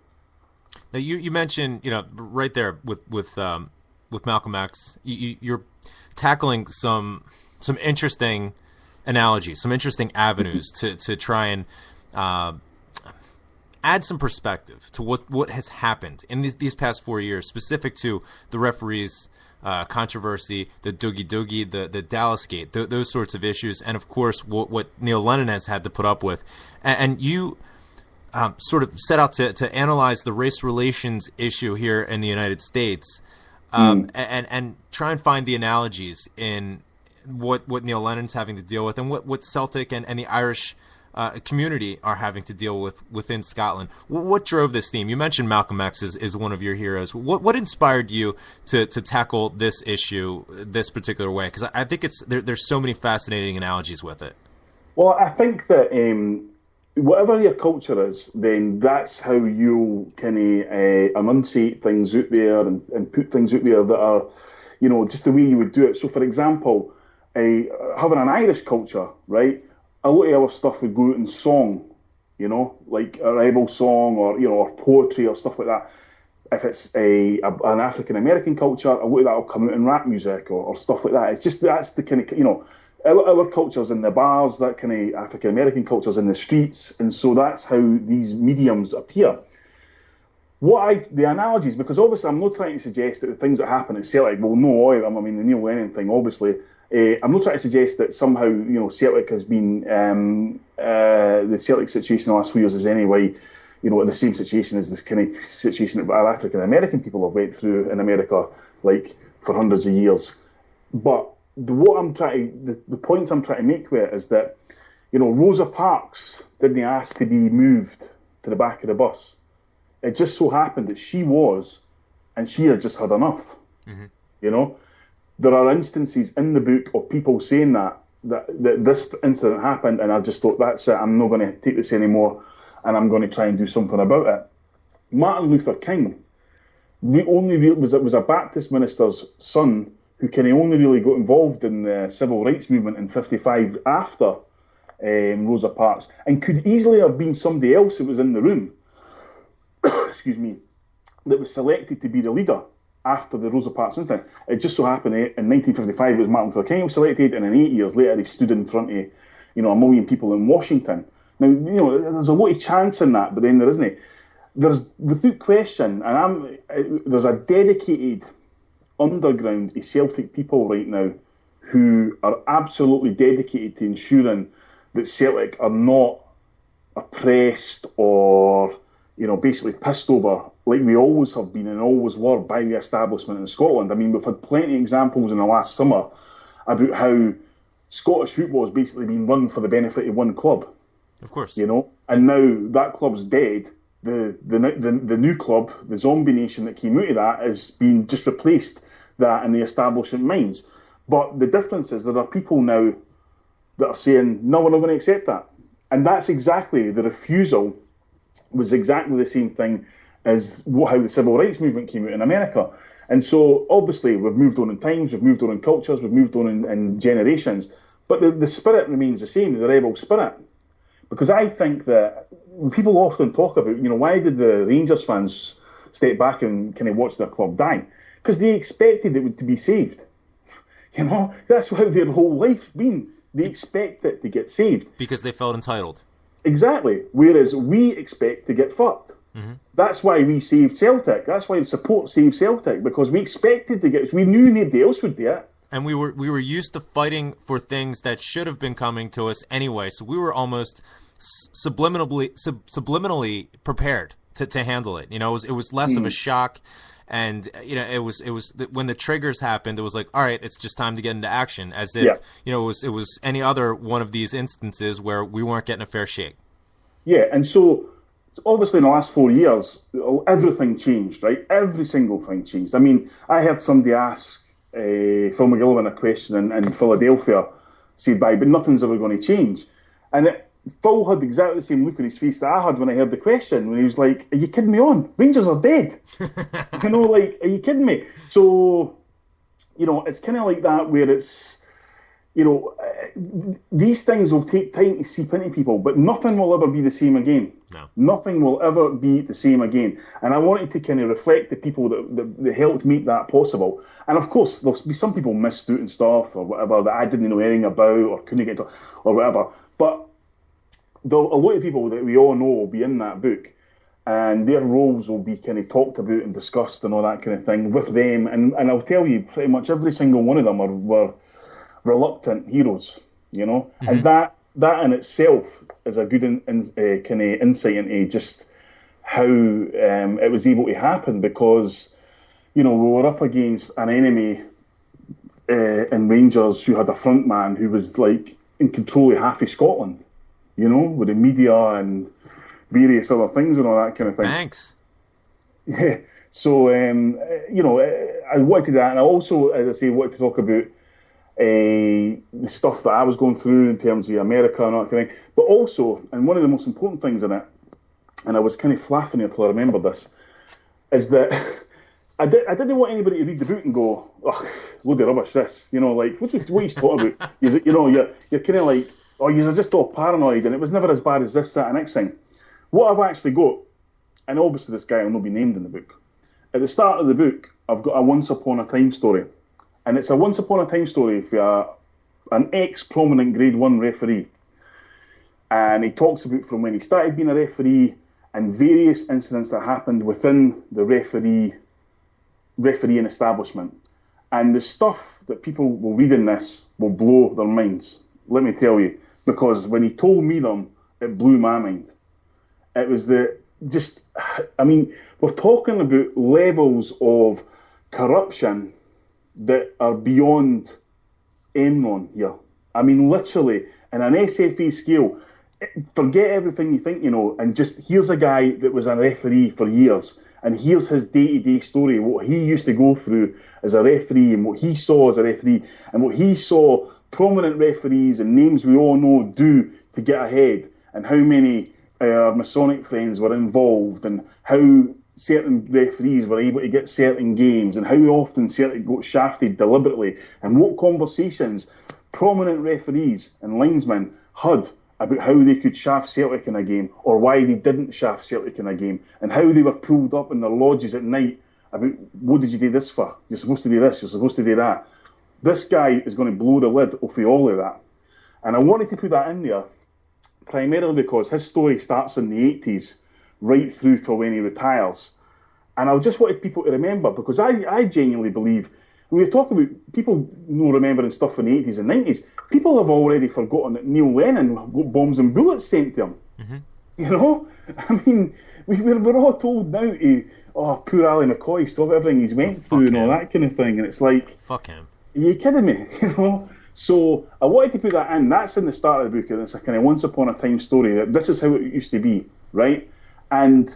Now you mentioned, right there with Malcolm X, you're tackling some interesting analogies, some interesting avenues to try and add some perspective to what has happened in these past 4 years, specific to the referees' controversy, the Doogie, the Dallas Gate, those sorts of issues, and of course what Neil Lennon has had to put up with. And you sort of set out to analyze the race relations issue here in the United States, and try and find the analogies in what Neil Lennon's having to deal with, and what Celtic and the Irish community are having to deal with within Scotland. What drove this theme? You mentioned Malcolm X is one of your heroes. What inspired you to tackle this issue this particular way? Because I think there's so many fascinating analogies with it. Well, I think that whatever your culture is, then that's how you kind of enunciate things out there and put things out there that are, just the way you would do it. So, for example, having an Irish culture, right? a lot of our stuff would go out in song, like a rebel song or or poetry or stuff like that. If it's an African American culture, a lot of that will come out in rap music or stuff like that. It's just that's the kind of our culture's in the bars, that kind of African American culture's in the streets, and so that's how these mediums appear. The analogies, because obviously I'm not trying to suggest that the things that happen at Celtic, well, no all of them, I mean, the Neil Lennon thing, obviously, I'm not trying to suggest that somehow, Celtic has been, the Celtic situation in the last few years is anyway, the same situation as this kind of situation that African American people have went through in America, like, for hundreds of years. But the points I'm trying to make with it is that, Rosa Parks didn't ask to be moved to the back of the bus. It just so happened that she was, and she had just had enough. Mm-hmm. There are instances in the book of people saying that this incident happened, and I just thought, that's it, I'm not going to take this anymore, and I'm going to try and do something about it. Martin Luther King, was a Baptist minister's son who kind of only really got involved in the civil rights movement in '55 after Rosa Parks, and could easily have been somebody else that was in the room, excuse me, that was selected to be the leader after the Rosa Parks incident. It just so happened in 1955 it was Martin Luther King who was selected, and then 8 years later he stood in front of a million people in Washington. Now, there's a lot of chance in that, but then there isn't. There's, without question, there's a dedicated underground of Celtic people right now who are absolutely dedicated to ensuring that Celtic are not oppressed or basically pissed over like we always have been and always were by the establishment in Scotland. I mean, we've had plenty of examples in the last summer about how Scottish football has basically been run for the benefit of one club. Of course. And now that club's dead. The new club, the Zombie Nation that came out of that, has been just replaced that in the establishment minds. But the difference is there are people now that are saying, no, we're not going to accept that. And that's exactly the refusal was exactly the same thing as how the civil rights movement came out in America. And so, obviously, we've moved on in times, we've moved on in cultures, we've moved on in generations, but the spirit remains the same, the rebel spirit. Because I think that people often talk about, why did the Rangers fans step back and kind of watch their club die? Because they expected it to be saved. That's how their whole life's been. They expect it to get saved. Because they felt entitled. Exactly. Whereas we expect to get fucked. Mm-hmm. That's why we saved Celtic. That's why the support saved Celtic, because we expected to get. We knew nobody else would do it. And we were used to fighting for things that should have been coming to us anyway. So we were almost subliminally prepared to handle it. It was less of a shock. And it was when the triggers happened, it was like, all right, it's just time to get into action. As if it was any other one of these instances where we weren't getting a fair shake. Yeah, and so obviously in the last 4 years, everything changed, right? Every single thing changed. I mean, I heard somebody ask Phil McGillivan a question in Philadelphia, said, but nothing's ever going to change. And Phil had exactly the same look on his face that I had when I heard the question, when he was like, are you kidding me on? Rangers are dead. Are you kidding me? So, it's kind of like that where it's, these things will take time to seep into people, but nothing will ever be the same again. No. Nothing will ever be the same again. And I wanted to kind of reflect the people that helped make that possible. And of course, there'll be some people missed out and stuff or whatever that I didn't know anything about or couldn't get to, or whatever. But a lot of people that we all know will be in that book, and their roles will be kind of talked about and discussed and all that kind of thing with them. And I'll tell you, pretty much every single one of them were reluctant heroes, Mm-hmm. And that in itself is a good kind of insight into just how it was able to happen, because, we were up against an enemy in Rangers who had a front man who was like in control of half of Scotland. With the media and various other things and all that kind of thing. Thanks. Yeah. So, I wanted to do that. And I also, as I say, wanted to talk about the stuff that I was going through in terms of America and all that kind of thing. But also, and one of the most important things in it, and I was kind of flapping until I remembered this, is that I didn't want anybody to read the book and go, oh, load of rubbish, this. What are you talking about? You're kind of like, or you're just all paranoid, and it was never as bad as this, that, and next thing. What I've actually got, and obviously this guy will not be named in the book. At the start of the book, I've got a once upon a time story, and it's a once upon a time story for an ex-prominent Grade 1 referee. And he talks about from when he started being a referee and various incidents that happened within the refereeing establishment. And the stuff that people will read in this will blow their minds, let me tell you. Because when he told me them, it blew my mind. It was we're talking about levels of corruption that are beyond Enron here. I mean, literally, in an SFA scale, forget everything you think you know, and just here's a guy that was a referee for years, and here's his day-to-day story, what he used to go through as a referee, and what he saw as a referee, and what he saw prominent referees and names we all know do to get ahead, and how many Masonic friends were involved, and how certain referees were able to get certain games, and how often certain got shafted deliberately, and what conversations prominent referees and linesmen had about how they could shaft Celtic in a game, or why they didn't shaft Celtic in a game, and how they were pulled up in their lodges at night about, what did you do this for? You're supposed to do this, you're supposed to do that. This guy is going to blow the lid off of all of that. And I wanted to put that in there primarily because his story starts in the 80s right through to when he retires. And I just wanted people to remember, because I genuinely believe, when we talk about people remembering stuff in the 80s and 90s, people have already forgotten that Neil Lennon got bombs and bullets sent to him. Mm-hmm. You know? I mean, we're all told now to, poor Ali McCoy, stop everything he's went through and all that kind of thing. And it's like, fuck him. Are you kidding me? You know? So I wanted to put that in. That's in the start of the book, and it's a kind of once upon a time story that this is how it used to be, right? And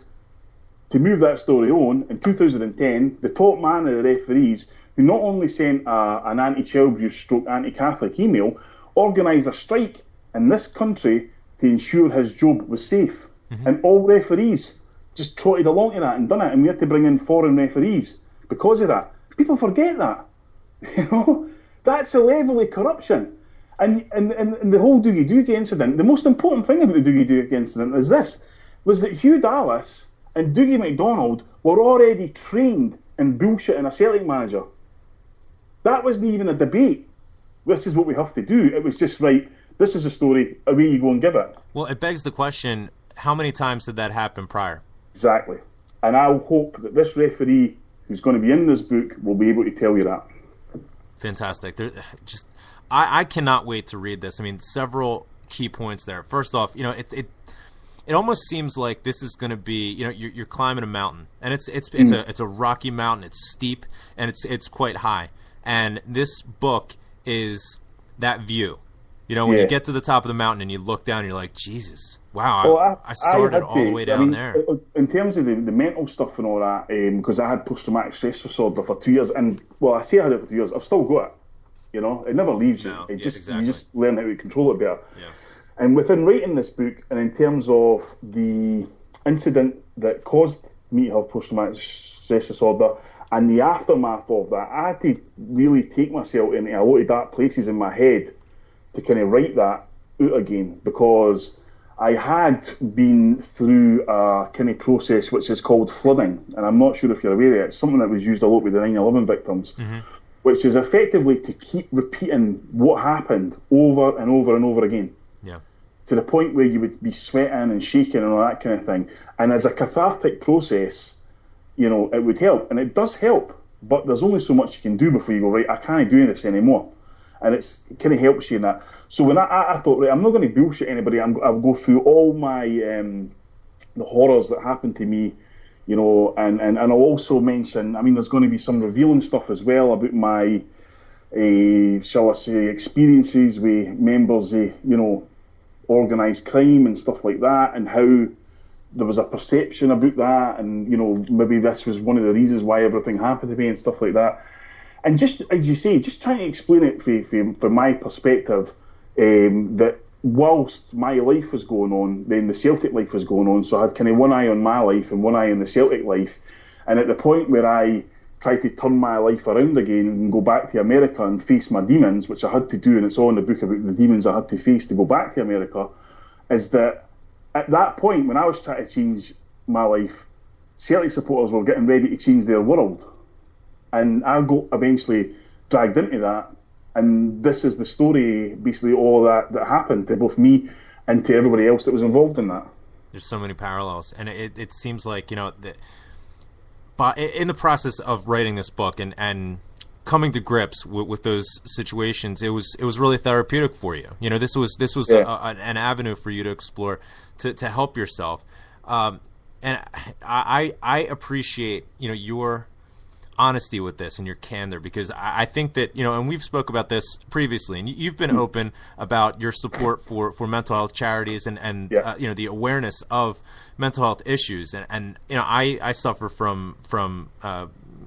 to move that story on, in 2010, the top man of the referees, who not only sent an anti-child abuse stroke anti-Catholic email, organised a strike in this country to ensure his job was safe. Mm-hmm. And all referees just trotted along to that and done it, and we had to bring in foreign referees because of that. People forget that. You know? That's a level of corruption. And the whole Doogie Doogie incident, the most important thing about the Doogie Doogie incident is this, was that Hugh Dallas and Dougie MacDonald were already trained in bullshitting a Celtic manager. That wasn't even a debate. This is what we have to do. It was just, right, this is a story, away you go and give it. Well, it begs the question, how many times did that happen prior? Exactly. And I'll hope that this referee who's going to be in this book will be able to tell you that. Fantastic. I cannot wait to read this. I mean, several key points there. First off, it almost seems like this is going to be, you're climbing a mountain, and it's a rocky mountain. It's steep and it's quite high. And this book is that view. When you get to the top of the mountain and you look down, you're like, Jesus, wow, I started all the way down there. In terms of the mental stuff and all that, because I had post-traumatic stress disorder for 2 years, and, I say I had it for 2 years, I've still got it. It never leaves you. No, you just learn how to control it better. Yeah. And within writing this book, and in terms of the incident that caused me to have post-traumatic stress disorder, and the aftermath of that, I had to really take myself into a lot of dark places in my head to kind of write that out again, because I had been through a kind of process which is called flooding, and I'm not sure if you're aware of it. It's something that was used a lot with the 9/11 victims, which is effectively to keep repeating what happened over and over and over again. Yeah. To the point where you would be sweating and shaking and all that kind of thing. And as a cathartic process, it would help, and it does help, but there's only so much you can do before you go, right, I can't do this anymore. And it kind of helps you in that. So when I thought, right, I'm not going to bullshit anybody. I'll go through all my the horrors that happened to me, and I'll also mention, there's going to be some revealing stuff as well about my, shall I say, experiences with members of, organised crime and stuff like that, and how there was a perception about that, and, maybe this was one of the reasons why everything happened to me and stuff like that. And just, as you say, just trying to explain it from my perspective, that whilst my life was going on, then the Celtic life was going on, so I had kind of one eye on my life and one eye on the Celtic life. And at the point where I try to turn my life around again and go back to America and face my demons, which I had to do, and it's all in the book about the demons I had to face to go back to America, is that at that point, when I was trying to change my life, Celtic supporters were getting ready to change their world. And I got eventually dragged into that. And this is the story, basically, all that happened to both me and to everybody else that was involved in that. There's so many parallels. And it seems like, but in the process of writing this book and coming to grips with those situations, it was really therapeutic for you. This was an avenue for you to explore to help yourself. And I appreciate your honesty with this and your candor, because I think that and we've spoke about this previously, and you've been open about your support for mental health charities and the awareness of mental health issues, and I suffer from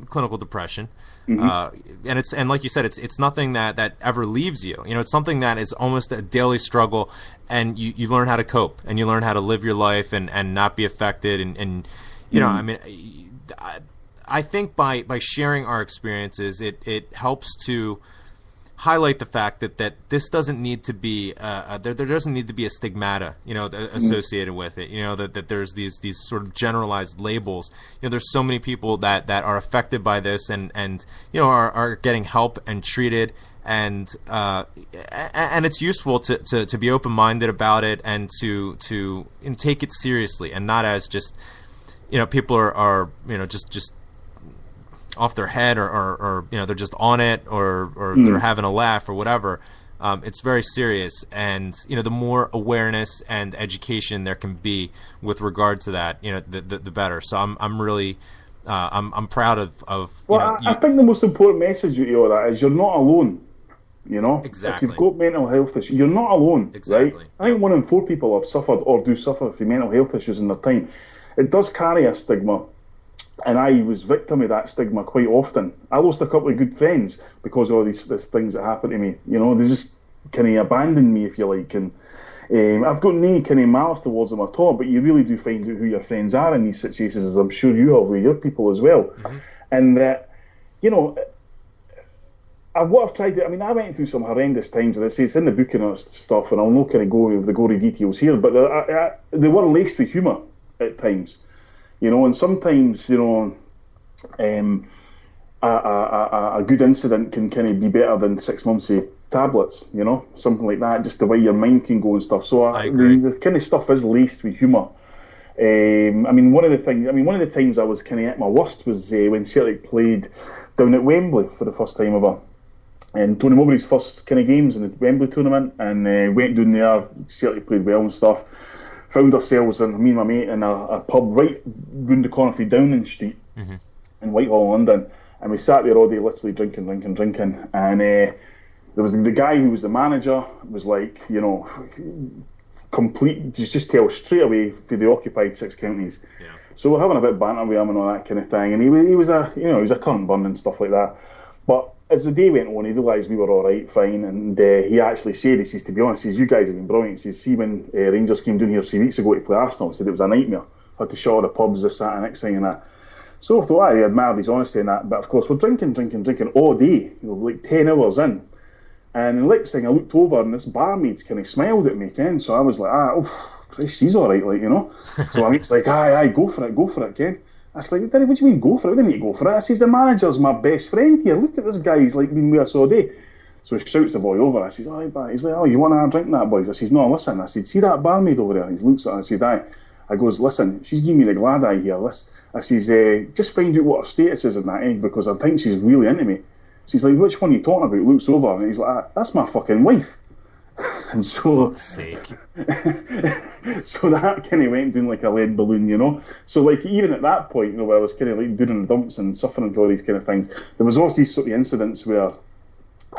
clinical depression. And like you said, it's nothing that ever leaves you. It's something that is almost a daily struggle, and you learn how to cope, and you learn how to live your life and not be affected. And I mean, I think by sharing our experiences, it helps to highlight the fact that this doesn't need to be there doesn't need to be a stigmata associated with it. That there's these sort of generalized labels. There's so many people that are affected by this and are getting help and treated, and it's useful to be open-minded about it and to take it seriously, and not as just people are just off their head or they're just on it or they're having a laugh or whatever. It's very serious, and the more awareness and education there can be with regard to that, the better. So I'm really I'm proud of I think the most important message with all that is you're not alone. Exactly. If you've got mental health issues, you're not alone. Exactly. Right? I think 1 in 4 people have suffered or do suffer from mental health issues in their time. It does carry a stigma. And I was victim of that stigma quite often. I lost a couple of good friends because of all these things that happened to me. They just kind of abandoned me, if you like. And I've got no kind of malice towards them at all, but you really do find out who your friends are in these situations, as I'm sure you have with your people as well. Mm-hmm. And that, what I've tried to, I went through some horrendous times, and it's in the book and stuff, and I'll not kind of go with the gory details here, but they were laced with humour at times. And sometimes, a good incident can kind of be better than 6 months of tablets, something like that, just the way your mind can go and stuff. So I agree. The kind of stuff is laced with humour. One of the times I was kind of at my worst was when Celtic played down at Wembley for the first time ever. And Tony Mowbray's first kind of games in the Wembley tournament, and went down there. Celtic played well and stuff. Found ourselves, me and my mate, in a pub right round the corner from Downing Street in Whitehall, London, and we sat there all day, literally drinking, and there was the guy who was the manager was like, complete, just tell straight away for the occupied 6 counties. Yeah. So we're having a bit of banter with him and all that kind of thing, and he was a current burn and stuff like that. But as the day went on, he realised we were all right, fine, and he actually said, he says, to be honest, he says, you guys have been brilliant. He says, see, when Rangers came down here 3 weeks ago to play Arsenal, he said it was a nightmare. Had to shut all the pubs, this, that, and next thing and that. So I thought, I admired his honesty in that, but of course we're drinking all day, like 10 hours in. And the next thing I looked over and this barmaid's kind of smiled at me, Ken. So I was like, Christ, she's all right, So my mate's like, aye, go for it, Ken. I was like, Daddy, what do you mean go for it? I didn't need to go for it. I says, the manager's my best friend here. Look at this guy, he's like been with us all day. So he shouts the boy over. I says, aye, but he's like, oh, you want to have a drink in that, boys? I says, no, listen. I said, see that barmaid over there? He looks at her. I said, aye. I goes, listen, she's giving me the glad eye here. I says, just find out what her status is in that egg, because I think she's really into me. She's like, which one are you talking about? Looks over and he's like, that's my fucking wife. And so, fuck's sake. So that kind of went down like a lead balloon, So like even at that point, where I was kind of like doing the dumps and suffering for all these kind of things, there was also these sort of incidents where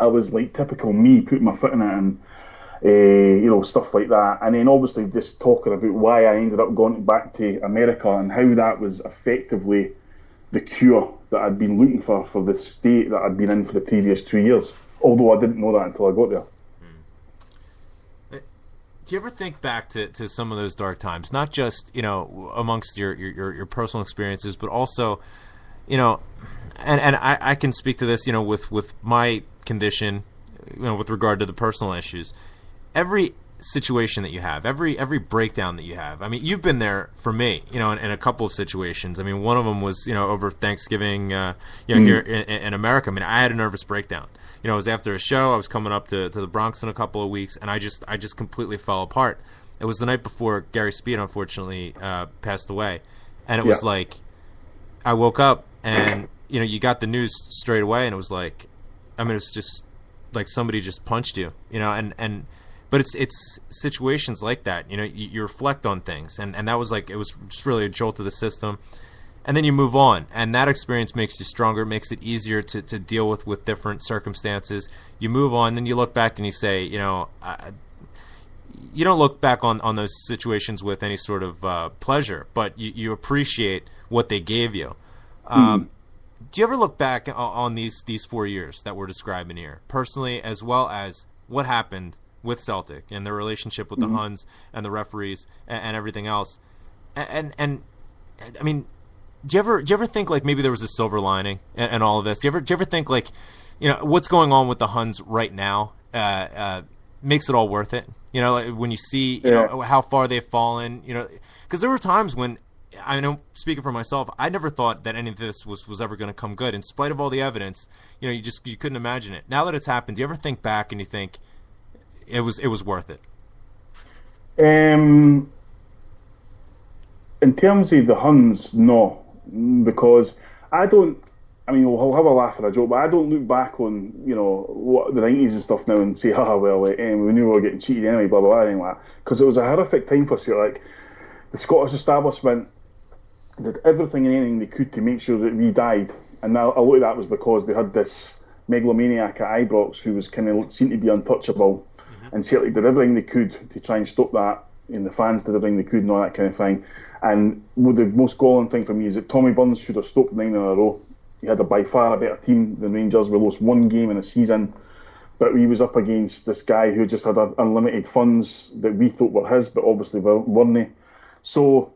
I was like typical me, putting my foot in it and stuff like that. And then obviously just talking about why I ended up going back to America and how that was effectively the cure that I'd been looking for the state that I'd been in for the previous 2 years. Although I didn't know that until I got there. Do you ever think back to some of those dark times, not just amongst your personal experiences, but also, and I can speak to this, with my condition, with regard to the personal issues. Every situation that you have, every breakdown that you have. I mean, you've been there for me, in a couple of situations. I mean, one of them was, over Thanksgiving, here in America. I mean, I had a nervous breakdown. It was after a show. I was coming up to the Bronx in a couple of weeks, and I just completely fell apart. It was the night before Gary Speed, unfortunately, passed away, and it was like I woke up and you got the news straight away, and it was like, I mean, it was just like somebody just punched you, but it's situations like that, you reflect on things, and that was like, it was just really a jolt to the system. And then you move on, and that experience makes you stronger, makes it easier to deal with different circumstances. You move on, then you look back and you say, you don't look back on those situations with any sort of pleasure, but you appreciate what they gave you. Do you ever look back on these 4 years that we're describing here, personally, as well as what happened with Celtic and their relationship with the Huns and the referees and everything else? And I mean, do you ever think like maybe there was a silver lining and all of this? Do you ever think like, what's going on with the Huns right now makes it all worth it? Like when you see how far they've fallen. Because there were times when, I know, speaking for myself, I never thought that any of this was ever going to come good. In spite of all the evidence, you couldn't imagine it. Now that it's happened, do you ever think back and you think it was worth it? In terms of the Huns, no, because I don't. I mean, we'll have a laugh at a joke, but I don't look back on what the 90s and stuff now and say, well, we knew we were getting cheated anyway, blah blah blah, anything like that. Because it was a horrific time for Celtic. The Scottish establishment did everything and anything they could to make sure that we died, and now a lot of that was because they had this megalomaniac at Ibrox who was kind of seen to be untouchable, and Celtic did everything they could to try and stop that, and the fans did everything they could and all that kind of thing. And the most galling thing for me is that Tommy Burns should have stopped 9 in a row. He had by far a better team than Rangers. We lost one game in a season, but he was up against this guy who just had unlimited funds that we thought were his, but obviously weren't. So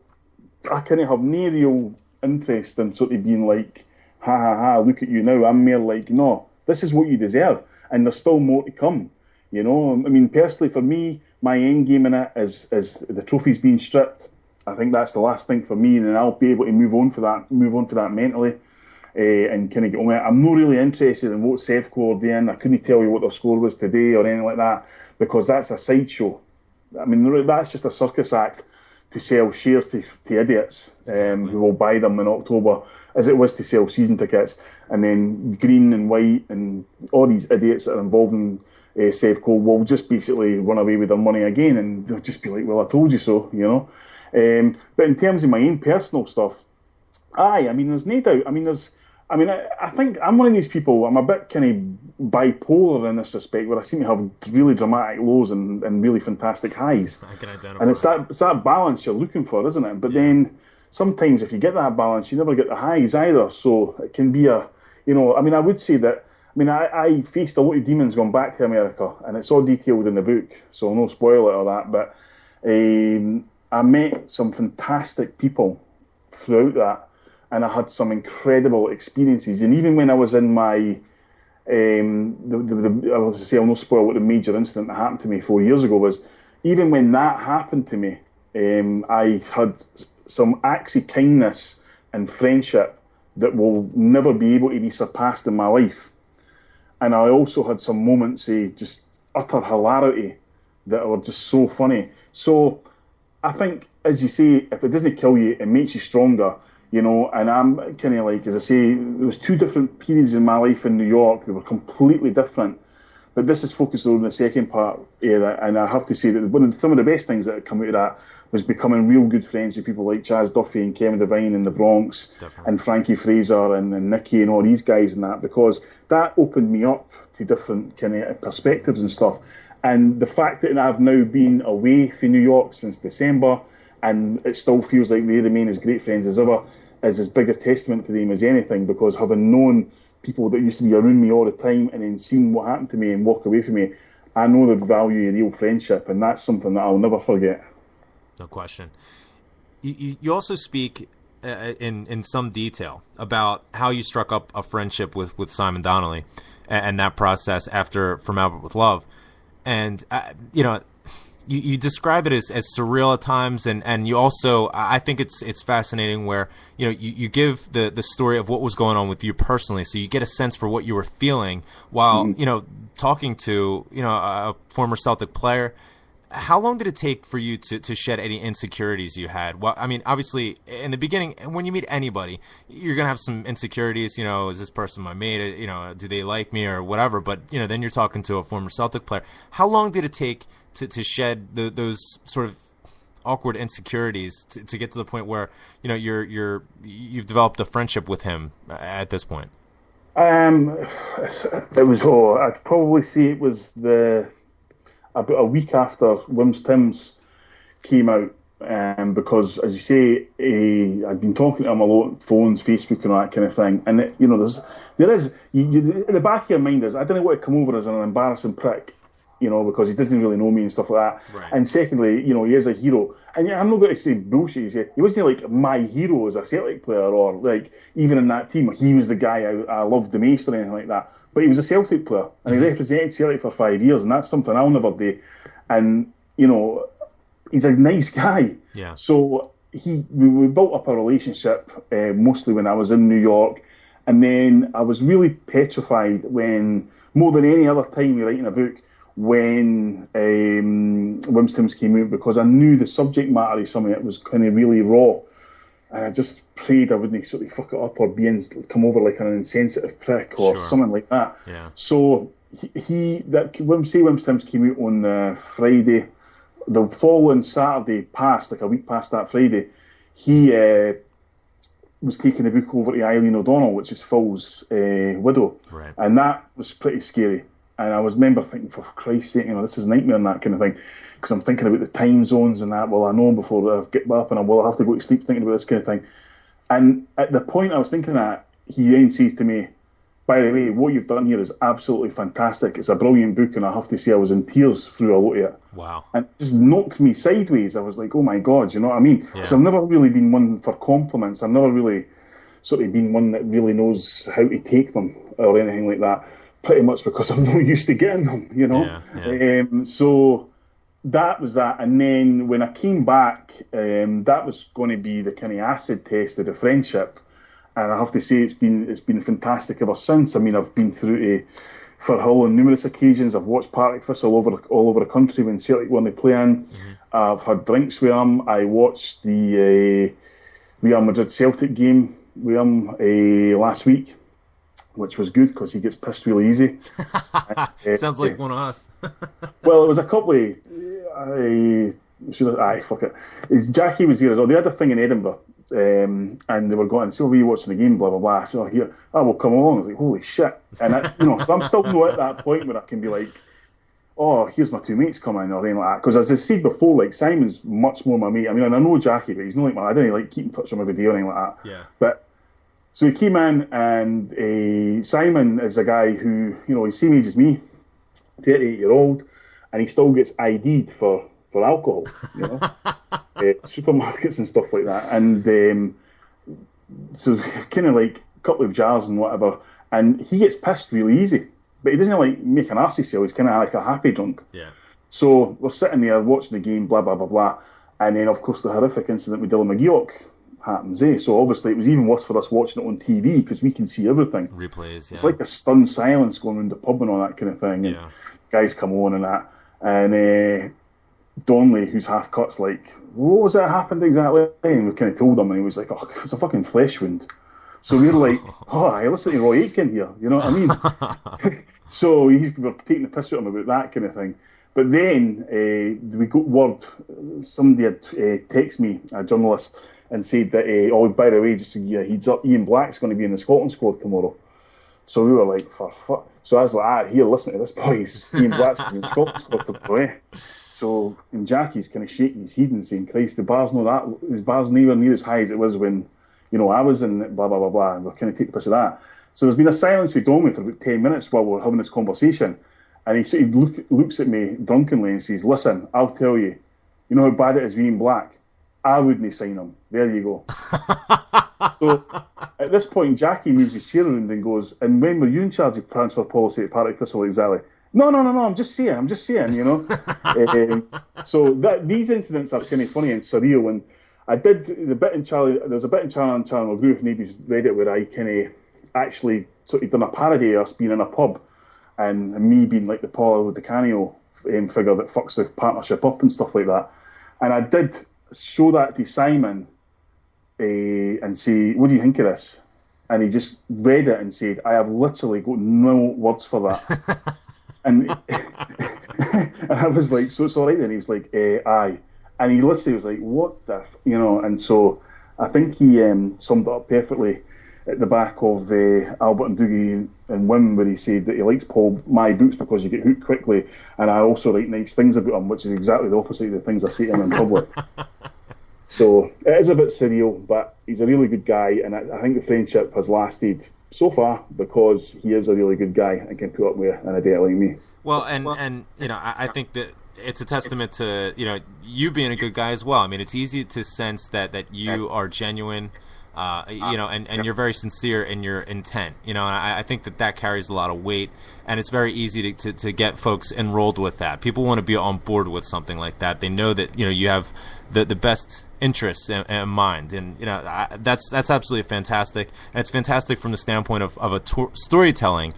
I kind of have no real interest in sort of being like, ha, look at you now. I'm more like, no, this is what you deserve, and there's still more to come. I mean, personally, for me, my end game in it is the trophies being stripped. I think that's the last thing for me, and then I'll be able to move on for that mentally, and kind of get on with it. I'm not really interested in what Sevco are doing. I couldn't tell you what their score was today or anything like that, because that's a sideshow. I mean, that's just a circus act to sell shares to idiots who will buy them in October, as it was to sell season tickets. And then Green and White and all these idiots that are involved in Sevco will just basically run away with their money again, and they'll just be like, well, I told you so, But in terms of my own personal stuff, I mean, there's no doubt. I think I'm one of these people, I'm a bit kind of bipolar in this respect, where I seem to have really dramatic lows and really fantastic highs. I can identify. And it's that balance you're looking for, isn't it? But then sometimes if you get that balance, you never get the highs either. So it can be I would say that, I faced a lot of demons going back to America, and it's all detailed in the book, so I'll no spoil it or that, but I met some fantastic people throughout that, and I had some incredible experiences. And even when I was in my, I was to say, I'll not spoil what the major incident that happened to me 4 years ago was, even when that happened to me, I had some acts of kindness and friendship that will never be able to be surpassed in my life. And I also had some moments of just utter hilarity that were just so funny. So I think, as you say, if it doesn't kill you, it makes you stronger. And I'm kind of like, as I say, there was 2 different periods in my life in New York that were completely different. But this is focused on the second part era, and I have to say that some of the best things that have come out of that was becoming real good friends with people like Chaz Duffy and Kevin Devine in the Bronx, and Frankie Fraser and Nicky and all these guys and that, because that opened me up to different kind of perspectives and stuff. And the fact that I've now been away from New York since December, and it still feels like they remain as great friends as ever, is as big a testament to them as anything, because having known people that used to be around me all the time and then seeing what happened to me and walk away from me, I know the value of real friendship, and that's something that I'll never forget. No question. You also speak in some detail about how you struck up a friendship with Simon Donnelly and that process after From Albert with Love. And, you describe it as surreal at times, and you also, I think it's fascinating where, you give the story of what was going on with you personally, so you get a sense for what you were feeling while, talking to, a former Celtic player. How long did it take for you to shed any insecurities you had? Well, I mean, obviously, in the beginning, when you meet anybody, you're going to have some insecurities. Is this person my mate? Do they like me or whatever? But, then you're talking to a former Celtic player. How long did it take to shed those sort of awkward insecurities to get to the point where, you've developed a friendship with him at this point? It was, I'd probably say it was about a week after Wim's Tim's came out, because, as you say, I'd been talking to him a lot, phones, Facebook, and all that kind of thing. And there is in the back of your mind is, I didn't want to come over as an embarrassing prick, because he doesn't really know me and stuff like that. Right. And secondly, he is a hero. And I'm not going to say bullshit. He wasn't like my hero as a Celtic player, or like even in that team, he was the guy I loved the most or anything like that. But he was a Celtic player, and he represented Celtic for 5 years, and that's something I'll never do. And he's a nice guy. Yeah. So we built up a relationship mostly when I was in New York, and then I was really petrified when, more than any other time writing a book, when Wim's Tim's came out, because I knew the subject matter of some of it was kind of really raw. And I just prayed I wouldn't sort of fuck it up or come over like an insensitive prick or something like that. Yeah. So Wim's Tim's came out on Friday. The following Saturday past, like a week past that Friday, he was taking the book over to Eileen O'Donnell, which is Phil's widow. Right. And that was pretty scary. And I remember thinking, for Christ's sake, this is a nightmare and that kind of thing. Because I'm thinking about the time zones and that. Well, I know before I get up and I have to go to sleep thinking about this kind of thing. And at the point I was thinking that, he then says to me, by the way, what you've done here is absolutely fantastic. It's a brilliant book, and I have to say I was in tears through a lot of it. Wow. And it just knocked me sideways. I was like, oh my God, you know what I mean? Because I've never really been one for compliments. I've never really sort of been one that really knows how to take them or anything like that. Pretty much because I'm not used to getting them, Yeah. So that was that. And then when I came back, that was going to be the kind of acid test of the friendship. And I have to say it's been fantastic ever since. I mean, I've been through to Firhill on numerous occasions. I've watched Partick Thistle all over the country when Celtic won the play-in. I've had drinks with him. I watched the Real Madrid Celtic game with him last week, which was good because he gets pissed really easy. Sounds like one of us. Well, it was a couple of... fuck it. Jackie was here as well. They had a thing in Edinburgh, and they were going, so were you watching the game, blah, blah, blah. So here, we'll come along. I was like, holy shit. And that, so I'm still not at that point where I can be like, oh, here's my two mates coming, or anything like that. Because as I said before, like, Simon's much more my mate. I mean, I know Jackie, but he's not like I don't like keep in touch with him every day or anything like that. Yeah. But so he came in, and Simon is a guy who, he's same age as me, 38-year-old, and he still gets ID'd for alcohol, supermarkets and stuff like that. And so kind of like a couple of jars and whatever, and he gets pissed really easy, but he doesn't like make an arsey sale. He's kind of like a happy drunk. Yeah. So we're sitting there watching the game, blah, blah, blah, blah, and then, of course, the horrific incident with Dylan McGeoch happens, So obviously it was even worse for us watching it on TV because we can see everything. Replays, yeah. It's like a stunned silence going around the pub and all that kind of thing. And guys come on and that. And Donnelly, who's half cut's like, what was that happened exactly? And we kind of told him, and he was like, oh, it's a fucking flesh wound. So we were like, oh, I listen to Roy Aitken here, you know what I mean? So we're taking the piss out of him about that kind of thing. But then we got word, somebody had texted me, a journalist, and said that, oh, by the way, just to give you a heads up, Ian Black's going to be in the Scotland squad tomorrow. So we were like, for fuck. So I was like, here, listen to this, boys. Ian Black's going to be in the Scotland squad tomorrow. So, and Jackie's kind of shaking his head and saying, Christ, the bar's nowhere near as high as it was when, I was in it, blah, blah, blah, blah. And we're kind of taking a piss of that. So there's been a silence with Donnelly for about 10 minutes while we're having this conversation. And he sort of looks at me drunkenly and says, listen, I'll tell you, you know how bad it is with Ian Black? I wouldn't sign him. There you go. So at this point, Jackie moves his chair around and goes, and when were you in charge of transfer policy at Partick Thistle exactly? No, I'm just saying, you know. So these incidents are kind of funny and surreal. And I did the bit in Charlie, there's a bit in Charlie and Charlie McGrew, if nobody's read it, where I kind of actually sort of done a parody of us being in a pub and me being like the Paulo Di Canio figure that fucks the partnership up and stuff like that. And I did show that to Simon and say, what do you think of this? And he just read it and said, I have literally got no words for that. and I was like, so it's all right then? He was like, aye. And he literally was like, what the, you know? And so I think he summed it up perfectly at the back of Albert and Doogie and Wim, where he said that he likes Paul my boots because you get hooked quickly, and I also write nice things about him, which is exactly the opposite of the things I say to him in public. So it is a bit surreal, but he's a really good guy, and I think the friendship has lasted so far because he is a really good guy and can put up with an idiot like me. Well, and you know, I think that it's a testament to, you know, you being a good guy as well. I mean, it's easy to sense that you are genuine, you know, and you're very sincere in your intent, you know, and I think that carries a lot of weight, and it's very easy to get folks enrolled with that. People want to be on board with something like that. They know that, you know, you have the best interests in mind, and you know, that's absolutely fantastic, and it's fantastic from the standpoint of a storytelling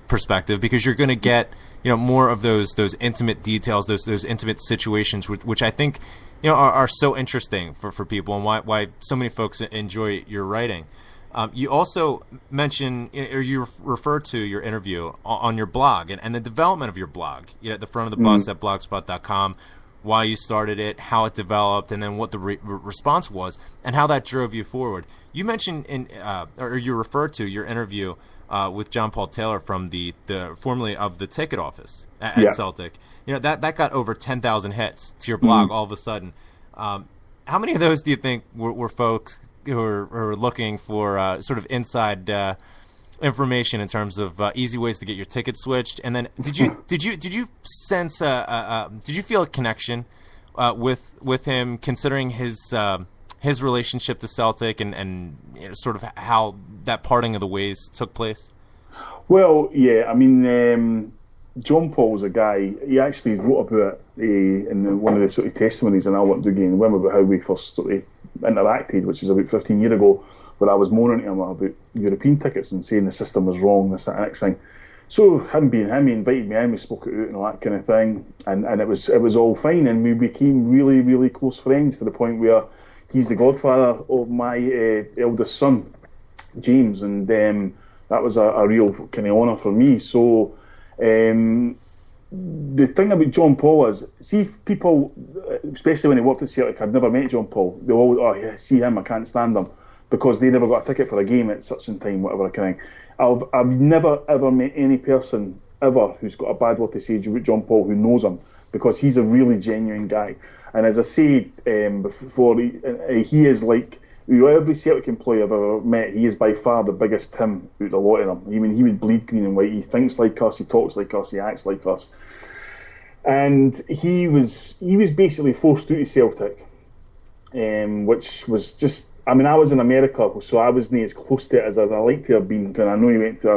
perspective, because you're going to get, you know, more of those intimate details, those intimate situations, which I think, you know, are so interesting for people, and why so many folks enjoy your writing. You also mention, or you refer to your interview on your blog and the development of your blog, you know, at the front of the bus at blogspot.com, why you started it, how it developed, and then what the response was, and how that drove you forward. You mentioned or you referred to your interview with John Paul Taylor from the formerly of the ticket office at Celtic. You know, that got over 10,000 hits to your blog all of a sudden. How many of those do you think were folks who are looking for sort of inside information in terms of easy ways to get your ticket switched? And then did you sense did you feel a connection with him, considering his relationship to Celtic and you know, sort of how that parting of the ways took place? Well, yeah, I mean, John Paul's a guy, he actually wrote about it in one of the sort of testimonies in Albert Doogie and Wim about how we first sort of interacted, which was about 15 years ago, where I was moaning to him about European tickets and saying the system was wrong, this, that, and next thing. So him being him, he invited me in, we spoke it out and all that kind of thing, and it was all fine, and we became really, really close friends to the point where he's the godfather of my eldest son, James, and that was a real kind of honour for me. So the thing about John Paul is, see, if people, especially when he worked at Celtic, I'd never met John Paul, they always, oh yeah, see him, I can't stand him, because they never got a ticket for a game at such and time, whatever kind of. I've never ever met any person ever who's got a bad word to say about John Paul who knows him, because he's a really genuine guy. And as I said before, he is like, every Celtic employee I've ever met, he is by far the biggest Tim out of a lot of them. I mean, he would bleed green and white. He thinks like us, he talks like us, he acts like us. And he was basically forced out of Celtic, which was just, I mean, I was in America, so I wasn't as close to it as I'd like to have been, because I know he went to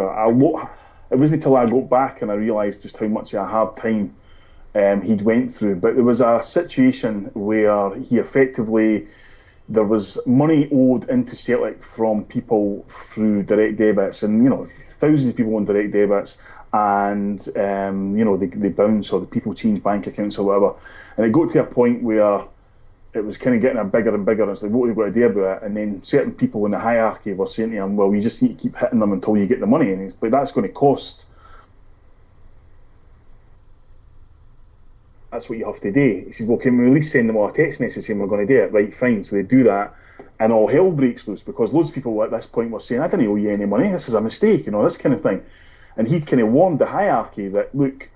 it wasn't until I got back and I realised just how much of a hard time he'd went through. But there was a situation where he effectively, there was money owed into Celtic from people through direct debits, and you know, thousands of people on direct debits, and you know, they bounce, or the people change bank accounts or whatever, and it got to a point where it was kind of getting a bigger and bigger. It's like, what have you got to do about it? And then certain people in the hierarchy were saying to him, well, you just need to keep hitting them until you get the money, and he's like, that's going to cost. That's what you have to do. He says, well, can we at least send them all a text message saying we're going to do it? Right, fine. So they do that, and all hell breaks loose, because loads of people at this point were saying, I didn't owe you any money, this is a mistake, you know, this kind of thing. And he'd kind of warned the hierarchy that, look,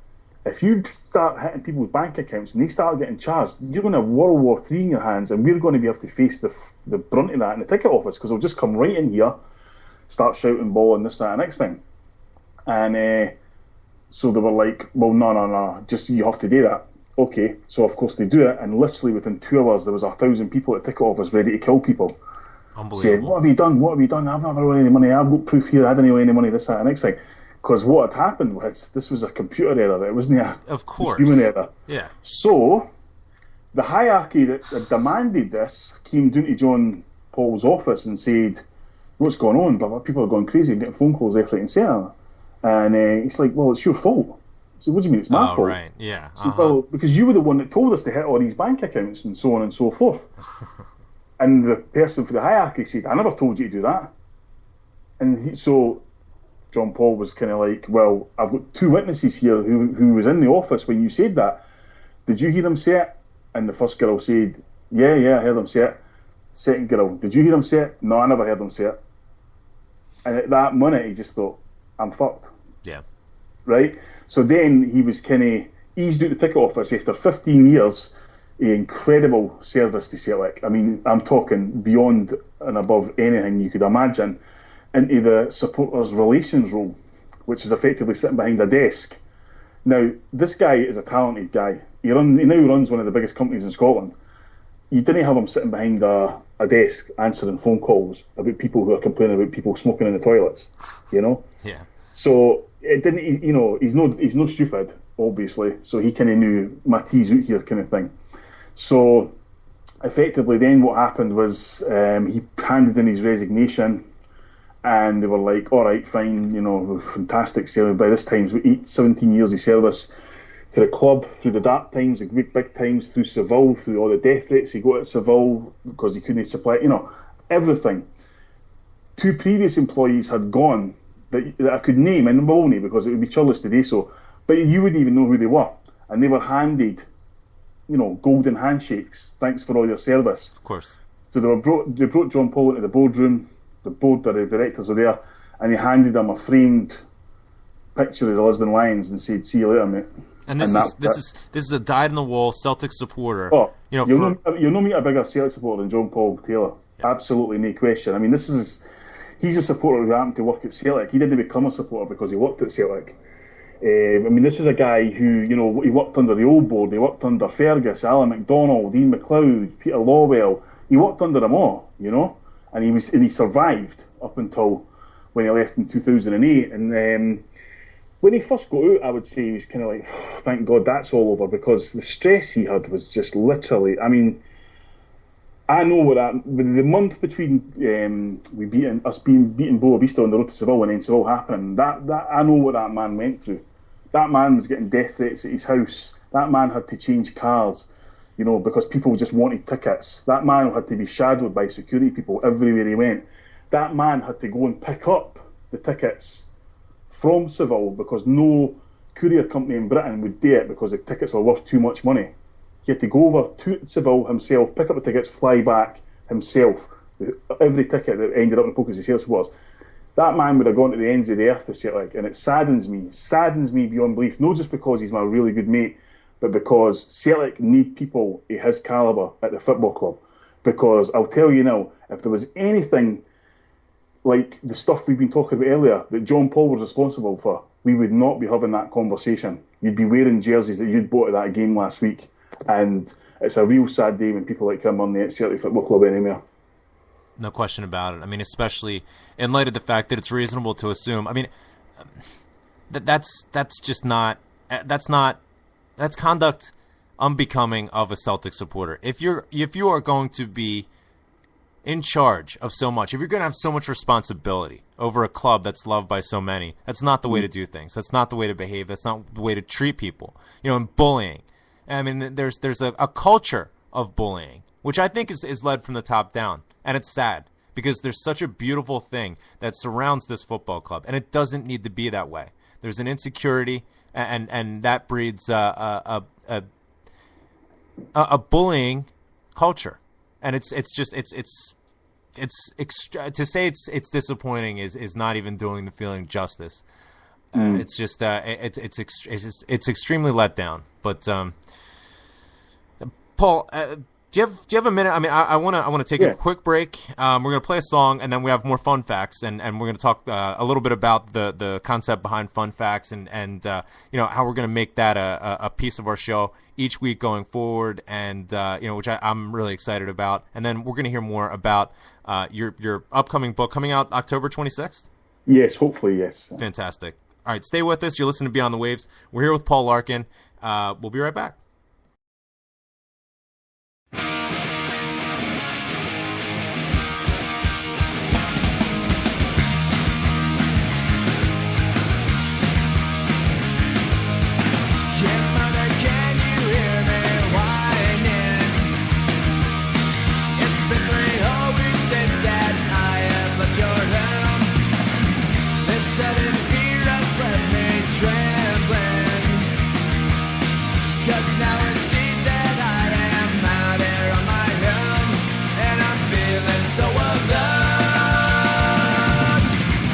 if you start hitting people's bank accounts and they start getting charged, you're going to have World War III in your hands, and we're going to be able to face the brunt of that in the ticket office, because they'll just come right in here, start shouting ball and this, that, and next thing. And so they were like, well, no, just you have to do that. Okay, so of course they do it, and literally within 2 hours there was 1,000 people at the ticket office ready to kill people. Saying, what have you done? What have you done? I've never won any money. I've got proof here. I didn't win any money. This, that, and next thing. Because what had happened was this was a computer error. It wasn't a human error. Yeah. So the hierarchy that demanded this came down to John Paul's office and said, "What's going on? Blah, blah. People are going crazy and getting phone calls left, right, and centre." And he's like, "Well, it's your fault." So what do you mean it's my fault? Right. Yeah. So, well, because you were the one that told us to hit all these bank accounts and so on and so forth. And the person for the hierarchy said, "I never told you to do that." And so John Paul was kind of like, "Well, I've got two witnesses here who was in the office when you said that. Did you hear them say it?" And the first girl said, yeah, I heard them say it. Second girl, "Did you hear them say it?" "No, I never heard them say it." And at that minute, he just thought, "I'm fucked." Yeah. Right? So then he was kind of eased out the ticket office after 15 years of incredible service to Celtic. I mean, I'm talking beyond and above anything you could imagine, into the supporters' relations role, which is effectively sitting behind a desk. Now, this guy is a talented guy. He now runs one of the biggest companies in Scotland. You didn't have him sitting behind a desk answering phone calls about people who are complaining about people smoking in the toilets, you know? Yeah. So it didn't, you know, he's no stupid, obviously. So he kind of knew my tea's out here, kind of thing. So effectively, then what happened was he handed in his resignation, and they were like, "All right, fine, you know, fantastic service." By this time, 17 years of service to the club through the dark times, the big times, through Seville, through all the death threats he got at Seville because he couldn't supply, you know, everything. Two previous employees had gone that I could name, and Maloney, because it would be churlish to do so, but you wouldn't even know who they were, and they were handed, you know, golden handshakes. "Thanks for all your service." Of course. So they brought John Paul into the boardroom. The board, the directors are there, and he handed them a framed picture of the Lisbon Lions and said, "See you later, mate." And this is a dyed-in-the-wool Celtic supporter. Oh, you know, you'll not meet a bigger Celtic supporter than John Paul Taylor. Yeah. Absolutely, no question. I mean, he's a supporter who happened to work at Celtic. He didn't become a supporter because he worked at Celtic. I mean, this is a guy who, you know, he worked under the old board. He worked under Fergus, Alan MacDonald, Ian McLeod, Peter Lawwell. He worked under them all, you know, and he survived up until when he left in 2008. And when he first got out, I would say he was kind of like, oh, thank God that's all over, because the stress he had was just literally, I mean, I know what that, the month between us being beaten Boa Vista on the road to Seville and then Seville happening, that I know what that man went through. That man was getting death threats at his house. That man had to change cars, you know, because people just wanted tickets. That man had to be shadowed by security people everywhere he went. That man had to go and pick up the tickets from Seville because no courier company in Britain would do it because the tickets are worth too much money. He had to go over to Seville himself, pick up the tickets, fly back himself. Every ticket that ended up in the pockets of sales was. That man would have gone to the ends of the earth to Celtic, and it saddens me beyond belief, not just because he's my really good mate, but because Celtic need people of his calibre at the football club. Because I'll tell you now, if there was anything like the stuff we've been talking about earlier that John Paul was responsible for, we would not be having that conversation. You'd be wearing jerseys that you'd bought at that game last week, and it's a real sad day when people like him are at Celtic Football Club anymore. No question about it. I mean, especially in light of the fact that it's reasonable to assume. I mean, that's conduct unbecoming of a Celtic supporter. If you are going to be in charge of so much, if you're going to have so much responsibility over a club that's loved by so many, that's not the way to do things. That's not the way to behave. That's not the way to treat people. You know, and bullying. I mean, there's a culture of bullying, which I think is led from the top down. And it's sad because there's such a beautiful thing that surrounds this football club, and it doesn't need to be that way. There's an insecurity, and that breeds a bullying culture, and to say it's disappointing is not even doing the feeling justice. It's just it's extremely let down. But Paul, Do you have a minute? I mean, I want to take a quick break. We're going to play a song, and then we have more fun facts, and we're going to talk a little bit about the concept behind fun facts, and how we're going to make that a piece of our show each week going forward, and which I'm really excited about. And then we're going to hear more about your upcoming book coming out October 26th. Yes, hopefully, yes. Fantastic. All right, stay with us. You're listening to Beyond the Waves. We're here with Paul Larkin. We'll be right back. Sudden fear has left me trembling, 'cause now it seems that I am out here on my own, and I'm feeling so alone.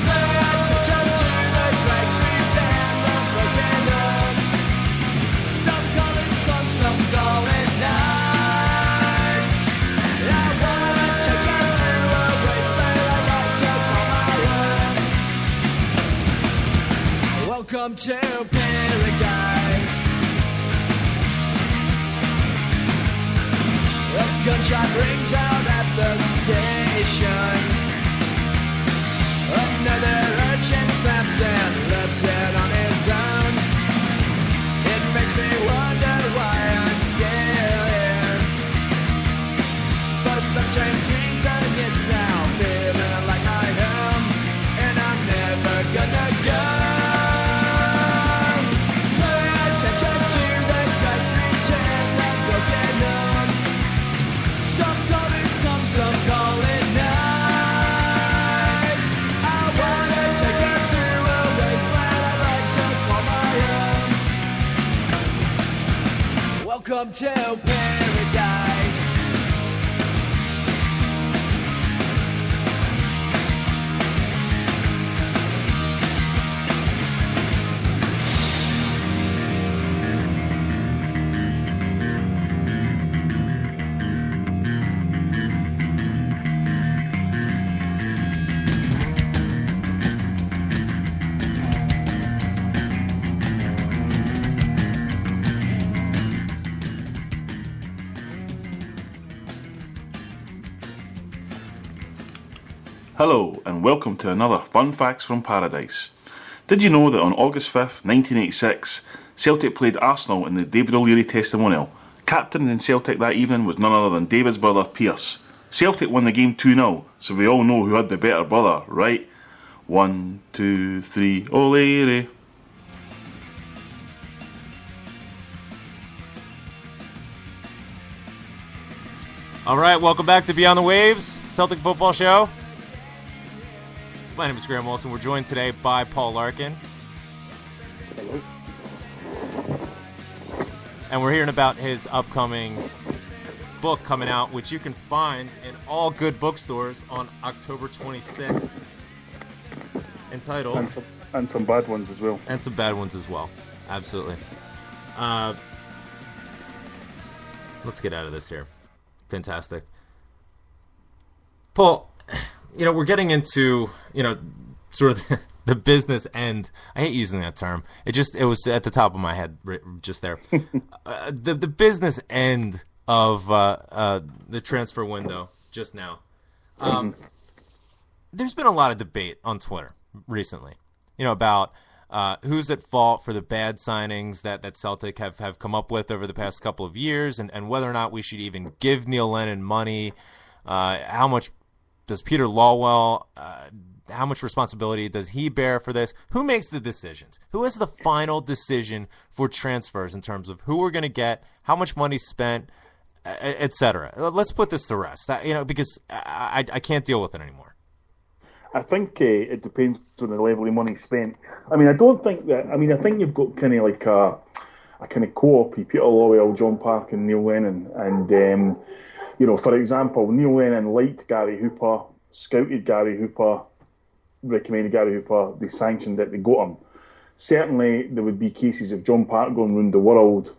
Glad to jump to the cracked streets and the broken homes. Some call it sun, some call it nights. I wanna take you through a wasteland I'd like to call my own. Welcome to paradise. A gunshot rings out at the station. Another urchin snaps and left dead on his own. It makes me wonder why I'm still here. For some strange reason it's now feeling like my home, and I'm never gonna go. Welcome to paradise. Hello, and welcome to another Fun Facts from Paradise. Did you know that on August 5th, 1986, Celtic played Arsenal in the David O'Leary testimonial? Captain in Celtic that evening was none other than David's brother, Pierce. Celtic won the game 2-0, so we all know who had the better brother, right? 1, 2, 3, O'Leary. All right, welcome back to Beyond the Waves, Celtic Football Show. My name is Graham Wilson. We're joined today by Paul Larkin. Hello. And we're hearing about his upcoming book coming out, which you can find in all good bookstores on October 26th. Entitled... And some bad ones as well. And some bad ones as well. Absolutely. Let's get out of this here. Fantastic. Paul... we're getting into, sort of the business end. I hate using that term. It was at the top of my head just there. The business end of the transfer window just now. There's been a lot of debate on Twitter recently, about who's at fault for the bad signings that Celtic have come up with over the past couple of years, and whether or not we should even give Neil Lennon money. How much does Peter Lawwell, how much responsibility does he bear for this? Who makes the decisions? Who has the final decision for transfers in terms of who we're going to get, how much money's spent, etc.? Let's put this to rest, because I can't deal with it anymore. I think it depends on the level of money spent. I mean, I don't think that. I mean, I think you've got kind of like a kind of co-op, Peter Lawwell, John Park, and Neil Lennon, and for example, Neil Lennon liked Gary Hooper, scouted Gary Hooper, recommended Gary Hooper, they sanctioned it, they got him. Certainly, there would be cases of John Park going around the world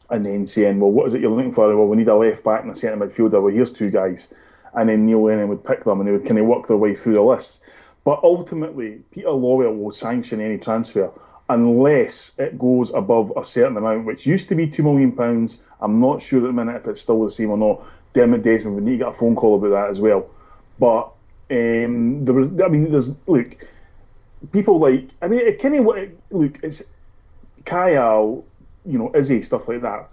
and then saying, well, what is it you're looking for? Well, we need a left back and a centre midfielder. Well, here's two guys. And then Neil Lennon would pick them and they would kind of work their way through the list. But ultimately, Peter Lawwell will sanction any transfer unless it goes above a certain amount, which used to be £2 million. I'm not sure at the minute if it's still the same or not. Dermot Desmond would need to get a phone call about that as well. But people like, it kind of, look, it's Kyle, Izzy, stuff like that.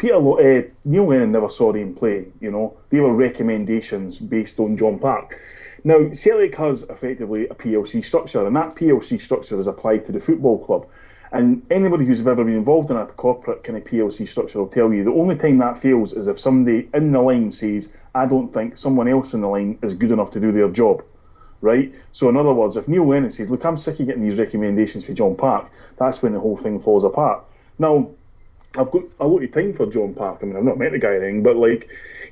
Neil Lennon never saw them play, They were recommendations based on John Park. Now, Celtic has effectively a PLC structure, and that PLC structure is applied to the football club. And anybody who's ever been involved in a corporate kind of PLC structure will tell you the only time that fails is if somebody in the line says, I don't think someone else in the line is good enough to do their job, right? So in other words, if Neil Lennon says, look, I'm sick of getting these recommendations for John Park, that's when the whole thing falls apart. Now, I've got a lot of time for John Park. I've not met the guy or anything, but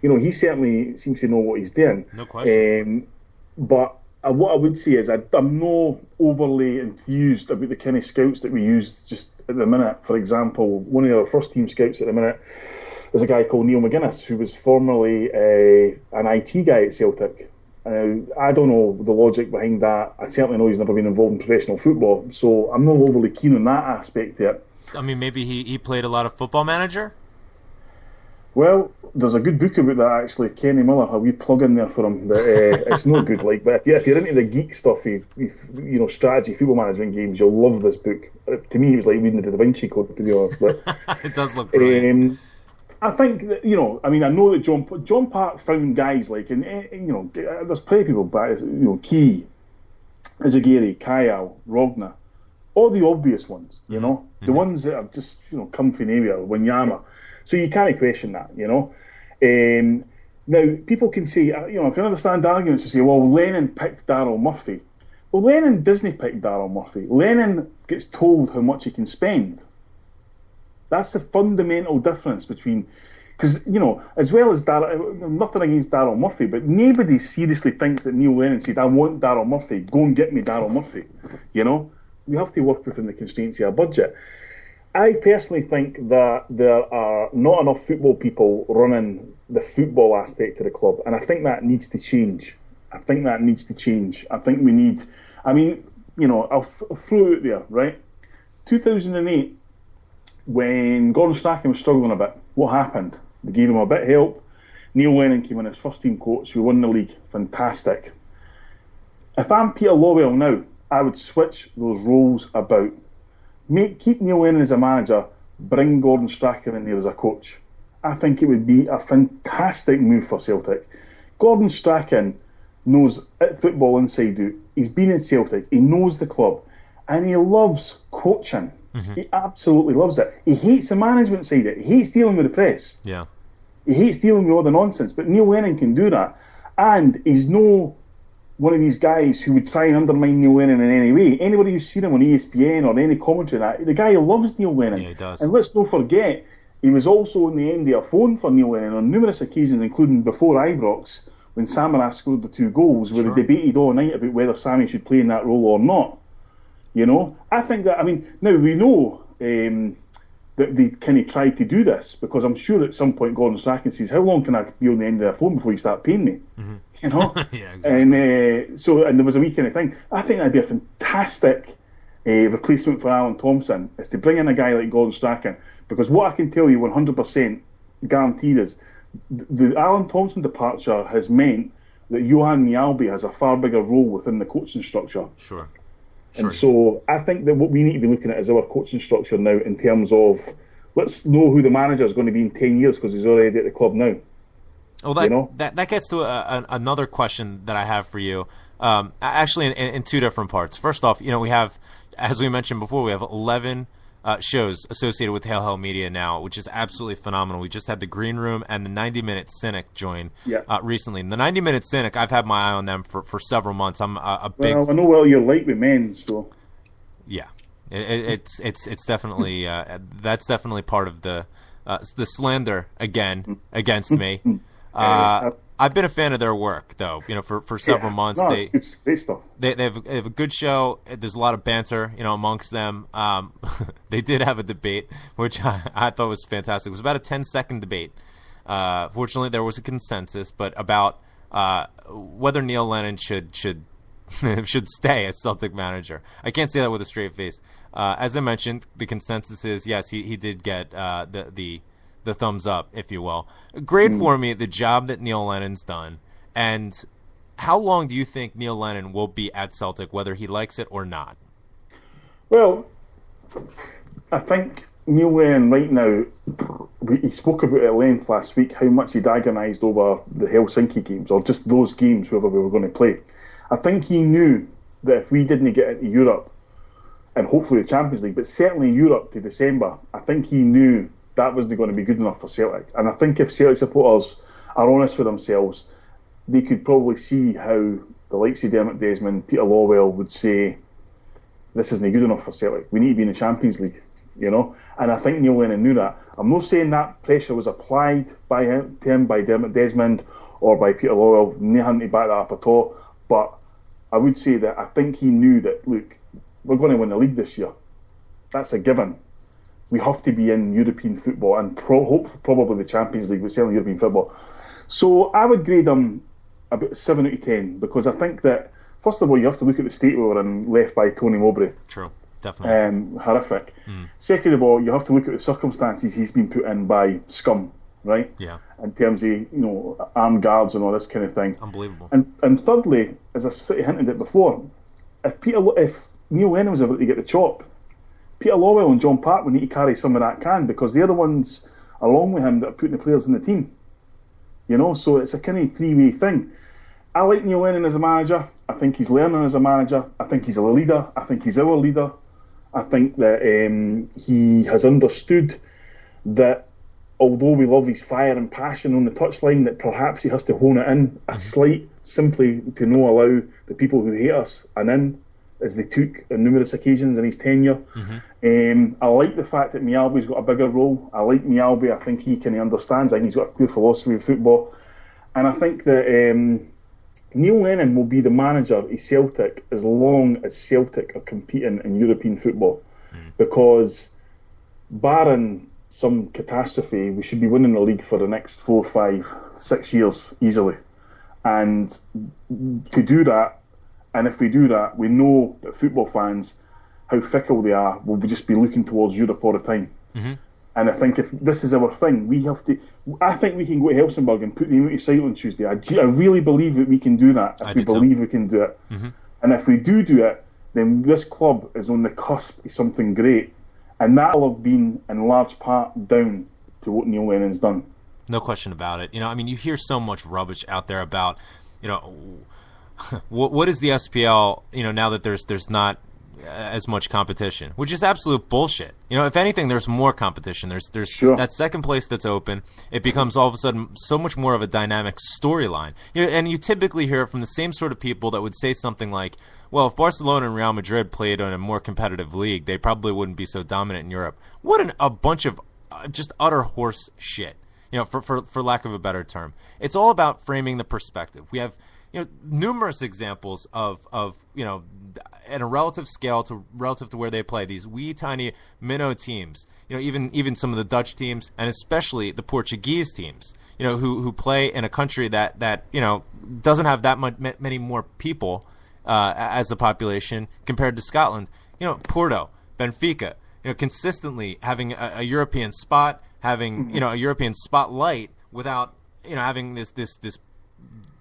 he certainly seems to know what he's doing. No question. But what I would say is I'm not overly enthused about the kind of scouts that we use just at the minute. For example, one of our first team scouts at the minute is a guy called Neil McGuinness, who was formerly an IT guy at Celtic. I don't know the logic behind that. I certainly know he's never been involved in professional football, so I'm not overly keen on that aspect of it. Maybe he played a lot of Football Manager? Well, there's a good book about that actually. Kenny Miller, a wee plug in there for him, but it's no good. But if you're into the geek stuff, strategy, football management games, you'll love this book. To me, it was like reading the Da Vinci Code, to be honest. But it does look brilliant. I think that I know that John Park found guys like, and there's plenty of people back. Key, Izagiri, Kyle, Rogner, all the obvious ones. The ones that have just come from nowhere, Wanyama. So you can't question that, Now, people can say, I can understand arguments to say, well, Lennon picked Daryl Murphy. Well, Lennon doesn't pick Daryl Murphy. Lennon gets told how much he can spend. That's the fundamental difference between, because, as well as Daryl, nothing against Daryl Murphy, but nobody seriously thinks that Neil Lennon said, I want Daryl Murphy, go and get me Daryl Murphy. We have to work within the constraints of our budget. I personally think that there are not enough football people running the football aspect of the club, and I think that needs to change. I think we need, I'll throw it out there, right? 2008, when Gordon Strachan was struggling a bit, what happened? They gave him a bit of help. Neil Lennon came in as first team coach. We won the league. Fantastic. If I'm Peter Lawwell now, I would switch those roles about. Keep Neil Lennon as a manager, bring Gordon Strachan in there as a coach. I think it would be a fantastic move for Celtic. Gordon Strachan knows football inside out. He's been in Celtic, he knows the club, and he loves coaching. Mm-hmm. He absolutely loves it. He hates the management side of it. He hates dealing with the press. Yeah. He hates dealing with all the nonsense, but Neil Lennon can do that. And he's no one of these guys who would try and undermine Neil Lennon in any way. Anybody who's seen him on ESPN or any commentary, the guy loves Neil Lennon. Yeah, he does. And let's not forget, he was also on the end of a phone for Neil Lennon on numerous occasions, including before Ibrox, when Samaras scored the 2 goals, where they debated all night about whether Sammy should play in that role or not. I think that, now we know that they kind of tried to do this, because I'm sure at some point Gordon Strachan says, how long can I be on the end of the phone before you start paying me? Mm-hmm. Yeah, exactly. And there was a wee kind of thing. I think that'd be a fantastic replacement for Alan Thompson, is to bring in a guy like Gordon Strachan, because what I can tell you 100% guaranteed is the Alan Thompson departure has meant that Johan Mialbi has a far bigger role within the coaching structure. Sure. And so I think that what we need to be looking at is our coaching structure now, in terms of, let's know who the manager is going to be in 10 years, because he's already at the club now. Well, that gets to another question that I have for you, actually in two different parts. First off, we have, as we mentioned before, we have 11 shows associated with Hail Hail Media now, which is absolutely phenomenal. We just had the Green Room and the 90-Minute Cynic join recently. And the 90-Minute Cynic, I've had my eye on them for several months. I'm a big... Well, I know well you're light with men, so... Yeah. It's definitely... that's definitely part of the slander, again, against me. I've been a fan of their work, though. For several months. No, it's great stuff. They have a good show. There's a lot of banter, amongst them. They did have a debate, which I thought was fantastic. It was about a 10-second debate. Fortunately, there was a consensus, but about whether Neil Lennon should should stay as Celtic manager. I can't say that with a straight face. As I mentioned, the consensus is yes, he did get the thumbs up, if you will. Grade for me the job that Neil Lennon's done, and how long do you think Neil Lennon will be at Celtic, whether he likes it or not? Well, I think Neil Lennon right now, he spoke about it at length last week, how much he'd agonised over the Helsinki games, or just those games, whoever we were going to play. I think he knew that if we didn't get into Europe, and hopefully the Champions League, but certainly Europe to December, I think he knew that wasn't going to be good enough for Celtic. And I think if Celtic supporters are honest with themselves, they could probably see how the likes of Dermot Desmond, Peter Lawwell would say, this isn't good enough for Celtic. We need to be in the Champions League, And I think Neil Lennon knew that. I'm not saying that pressure was applied by him, by Dermot Desmond, or by Peter Lawwell. They hadn't to back that up at all. But I would say that I think he knew that, look, we're going to win the league this year. That's a given. We have to be in European football and probably the Champions League, but certainly European football. So I would grade him about 7 out of 10, because I think that, first of all, you have to look at the state we were in, left by Tony Mowbray. True, definitely. Horrific. Second of all, you have to look at the circumstances he's been put in by scum, right? Yeah. In terms of, armed guards and all this kind of thing. Unbelievable. And thirdly, as I sort of hinted at before, if Neil Lennon was able to get the chop, Peter Lawwell and John Park would need to carry some of that can, because they're the ones, along with him, that are putting the players in the team. So it's a kind of three-way thing. I like Neil Lennon as a manager. I think he's learning as a manager. I think he's a leader. I think he's our leader. I think that he has understood that although we love his fire and passion on the touchline, that perhaps he has to hone it in a slight, simply to not allow the people who hate us an in, as they took on numerous occasions in his tenure. I like the fact that Miyalbi's got a bigger role. I like Miyalbi. I think he kind of understands. I think he's got a clear philosophy of football. And I think that Neil Lennon will be the manager of Celtic as long as Celtic are competing in European football. Because barring some catastrophe, we should be winning the league for the next 4, 5, 6 years easily. And to do that, and if we do that, we know that football fans, how fickle they are, will just be looking towards Europe all the time. And I think if this is our thing, we have to. I think we can go to Helsingborg and put the out of sight on Tuesday. I really believe that we can do that. If we believe we can do it, and if we do it, then this club is on the cusp of something great, and that will have been in large part down to what Neil Lennon's done. No question about it. You hear so much rubbish out there about, what is the SPL? Now that there's not as much competition, which is absolute bullshit. If anything, there's more competition. There's that second place that's open. It becomes all of a sudden so much more of a dynamic storyline. And you typically hear it from the same sort of people that would say something like, well, if Barcelona and Real Madrid played on a more competitive league, they probably wouldn't be so dominant in Europe. What a bunch of just utter horse shit, for lack of a better term. It's all about framing the perspective. We have numerous examples of at a relative scale relative to where they play, these wee tiny minnow teams, even some of the Dutch teams, and especially the Portuguese teams, who play in a country that doesn't have that many more people as a population compared to Scotland. Porto, Benfica, consistently having a European spot, having a European spotlight without having this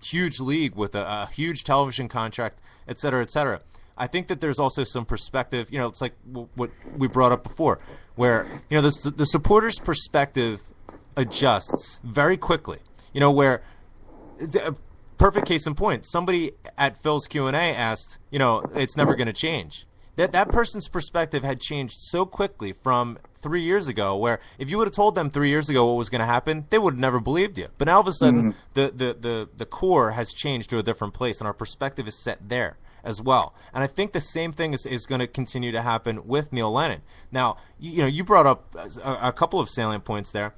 huge league with a huge television contract, et cetera, et cetera. I think that there's also some perspective. It's like what we brought up before, where the supporters' perspective adjusts very quickly. Where a perfect case in point, somebody at Phil's Q&A asked, it's never going to change. That person's perspective had changed so quickly from 3 years ago, where if you would have told them 3 years ago what was going to happen, they would have never believed you. But now all of a sudden, the core has changed to a different place, and our perspective is set there as well. And I think the same thing is going to continue to happen with Neil Lennon. Now, you brought up a couple of salient points there.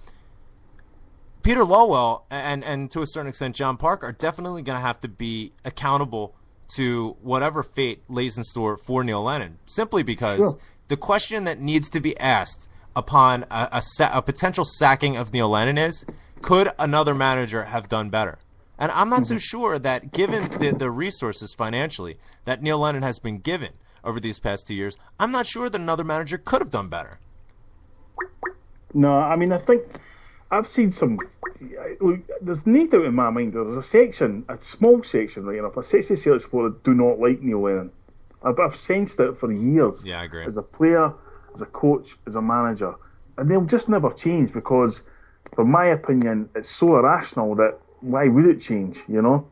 Peter Lowell and to a certain extent John Park are definitely going to have to be accountable to whatever fate lays in store for Neil Lennon, simply because the question that needs to be asked upon a potential sacking of Neil Lennon is, could another manager have done better? And I'm not so sure that, given the resources financially that Neil Lennon has been given over these past 2 years, I'm not sure that another manager could have done better. No, I mean, I think I've seen some. Look, there's no doubt in my mind there's a section, a small section, right enough, a section of Celtic supporters do not like Neil Lennon. I've sensed it for years. Yeah, I agree. As a player, as a coach, as a manager, and they'll just never change because, from my opinion, it's so irrational that why would it change? You know,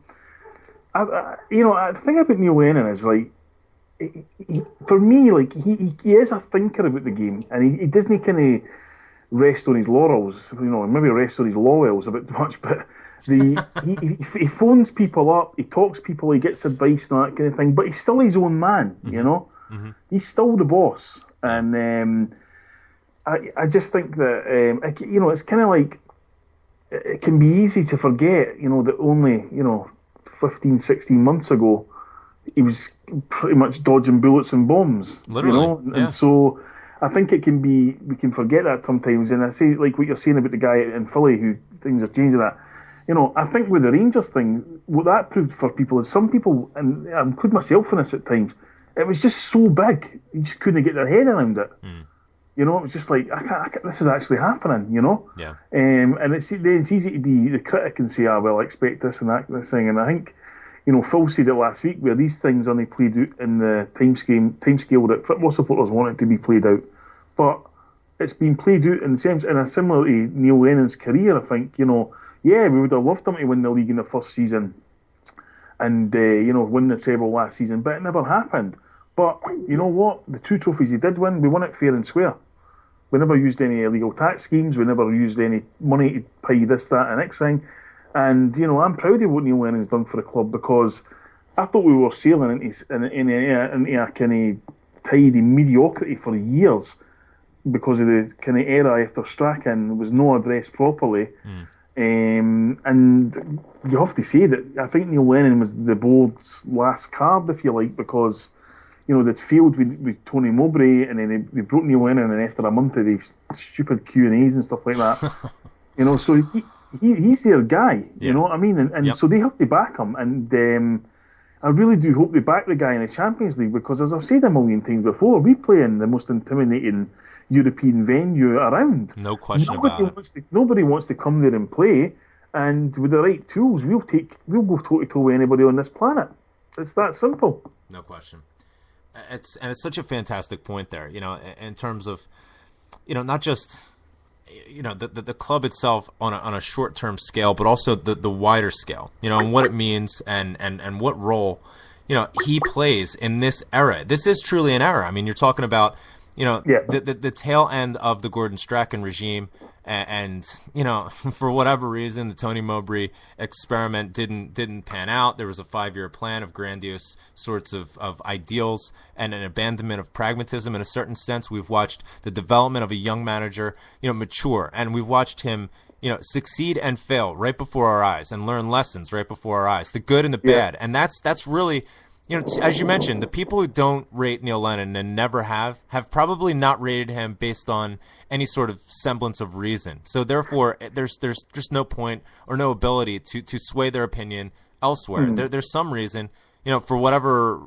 the thing about Neil Lennon is like, for me, like he is a thinker about the game, and he doesn't kind of rest on his laurels, maybe rest on his laurels a bit much, but he phones people up, he talks to people, he gets advice and that kind of thing, but he's still his own man, you know? He's still the boss. And I just think that, it's kind of like, it can be easy to forget, that only, 15, 16 months ago, he was pretty much dodging bullets and bombs. Literally, yeah. And so I think we can forget that sometimes. And I say, like what you're saying about the guy in Philly who things are changing that. I think with the Rangers thing, what that proved for people is some people, and I include myself in this at times, it was just so big, you just couldn't get their head around it. It was just like, this is actually happening, Yeah. And it's easy to be the critic and say, well, I expect this and that thing. And I think, Phil said it last week, where these things only played out in the timescale that football supporters want it to be played out. But it's been played out in a similar to Neil Lennon's career, I think. We would have loved him to win the league in the first season and, win the treble last season, but it never happened. But you know what? The 2 trophies he did win, we won it fair and square. We never used any illegal tax schemes. We never used any money to pay this, that, and X thing. And, I'm proud of what Neil Lennon's done for the club, because I thought we were sailing into a kind of tide of mediocrity for years because of the kind of era after Strachan was not addressed properly. And you have to say that I think Neil Lennon was the board's last card, if you like, because they'd failed with Tony Mowbray, and then they brought Neil Lennon in after a month of these stupid Q&As and stuff like that. So he's their guy, you know what I mean? And so they have to back him, and I really do hope they back the guy in the Champions League, because as I've said a million times before, we play in the most intimidating European venue around. No question about it. Nobody wants to come there and play, and with the right tools, we'll go toe-to-toe with anybody on this planet. It's that simple. No question. It's such a fantastic point there, in terms of, not just, the club itself on a short-term scale, but also the wider scale, and what it means and what role, he plays in this era. This is truly an era. I mean, you're talking about, the tail end of the Gordon Strachan regime, and for whatever reason, the Tony Mowbray experiment didn't pan out. There was a 5-year plan of grandiose sorts of ideals and an abandonment of pragmatism. In a certain sense, we've watched the development of a young manager, mature, and we've watched him, succeed and fail right before our eyes, and learn lessons right before our eyes, the good and the bad. And that's really, as you mentioned, the people who don't rate Neil Lennon and never have probably not rated him based on any sort of semblance of reason. So therefore, there's just no point or no ability to sway their opinion elsewhere. There's some reason, for whatever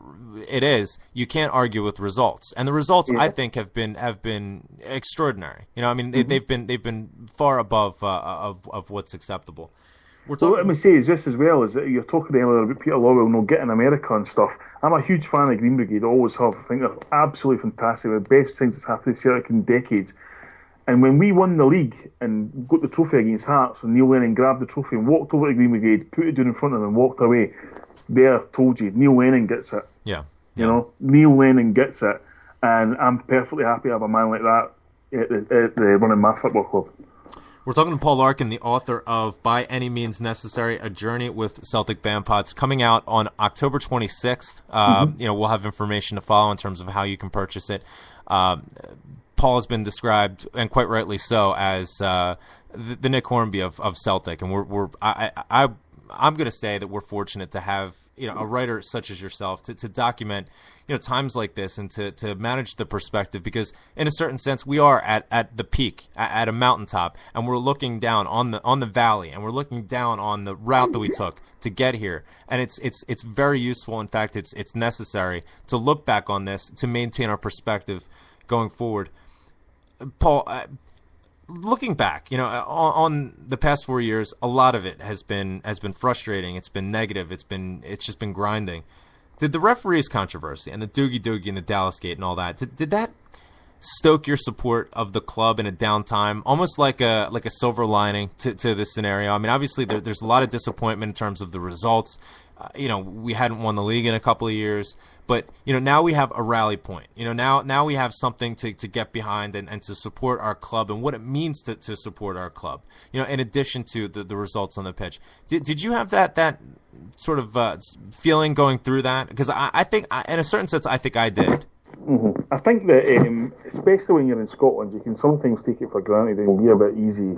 it is, you can't argue with results, and the results I think have been extraordinary. They've been far above of what's acceptable. Well, let me say is this as well, is that you're talking earlier about Peter Lowell not getting America and stuff. I'm a huge fan of Green Brigade, always have. I think they're absolutely fantastic, the best things that's happened to Celtic in decades. And when we won the league and got the trophy against Hearts, and Neil Lennon grabbed the trophy and walked over to Green Brigade, put it down in front of them and walked away, there, told you, Neil Lennon gets it. Yeah. Neil Lennon gets it. And I'm perfectly happy to have a man like that at running my football club. We're talking to Paul Larkin, the author of By Any Means Necessary, A Journey with Celtic Bandpots, coming out on October 26th. We'll have information to follow in terms of how you can purchase it. Paul Paul has been described, and quite rightly so, as the Nick Hornby of Celtic, and I'm going to say that we're fortunate to have a writer such as yourself to document times like this and to manage the perspective, because in a certain sense we are at the peak, at a mountaintop, and we're looking down on the valley, and we're looking down on the route that we took to get here, and it's very useful. In fact, it's necessary to look back on this to maintain our perspective going forward. Paul, looking back, on the past 4 years, a lot of it has been frustrating. It's been negative. It's just been grinding. Did the referees controversy and the Doogie and the Dallas Gate and all that, did that stoke your support of the club in a downtime, almost like a silver lining to this scenario? I mean, obviously there's a lot of disappointment in terms of the results. We hadn't won the league in a couple of years, but now we have a rally point. Now we have something to get behind and to support our club and what it means to support our club. In addition to the results on the pitch. Did you have that sort of feeling going through that? Because I think, in a certain sense, I think I did. Mm-hmm. I think that, especially when you're in Scotland, you can sometimes take it for granted and be a bit easy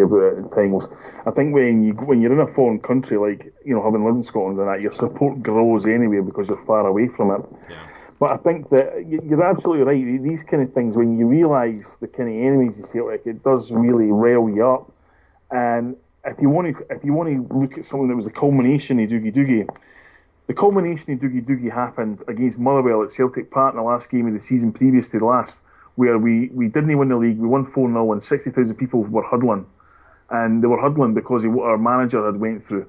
about it at times. I think when you're in a foreign country, like having lived in Scotland and that, your support grows anyway because you're far away from it. Yeah. But I think that you're absolutely right. These kind of things, when you realise the kind of enemies you feel like, it does really rile you up. And if you want to look at something that was the culmination of Doogie, the culmination of Doogie happened against Motherwell at Celtic Park in the last game of the season previous to the last, where we didn't win the league. We won 4-0 and 60,000 people were huddling. And they were huddling because of what our manager had went through.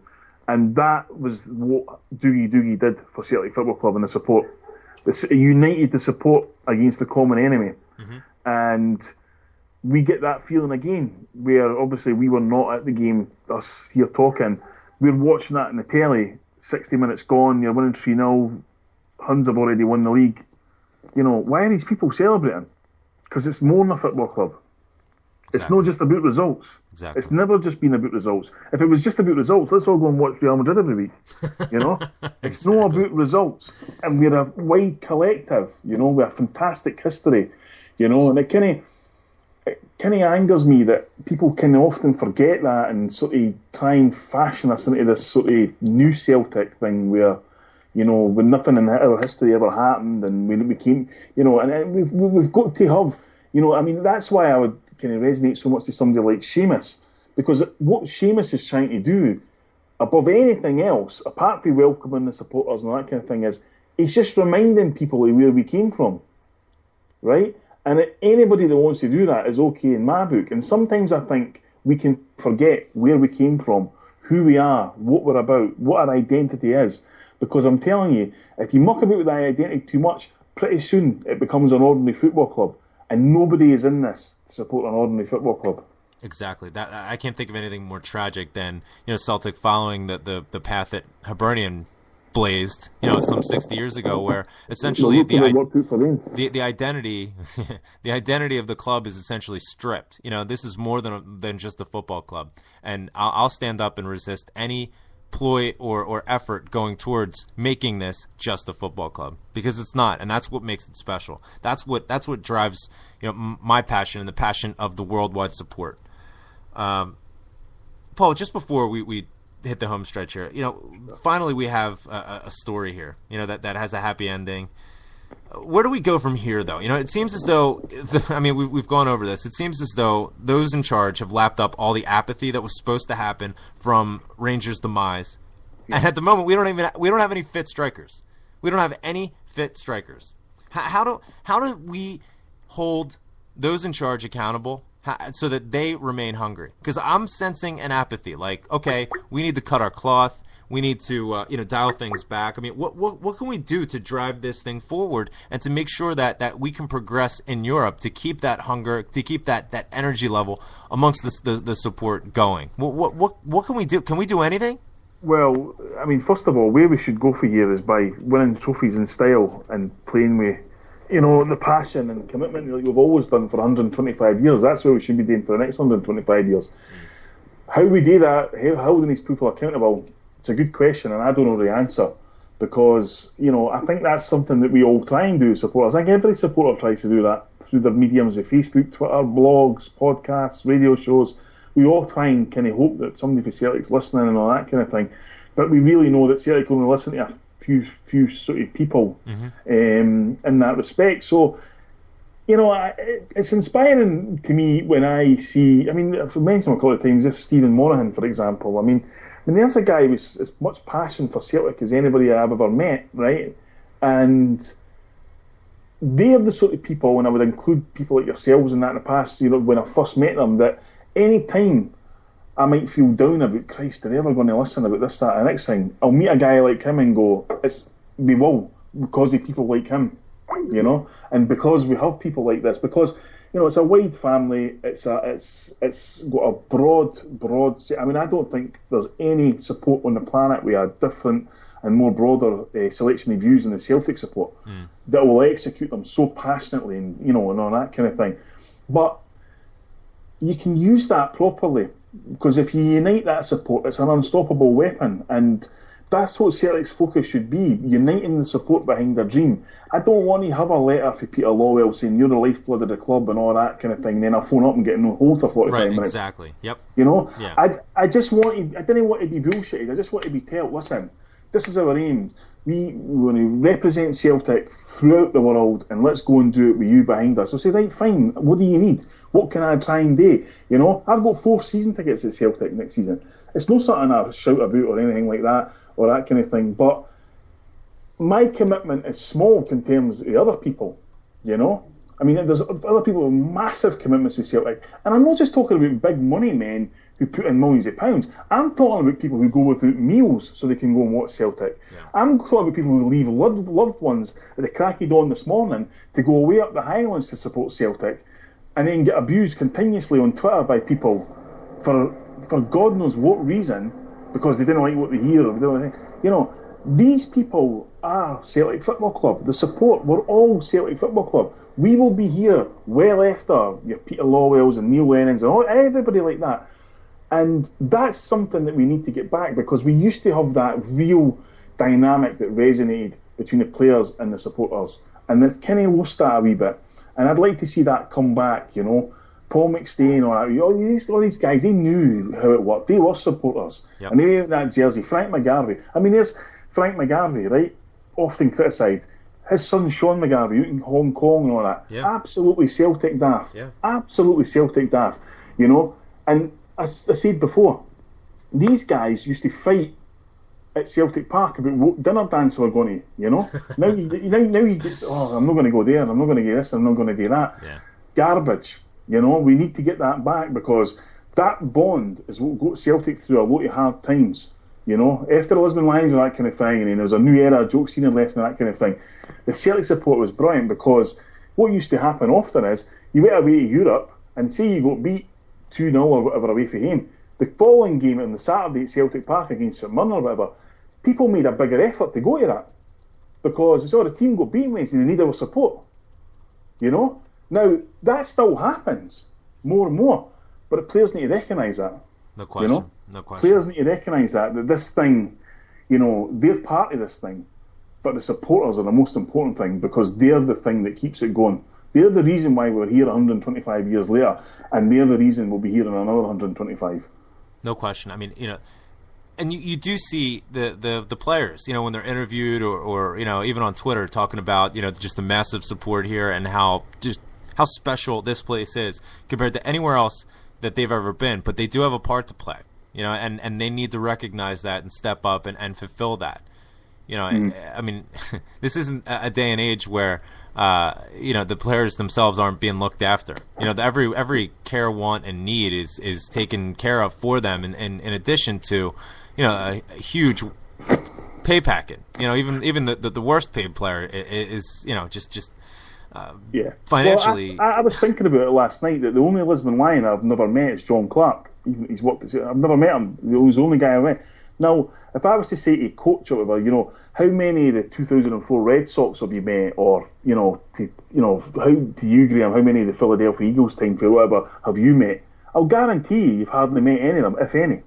And that was what Doogie did for Celtic Football Club and the support. It united the support against the common enemy. Mm-hmm. And we get that feeling again, where obviously we were not at the game, us here talking. We're watching that in the telly, 60 minutes gone, you're winning 3-0, Huns have already won the league. Why are these people celebrating? Because it's more than a football club. Exactly. It's not just about results. Exactly. It's never just been about results. If it was just about results, let's all go and watch Real Madrid every week. It's Exactly. not about results. And we're a wide collective, we're a fantastic history, and it kind of angers me that people can often forget that and sort of try and fashion us into this sort of new Celtic thing where, when nothing in our history ever happened and we came, and we've got to have, that's why I would kind of resonate so much to somebody like Seamus, because what Seamus is trying to do, above anything else, apart from welcoming the supporters and that kind of thing, is he's just reminding people of where we came from, right? And anybody that wants to do that is okay in my book. And sometimes I think we can forget where we came from, who we are, what we're about, what our identity is. Because I'm telling you, if you muck about with that identity too much, pretty soon it becomes an ordinary football club. And nobody is in this to support an ordinary football club. Exactly. That I can't think of anything more tragic than Celtic following the path that Hibernian blazed, some 60 years ago, where essentially the identity the identity of the club is essentially stripped. This is more than just a football club, and I'll stand up and resist any ploy or effort going towards making this just a football club, because it's not, and that's what makes it special. That's what drives my passion and the passion of the worldwide support. Paul, just before we hit the home stretch here, finally we have a story here, that has a happy ending. Where do we go from here, though? It seems as though, we've gone over this. It seems as though those in charge have lapped up all the apathy that was supposed to happen from Rangers' demise. And at the moment, we don't have any fit strikers. We don't have any fit strikers. How do we hold those in charge accountable so that they remain hungry? Because I'm sensing an apathy. Like, okay, we need to cut our cloth. We need to, dial things back. What can we do to drive this thing forward and to make sure that we can progress in Europe, to keep that hunger, to keep that energy level amongst the support going? What can we do? Can we do anything? Well, first of all, where we should go for here is by winning trophies in style and playing with, the passion and commitment like we've always done for 125 years. That's what we should be doing for the next 125 years. How we do that, how holding these people accountable, it's a good question, and I don't know the answer, because I think that's something that we all try and do, supporters. I think every supporter tries to do that through their mediums of Facebook, Twitter, blogs, podcasts, radio shows. We all try and kind of hope that somebody from Celtic's listening and all that kind of thing. But we really know that Celtic only listen to a few sort of people in that respect. So, you know, it's inspiring to me when I see, I mean, I've mentioned a couple of times, this Stephen Monaghan, for example. I mean, there's a guy with as much passion for Celtic as anybody I've ever met, right? And they're the sort of people, and I would include people like yourselves in that in the past, you know, when I first met them, that any time I might feel down about, Christ, are they ever going to listen about this, that, and the next thing, I'll meet a guy like him and go, they will, because of people like him, you know, and because we have people like this, because, you know, it's a wide family, it's got a broad, I mean, I don't think there's any support on the planet with a different and more broader selection of views than the Celtic support that will execute them so passionately and, you know, and all that kind of thing. But you can use that properly, because if you unite that support, it's an unstoppable weapon, and that's what Celtic's focus should be, uniting the support behind their dream. I don't want to have a letter for Peter Lawwell saying you're the lifeblood of the club and all that kind of thing, and then I'll phone up and get no hold for 45 minutes. Exactly, yep. You know? Yeah. I just want to, I didn't want to be bullshitted, I just want to be told, listen, this is our aim. We want to represent Celtic throughout the world, and let's go and do it with you behind us. So say, right, fine, what do you need? What can I try and do? You know, I've got 4 season tickets at Celtic next season. It's not something I shout about or anything like that, or that kind of thing, but my commitment is small in terms of the other people, you know? I mean, there's other people with massive commitments with Celtic, and I'm not just talking about big money men who put in millions of pounds. I'm talking about people who go without meals so they can go and watch Celtic. Yeah. I'm talking about people who leave loved ones at the crack of dawn this morning to go away up the Highlands to support Celtic, and then get abused continuously on Twitter by people for God knows what reason, because they didn't like what they hear, or they don't like, you know, these people are Celtic Football Club. The support, we're all Celtic Football Club. We will be here well after your Peter Lawwells and Neil Lennons and all, everybody like that. And that's something that we need to get back, because we used to have that real dynamic that resonated between the players and the supporters. And they've kind of lost that a wee bit. And I'd like to see that come back, you know. Paul McStay all these guys, they knew how it worked. They were supporters. Yep. And they had that jersey. Frank McGarvey. I mean, there's Frank McGarvey, right? Often criticised. His son Sean McGarvey out in Hong Kong and all that. Yeah. Absolutely Celtic daft. Yeah. Absolutely Celtic daft. You know? And as I said before, these guys used to fight at Celtic Park about what dinner dance we're going to, you know? now you just, I'm not going to go there, I'm not going to get this, I'm not going to do that. Yeah. Garbage. You know, we need to get that back, because that bond is what got Celtic through a lot of hard times. You know, after the Lisbon Lions and that kind of thing, and there was a new era, Joe Senior left and that kind of thing, the Celtic support was brilliant, because what used to happen often is you went away to Europe and say you got beat 2-0 or whatever away from home. The following game on the Saturday at Celtic Park against St Mirren or whatever, people made a bigger effort to go to that, because they saw the team got beaten Wednesday and they needed our support. You know? Now, that still happens more and more, but the players need to recognise that. No question. You know? No question. Players need to recognise that this thing, you know, they're part of this thing, but the supporters are the most important thing, because they're the thing that keeps it going. They're the reason why we're here 125 years later, and they're the reason we'll be here in another 125. No question. I mean, you know, and you do see the players, you know, when they're interviewed or you know, even on Twitter, talking about, you know, just the massive support here and how special this place is compared to anywhere else that they've ever been. But they do have a part to play, you know, and they need to recognize that and step up and fulfill that. You know, I mean, this isn't a day and age where, you know, the players themselves aren't being looked after. You know, every care, want, and need is taken care of for them, and in addition to, you know, a huge pay packet. You know, even the worst paid player is you know, just financially. Well, I was thinking about it last night, that the only Lisbon Lion I've never met is John Clark. He's worked at, I've never met him. He was the only guy I met. Now, if I was to say to coach or whatever, you know, how many of the 2004 Red Sox have you met, or how to you, Graham, how many of the Philadelphia Eagles time for whatever have you met? I'll guarantee you've hardly met any of them, if any.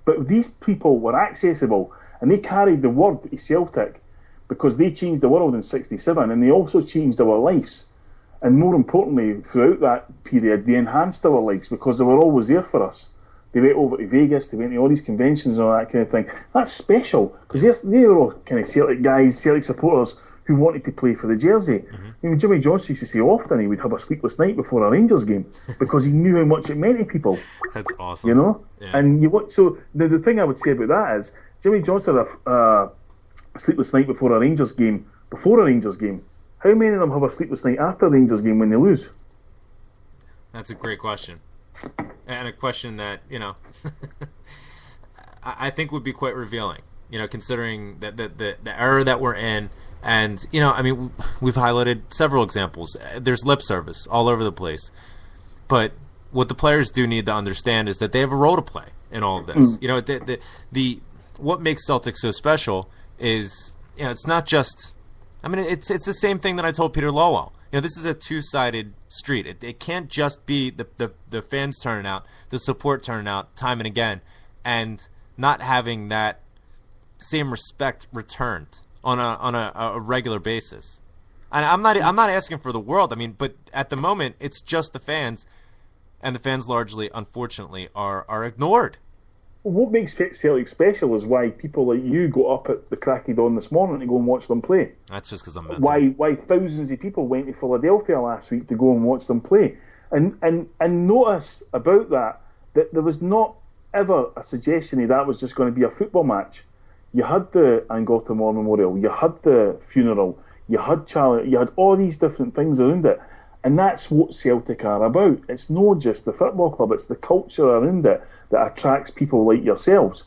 But these people were accessible, and they carried the word to Celtic, because they changed the world in '67, and they also changed our lives. And more importantly, throughout that period, they enhanced our lives because they were always there for us. They went over to Vegas, they went to all these conventions and all that kind of thing. That's special because they were all kind of Celtic guys, Celtic supporters who wanted to play for the jersey. I mean, Jimmy Johnson used to say often he would have a sleepless night before a Rangers game because he knew how much it meant to people. That's awesome. You know? Yeah. And so the thing I would say about that is Jimmy Johnson had a sleepless night before a Rangers game. How many of them have a sleepless night after a Rangers game when they lose? That's a great question. And a question that, I think would be quite revealing, considering that the era that we're in. And, we've highlighted several examples. There's lip service all over the place. But what the players do need to understand is that they have a role to play in all of this. What makes Celtics so special is, it's not just... it's the same thing that I told Peter Lowell. This is a two-sided street. It can't just be the fans turning out, the support turning out time and again, and not having that same respect returned on a regular basis. And I'm not asking for the world. But at the moment, it's just the fans, and the fans largely, unfortunately, are ignored. What makes Celtic special is why people like you go up at the crack of dawn this morning to go and watch them play. That's just because I'm mental. Why thousands of people went to Philadelphia last week to go and watch them play. And notice about that there was not ever a suggestion that was just going to be a football match. You had the Angota Moore Memorial, you had the funeral, you had Charlie, you had all these different things around it. And that's what Celtic are about. It's not just the football club, it's the culture around it that attracts people like yourselves.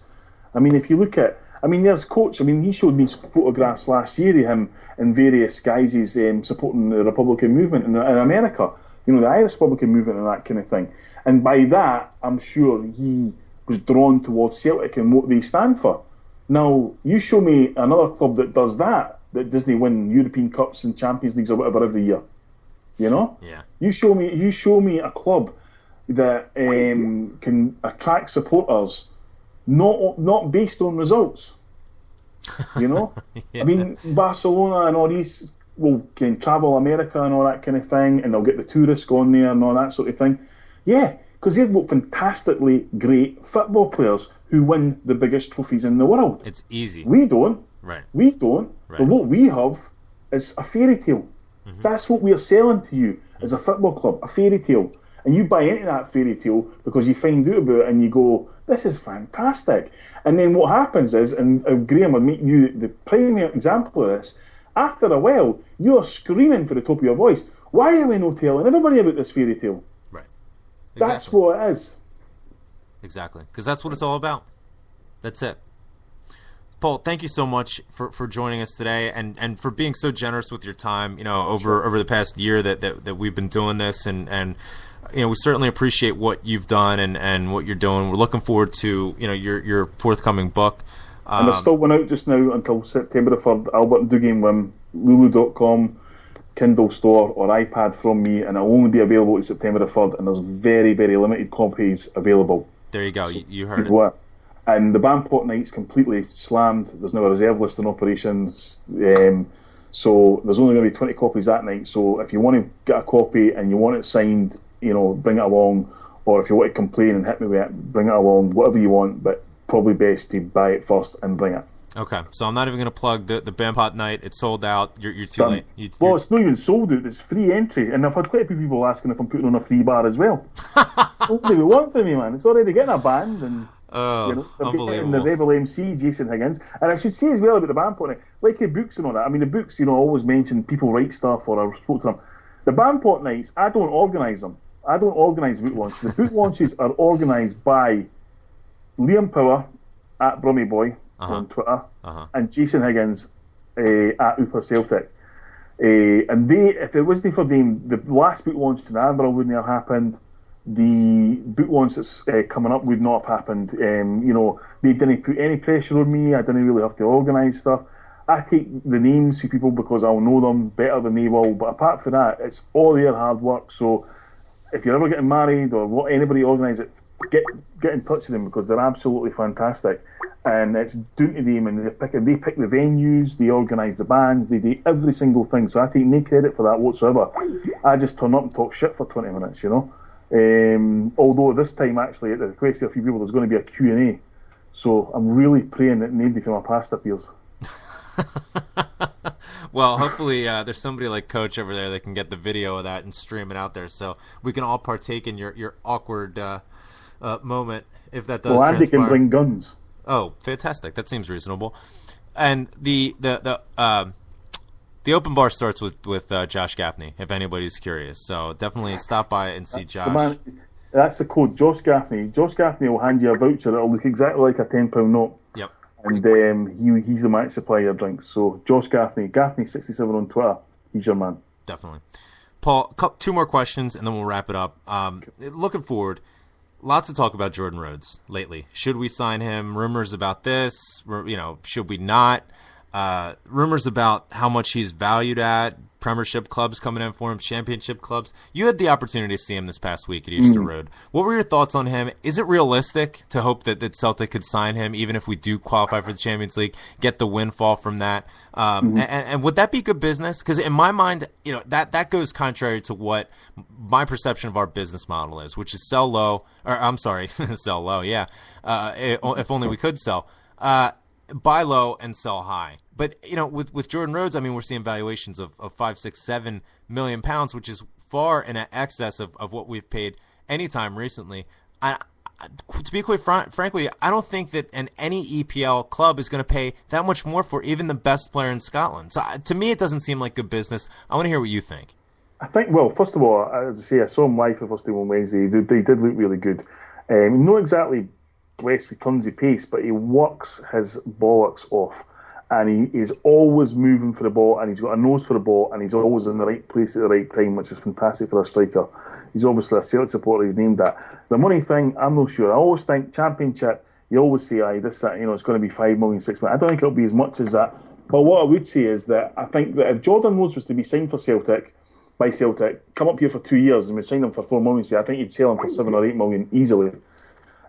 If you look at... there's Coach. He showed me photographs last year of him in various guises supporting the Republican movement in America. The Irish Republican movement and that kind of thing. And by that, I'm sure he was drawn towards Celtic and what they stand for. Now, you show me another club that does that doesn't win European Cups and Champions Leagues or whatever every year. Yeah. You show me a club that can attract supporters, not based on results. Yeah. Barcelona and all these can travel America and all that kind of thing, and they'll get the tourists going there and all that sort of thing. Yeah, because they've got fantastically great football players who win the biggest trophies in the world. It's easy. We don't. Right. We don't. Right. But what we have is a fairy tale. Mm-hmm. That's what we're selling to you as a football club, a fairy tale. And you buy into that fairy tale because you find out about it and you go, this is fantastic. And then what happens is, and Graham would make you the prime example of this, after a while, you're screaming for the top of your voice, why are we not telling everybody about this fairy tale? Right. Exactly. That's what it is. Exactly. Because that's what it's all about. That's it. Paul, thank you so much for joining us today and for being so generous with your time, over the past year that we've been doing this, and we certainly appreciate what you've done and what you're doing. We're looking forward to, your forthcoming book. And they're still going out just now until September the 3rd, Albert and Dougie and Wim, Lulu.com, Kindle store or iPad from me, and it'll only be available to September the 3rd, and there's very, very limited copies available. There you go, you heard it. And the Bamport night's completely slammed. There's now a reserve list in operations. So there's only going to be 20 copies that night. So if you want to get a copy and you want it signed, bring it along. Or if you want to complain and hit me with it, bring it along, whatever you want. But probably best to buy it first and bring it. Okay, so I'm not even going to plug the Bampot night. It's sold out. You're too late. It's not even sold out. It's free entry. And I've had quite a few people asking if I'm putting on a free bar as well. What do we want from me, man? It's already getting a band and... unbelievable. The Rebel MC, Jason Higgins. And I should say as well about the Bampot, like the books and all that. The books, always mention people write stuff or I spoke to them. The Bampot nights, I don't organise them. I don't organise book launches. The book launches are organised by Liam Power at Brummy Boy on Twitter and Jason Higgins at Ooper Celtic. And if it wasn't for them, the last book launch in Edinburgh wouldn't have happened. The book launch that's coming up would not have happened. They didn't put any pressure on me. I didn't really have to organise stuff. I take the names for people because I'll know them better than they will. But apart from that, it's all their hard work. So if you're ever getting married or what anybody organise it, get in touch with them because they're absolutely fantastic, and it's down to them. And they pick the venues, they organise the bands, they do every single thing. So I take no credit for that whatsoever. I just turn up and talk shit for 20 minutes, you know. Although this time, actually, at the request of a few people, there's going to be a Q&A. So I'm really praying that nobody from my past appears. Well, hopefully there's somebody like Coach over there that can get the video of that and stream it out there, so we can all partake in your awkward moment if that does. Well, Andy transpire. can bring guns. Oh, fantastic! That seems reasonable. And the open bar starts with Josh Gaffney, if anybody's curious. So definitely stop by and see Josh. That's the code, Josh Gaffney. Josh Gaffney will hand you a voucher that'll look exactly like a £10 note. Yep. And he's the man to supply your drinks. So Josh Gaffney, Gaffney67 on Twitter, he's your man. Definitely. Paul, two more questions and then we'll wrap it up. Looking forward, lots of talk about Jordan Rhodes lately. Should we sign him? Rumors about this, should we not? Rumors about how much he's valued at, Premiership clubs coming in for him, Championship clubs. You had the opportunity to see him this past week at Easter Road. What were your thoughts on him? Is it realistic to hope that Celtic could sign him, even if we do qualify for the Champions League, get the windfall from that? And would that be good business? Because in my mind, that goes contrary to what my perception of our business model is, which is sell low, or I'm sorry, sell low, yeah. If only we could sell. Buy low and sell high. But, with Jordan Rhodes, I mean, we're seeing valuations of 5, 6, 7 million pounds, which is far in excess of what we've paid any time recently. To be quite frankly, I don't think that any EPL club is going to pay that much more for even the best player in Scotland. So to me, it doesn't seem like good business. I want to hear what you think. I think, well, first of all, as I say, I saw him live for the first time on Wednesday. They did look really good. Not exactly blessed with tons of pace, but he works his bollocks off. And he is always moving for the ball, and he's got a nose for the ball, and he's always in the right place at the right time, which is fantastic for a striker. He's obviously a Celtic supporter, he's named that. The money thing, I'm not sure. I always think Championship, you always say, it's going to be 5 million, 6 million. I don't think it'll be as much as that. But what I would say is that I think that if Jordan Rhodes was to be signed for Celtic, by Celtic, come up here for 2 years, and we signed him for 4 million, I think you'd sell him for 7 or 8 million easily.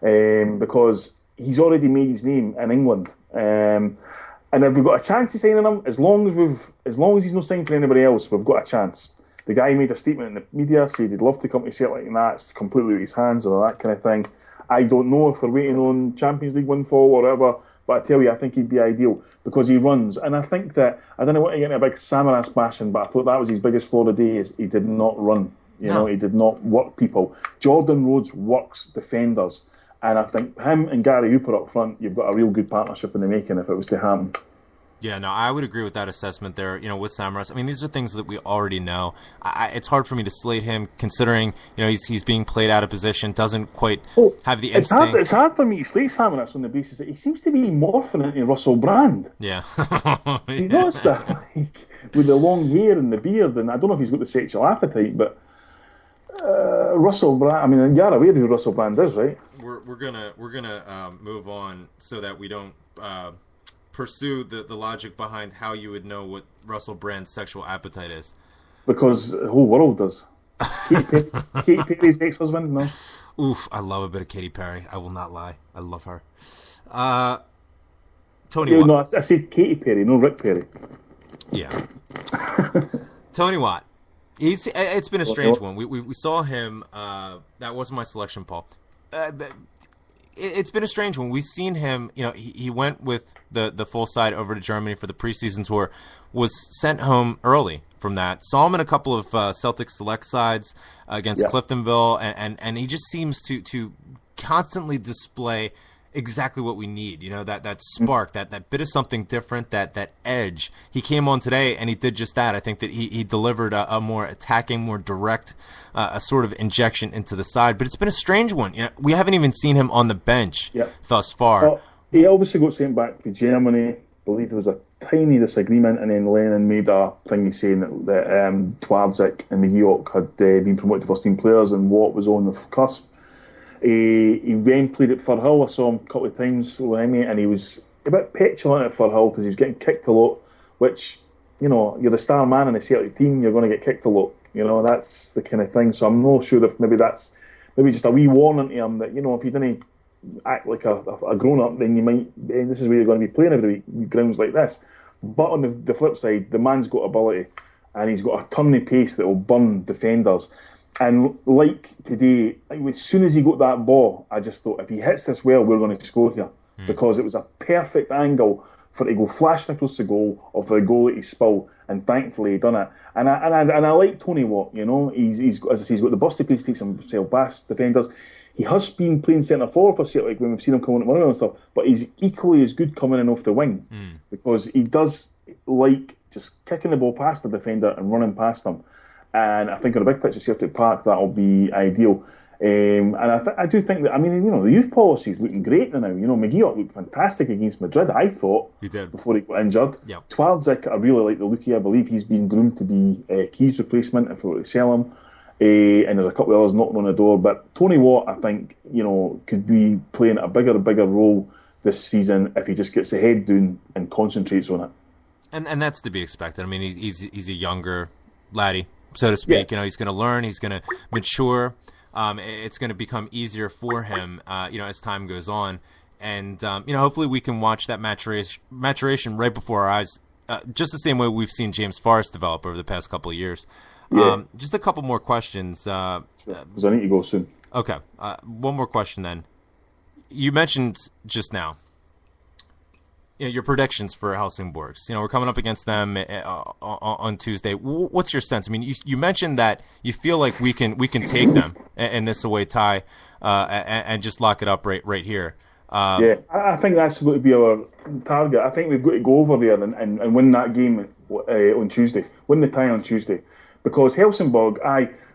Because he's already made his name in England. And if we've got a chance of signing him, as long as he's not signed for anybody else, we've got a chance. The guy made a statement in the media, said he'd love to come to Celtic and that's completely out of his hands or that kind of thing. I don't know if we're waiting on Champions League windfall or whatever, but I tell you, I think he'd be ideal because he runs. And I think that, I don't know what to get into a big Samaras bashing, but I thought that was his biggest flaw today is he did not run. He did not work people. Jordan Rhodes works defenders. And I think him and Gary Hooper up front, you've got a real good partnership in the making if it was to happen. Yeah, no, I would agree with that assessment there, with Samaras. I mean, these are things that we already know. It's hard for me to slate him, considering, he's being played out of position, doesn't quite have the instinct. It's hard for me to slate Samaras on the basis that he seems to be morphing into Russell Brand. Yeah. You notice that? With the long hair and the beard, and I don't know if he's got the sexual appetite, but Russell Brand, I mean, you're aware who Russell Brand is, right? We're gonna move on so that we don't pursue the logic behind how you would know what Russell Brand's sexual appetite is. Because the whole world does. Katy Perry's ex-husband, no? Oof, I love a bit of Katy Perry. I will not lie. I love her. Tony Watt. No, I said Katy Perry, no Rick Perry. Yeah. Tony Watt. It's been a strange one. We saw him. That wasn't my selection, Paul. It's been a strange one. We've seen him. He went with the full side over to Germany for the preseason tour. Was sent home early from that. Saw him in a couple of Celtic select sides against Cliftonville, and he just seems to constantly display exactly what we need. That spark, that bit of something different, that edge. He came on today and he did just that. I think that he delivered a more attacking, more direct, a sort of injection into the side. But it's been a strange one. We haven't even seen him on the bench thus far. Well, he obviously got sent back to Germany. I believe there was a tiny disagreement, and then Lennon made a thing saying that Twardzik and McGeoch had been promoted to first team players, and Watt was on the cusp. He then played at Firhill. I saw him a couple of times with him, and he was a bit petulant at Firhill because he was getting kicked a lot, which, you're the star man in a Celtic team, you're going to get kicked a lot. That's the kind of thing. So I'm not sure if maybe that's maybe just a wee warning to him that, you know, if you didn't act like a grown up, then you might. This is where you're going to be playing every week, grounds like this. But on the flip side, the man's got ability, and he's got a turn of pace that will burn defenders. And like today, as soon as he got that ball, I just thought, if he hits this well, we're going to score here, because it was a perfect angle for it to go flashing across the goal, or for the goal that he spilled, and thankfully he done it. And I like Tony Watt. You know, he's as I say, he's got the busty pace, takes himself past defenders. He has been playing centre forward for Celtic when we've seen him coming at Motherwell and stuff, but he's equally as good coming in off the wing, because he does like just kicking the ball past the defender and running past them. And I think on a big pitch at Celtic Park, that'll be ideal. And I do think that, I mean, you know, the youth policy is looking great now. You know, McGee looked fantastic against Madrid, I thought, he did, before he got injured. Yep. Twardzik, I really like the look here. I believe he's been groomed to be Key's replacement if we were to sell him. And there's a couple of others knocking on the door. But Tony Watt, I think, you know, could be playing a bigger role this season if he just gets the head down and concentrates on it. And that's to be expected. I mean, he's a younger laddie, so to speak. You know, he's going to learn, he's going to mature. It's going to become easier for him, you know, as time goes on. And, you know, hopefully we can watch that maturation right before our eyes, just the same way we've seen James Forrest develop over the past couple of years. Just a couple more questions. Because I need to go soon. Okay. One more question then. You mentioned just now, you know, your predictions for Helsingborgs. You know, we're coming up against them on Tuesday. What's your sense? I mean, you mentioned that you feel like we can take them in this away tie and just lock it up right here. I think that's going to be our target. I think we've got to go over there and win that game on Tuesday. Win the tie on Tuesday. Because Helsingborg,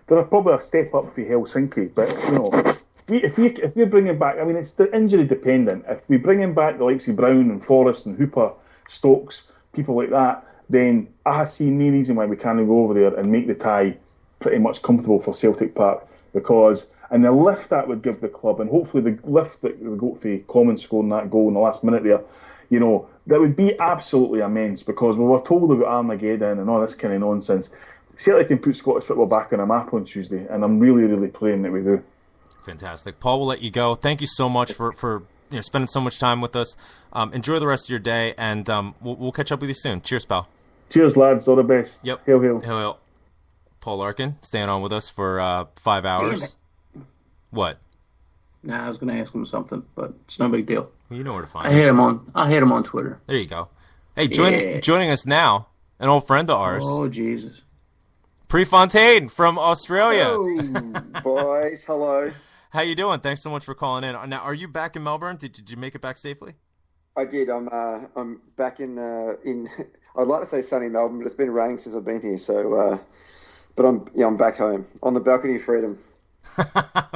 they're probably a step up for Helsinki, but, you know, if we're bringing back, I mean, it's the injury dependent. If we bring in back the likes of Brown and Forrest and Hooper, Stokes, people like that, then I see no reason why we can't go over there and make the tie pretty much comfortable for Celtic Park. And the lift that would give the club, and hopefully the lift that we got for Common scoring that goal in the last minute there, you know, that would be absolutely immense, because we were told about Armageddon and all this kind of nonsense. Celtic can put Scottish football back on a map on Tuesday, and I'm really, really praying that we do. Fantastic. Paul, we'll let you go. Thank you so much for you know, spending so much time with us. Enjoy the rest of your day, and we'll catch up with you soon. Cheers, pal. Cheers, lads. All the best. Yep. Hail, hail. Hail, hail. Paul Larkin, staying on with us for 5 hours. What? Nah, I was going to ask him something, but it's no big deal. You know where to find him. I hit him on Twitter. There you go. Hey, joining us now, an old friend of ours. Oh, Jesus. Prefontaine from Australia. Oh, boys, hello. How you doing? Thanks so much for calling in. Now, are you back in Melbourne? Did you make it back safely? I did. I'm back in I'd like to say sunny Melbourne, but it's been raining since I've been here. So, but I'm back home on the balcony of freedom.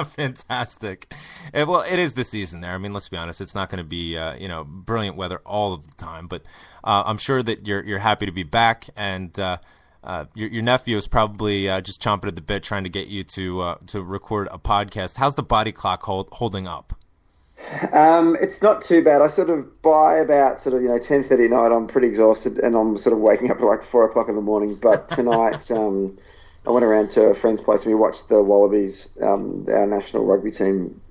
Fantastic. Well, it is the season there. I mean, let's be honest. It's not going to be you know, brilliant weather all of the time, but I'm sure that you're happy to be back, and your nephew is probably just chomping at the bit trying to get you to record a podcast. How's the body clock holding up? It's not too bad. I sort of, by about 10:30 at night, I'm pretty exhausted, and I'm sort of waking up at like 4 o'clock in the morning. But tonight, I went around to a friend's place and we watched the Wallabies, our national rugby team,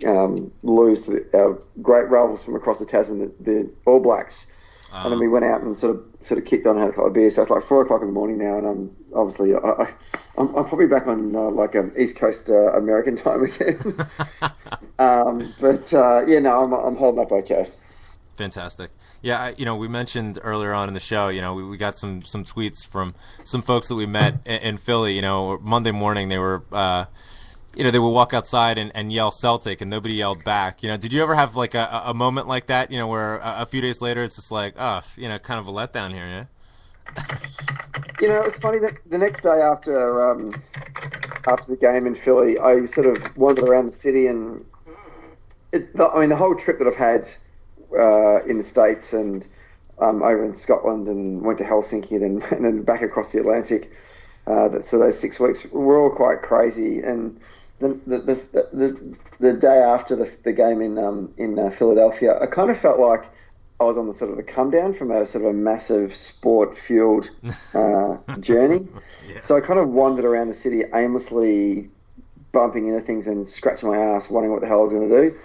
lose to our great rivals from across the Tasman, the All Blacks. And then we went out and sort of kicked on and had a couple of beers. So it's like 4 o'clock in the morning now, and I'm obviously I'm probably back on like East Coast American time again. I'm holding up okay. Fantastic. Yeah, we mentioned earlier on in the show, we got some tweets from some folks that we met in Philly. Monday morning they were. They would walk outside and yell Celtic, and nobody yelled back. Did you ever have like a moment like that? Where a few days later it's just like, kind of a letdown here, yeah. It was funny that the next day after the game in Philly, I sort of wandered around the city, and the whole trip that I've had in the States and over in Scotland, and went to Helsinki, and then back across the Atlantic. So those 6 weeks were all quite crazy, and the day after the game in Philadelphia, I kind of felt like I was on the sort of the come down from a sort of a massive sport fueled journey. Yeah. So I kind of wandered around the city aimlessly, bumping into things and scratching my ass, wondering what the hell I was going to do.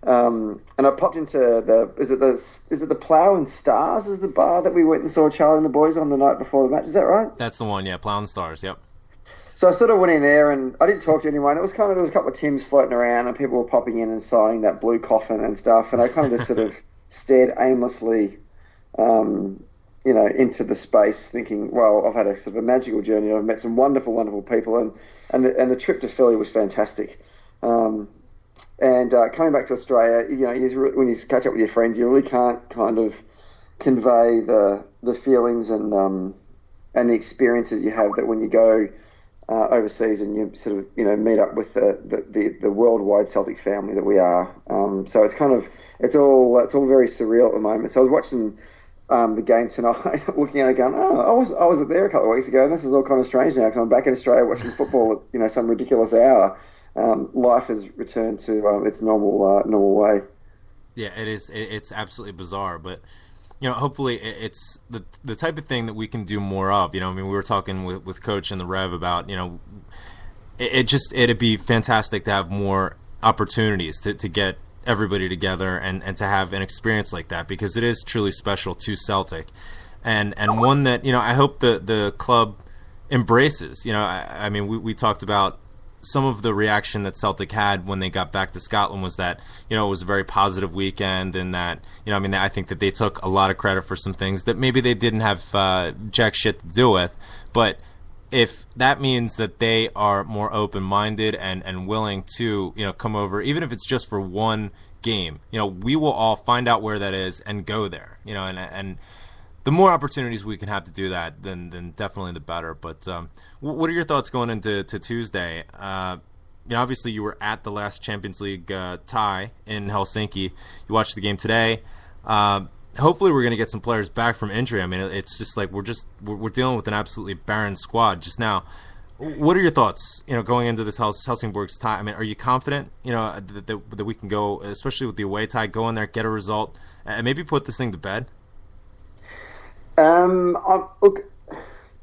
And I popped into is it the Plough and Stars is the bar that we went and saw Charlie and the boys on the night before the match? Is that right? That's the one, yeah. Plough and Stars, yep. So I sort of went in there and I didn't talk to anyone. It was kind of, there was a couple of Tims floating around and people were popping in and signing that blue coffin and stuff. And I kind of just sort of stared aimlessly, into the space, thinking, well, I've had a sort of a magical journey. I've met some wonderful, wonderful people, and the trip to Philly was fantastic. And coming back to Australia, when you catch up with your friends, you really can't kind of convey the feelings and the experiences you have that when you go overseas and you sort of meet up with the worldwide Celtic family that we are. So it's all very surreal at the moment. So I was watching the game tonight, looking at it, going, I was there a couple of weeks ago, and this is all kind of strange now because I'm back in Australia watching football at some ridiculous hour. Life has returned to its normal way. Yeah, it is. It's absolutely bizarre, but hopefully it's the type of thing that we can do more of. We were talking with Coach and the Rev about it'd be fantastic to have more opportunities to get everybody together and to have an experience like that, because it is truly special to Celtic, and one that I hope the club embraces. We talked about some of the reaction that Celtic had when they got back to Scotland was that it was a very positive weekend, and that I think that they took a lot of credit for some things that maybe they didn't have jack shit to do with, but if that means that they are more open-minded and willing to come over, even if it's just for one game, we will all find out where that is and go there, and the more opportunities we can have to do that, then definitely the better. But what are your thoughts going into Tuesday? Obviously you were at the last Champions League tie in Helsinki. You watched the game today. Hopefully we're going to get some players back from injury. It's just like we're dealing with an absolutely barren squad just now. What are your thoughts, going into this Helsingborg's tie? are you confident, that we can go, especially with the away tie, go in there, get a result, and maybe put this thing to bed? Look,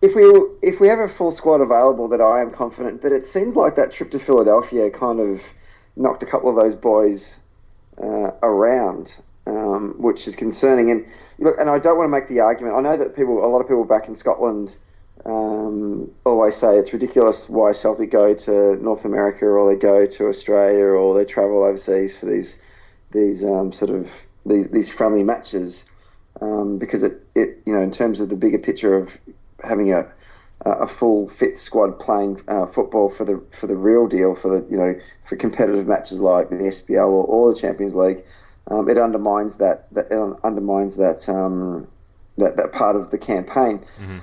if we have a full squad available, that I am confident. But it seemed like that trip to Philadelphia kind of knocked a couple of those boys around, which is concerning. And look, and I don't want to make the argument. I know that a lot of people back in Scotland always say it's ridiculous why Celtic go to North America or they go to Australia or they travel overseas for these friendly matches. Because it in terms of the bigger picture of having a full fit squad playing football for the real deal, for competitive matches like the SPL or the Champions League, it undermines that part of the campaign. Mm-hmm.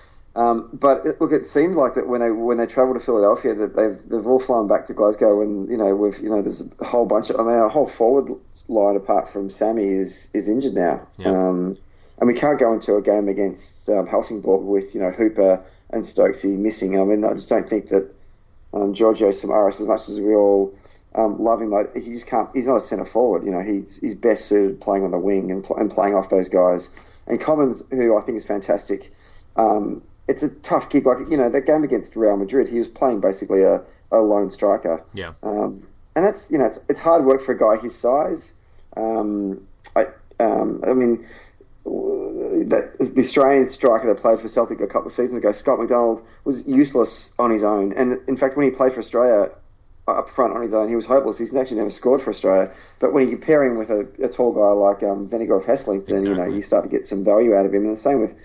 But it seems like that when they travel to Philadelphia, that they've all flown back to Glasgow, and there's a whole bunch of our whole forward line apart from Sammy is injured now. Yeah. And we can't go into a game against Helsingborg with Hooper and Stokesy missing. I just don't think that Giorgio Samaras, as much as we all love him, he just can't. He's not a centre forward. He's best suited playing on the wing and playing off those guys. And Commons, who I think is fantastic, it's a tough gig. That game against Real Madrid, he was playing basically a lone striker. Yeah. And that's it's hard work for a guy his size. The Australian striker that played for Celtic a couple of seasons ago, Scott McDonald, was useless on his own. And in fact, when he played for Australia up front on his own, he was hopeless. He's actually never scored for Australia. But when you compare him with a tall guy like Venegor Hesling, then exactly. You start to get some value out of him. And the same with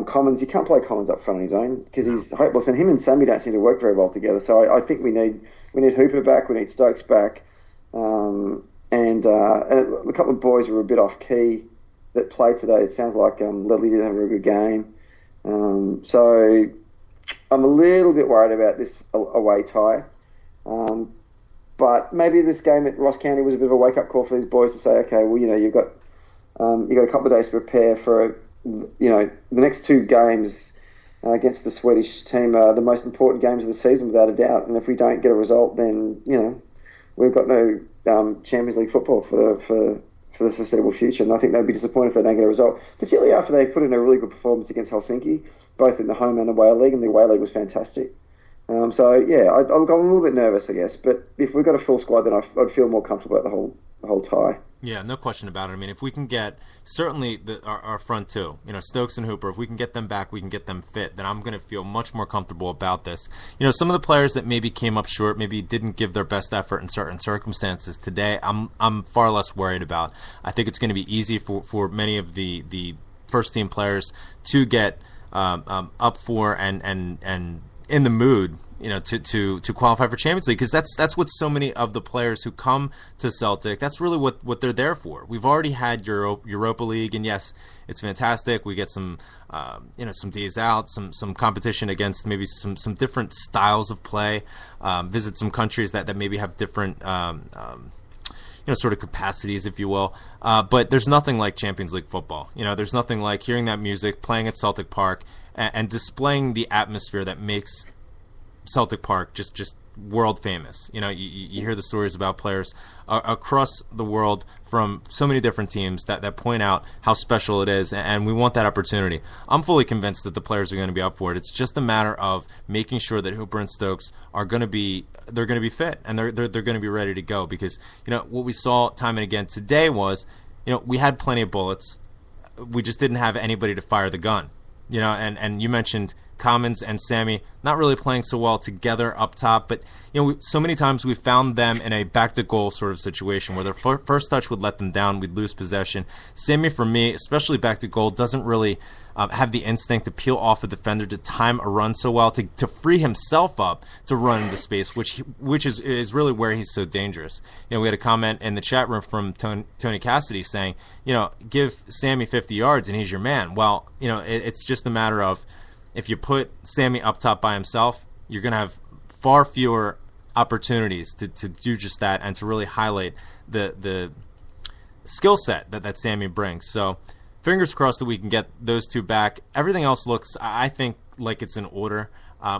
Commons. You can't play Commons up front on his own because he's hopeless. And him and Sammy don't seem to work very well together. So I think we need Hooper back. We need Stokes back. And a couple of boys were a bit off key that played today. It sounds like Ledley didn't have a very good game. So I'm a little bit worried about this away tie. But maybe this game at Ross County was a bit of a wake-up call for these boys to say, okay, well, you've got a couple of days to prepare for, the next two games against the Swedish team are the most important games of the season, without a doubt. And if we don't get a result, then, we've got no Champions League football for the foreseeable future. And I think they'd be disappointed if they don't get a result, particularly after they put in a really good performance against Helsinki, both in the home and away league, and the away league was fantastic. So yeah, I'm a little bit nervous, I guess. But if we've got a full squad, then I'd feel more comfortable about the whole tie. Yeah, no question about it. I mean, if we can get certainly our front two, Stokes and Hooper, if we can get them back, we can get them fit, then I'm going to feel much more comfortable about this. Some of the players that maybe came up short, maybe didn't give their best effort in certain circumstances today, I'm far less worried about. I think it's going to be easy for many of the first team players to get up for and in the mood, to qualify for Champions League, because that's what so many of the players who come to Celtic, that's really what they're there for. We've already had Europa League, and yes, it's fantastic. We get some some days out, some competition against maybe some different styles of play. Visit some countries that maybe have different sort of capacities, if you will. But there's nothing like Champions League football. There's nothing like hearing that music, playing at Celtic Park, and displaying the atmosphere that makes Celtic Park just world famous. You hear the stories about players across the world from so many different teams that point out how special it is, and we want that opportunity. I'm fully convinced that the players are going to be up for it. It's just a matter of making sure that Hooper and Stokes are going to be fit, and they're going to be ready to go, because what we saw time and again today was we had plenty of bullets, we just didn't have anybody to fire the gun. And you mentioned Commons and Sammy not really playing so well together up top, but so many times we found them in a back to goal sort of situation where their first touch would let them down, we'd lose possession. Sammy, for me, especially back to goal, doesn't really have the instinct to peel off a defender, to time a run so well, to free himself up to run into space, which is really where he's so dangerous. We had a comment in the chat room from Tony Cassidy saying, give Sammy 50 yards and he's your man. Well, it's just a matter of, if you put Sammy up top by himself, you're going to have far fewer opportunities to do just that and to really highlight the skill set that Sammy brings. So fingers crossed that we can get those two back. Everything else looks, I think, like it's in order.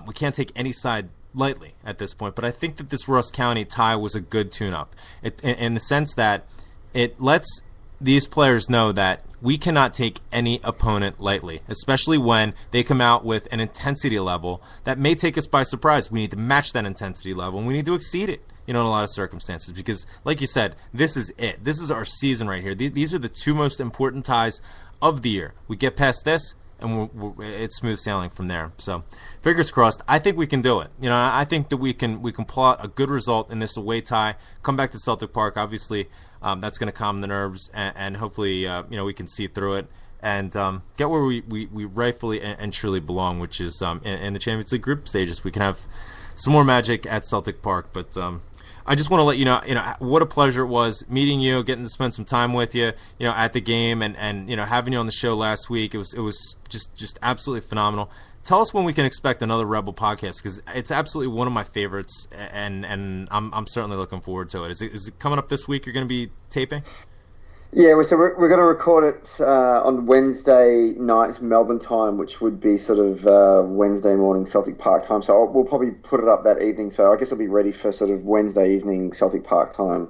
We can't take any side lightly at this point, but I think that this Ross County tie was a good tune-up in the sense that it lets these players know that we cannot take any opponent lightly, especially when they come out with an intensity level that may take us by surprise. We need to match that intensity level, and we need to exceed it, in a lot of circumstances, because, like you said, this is it. This is our season right here. These are the two most important ties of the year. We get past this, and it's smooth sailing from there. So, fingers crossed. I think we can do it. I think that we can pull out a good result in this away tie. Come back to Celtic Park, obviously. That's going to calm the nerves, and hopefully, we can see through it and get where we rightfully and truly belong, which is in the Champions League group stages. We can have some more magic at Celtic Park. But I just want to let you know what a pleasure it was meeting you, getting to spend some time with you, at the game, and having you on the show last week. It was just absolutely phenomenal. Tell us when we can expect another Rebel podcast, because it's absolutely one of my favorites, and I'm certainly looking forward to it. Is it coming up this week? You're going to be taping? Yeah, so we're going to record it on Wednesday night Melbourne time, which would be sort of Wednesday morning Celtic Park time. So we'll probably put it up that evening. So I guess it'll be ready for sort of Wednesday evening Celtic Park time.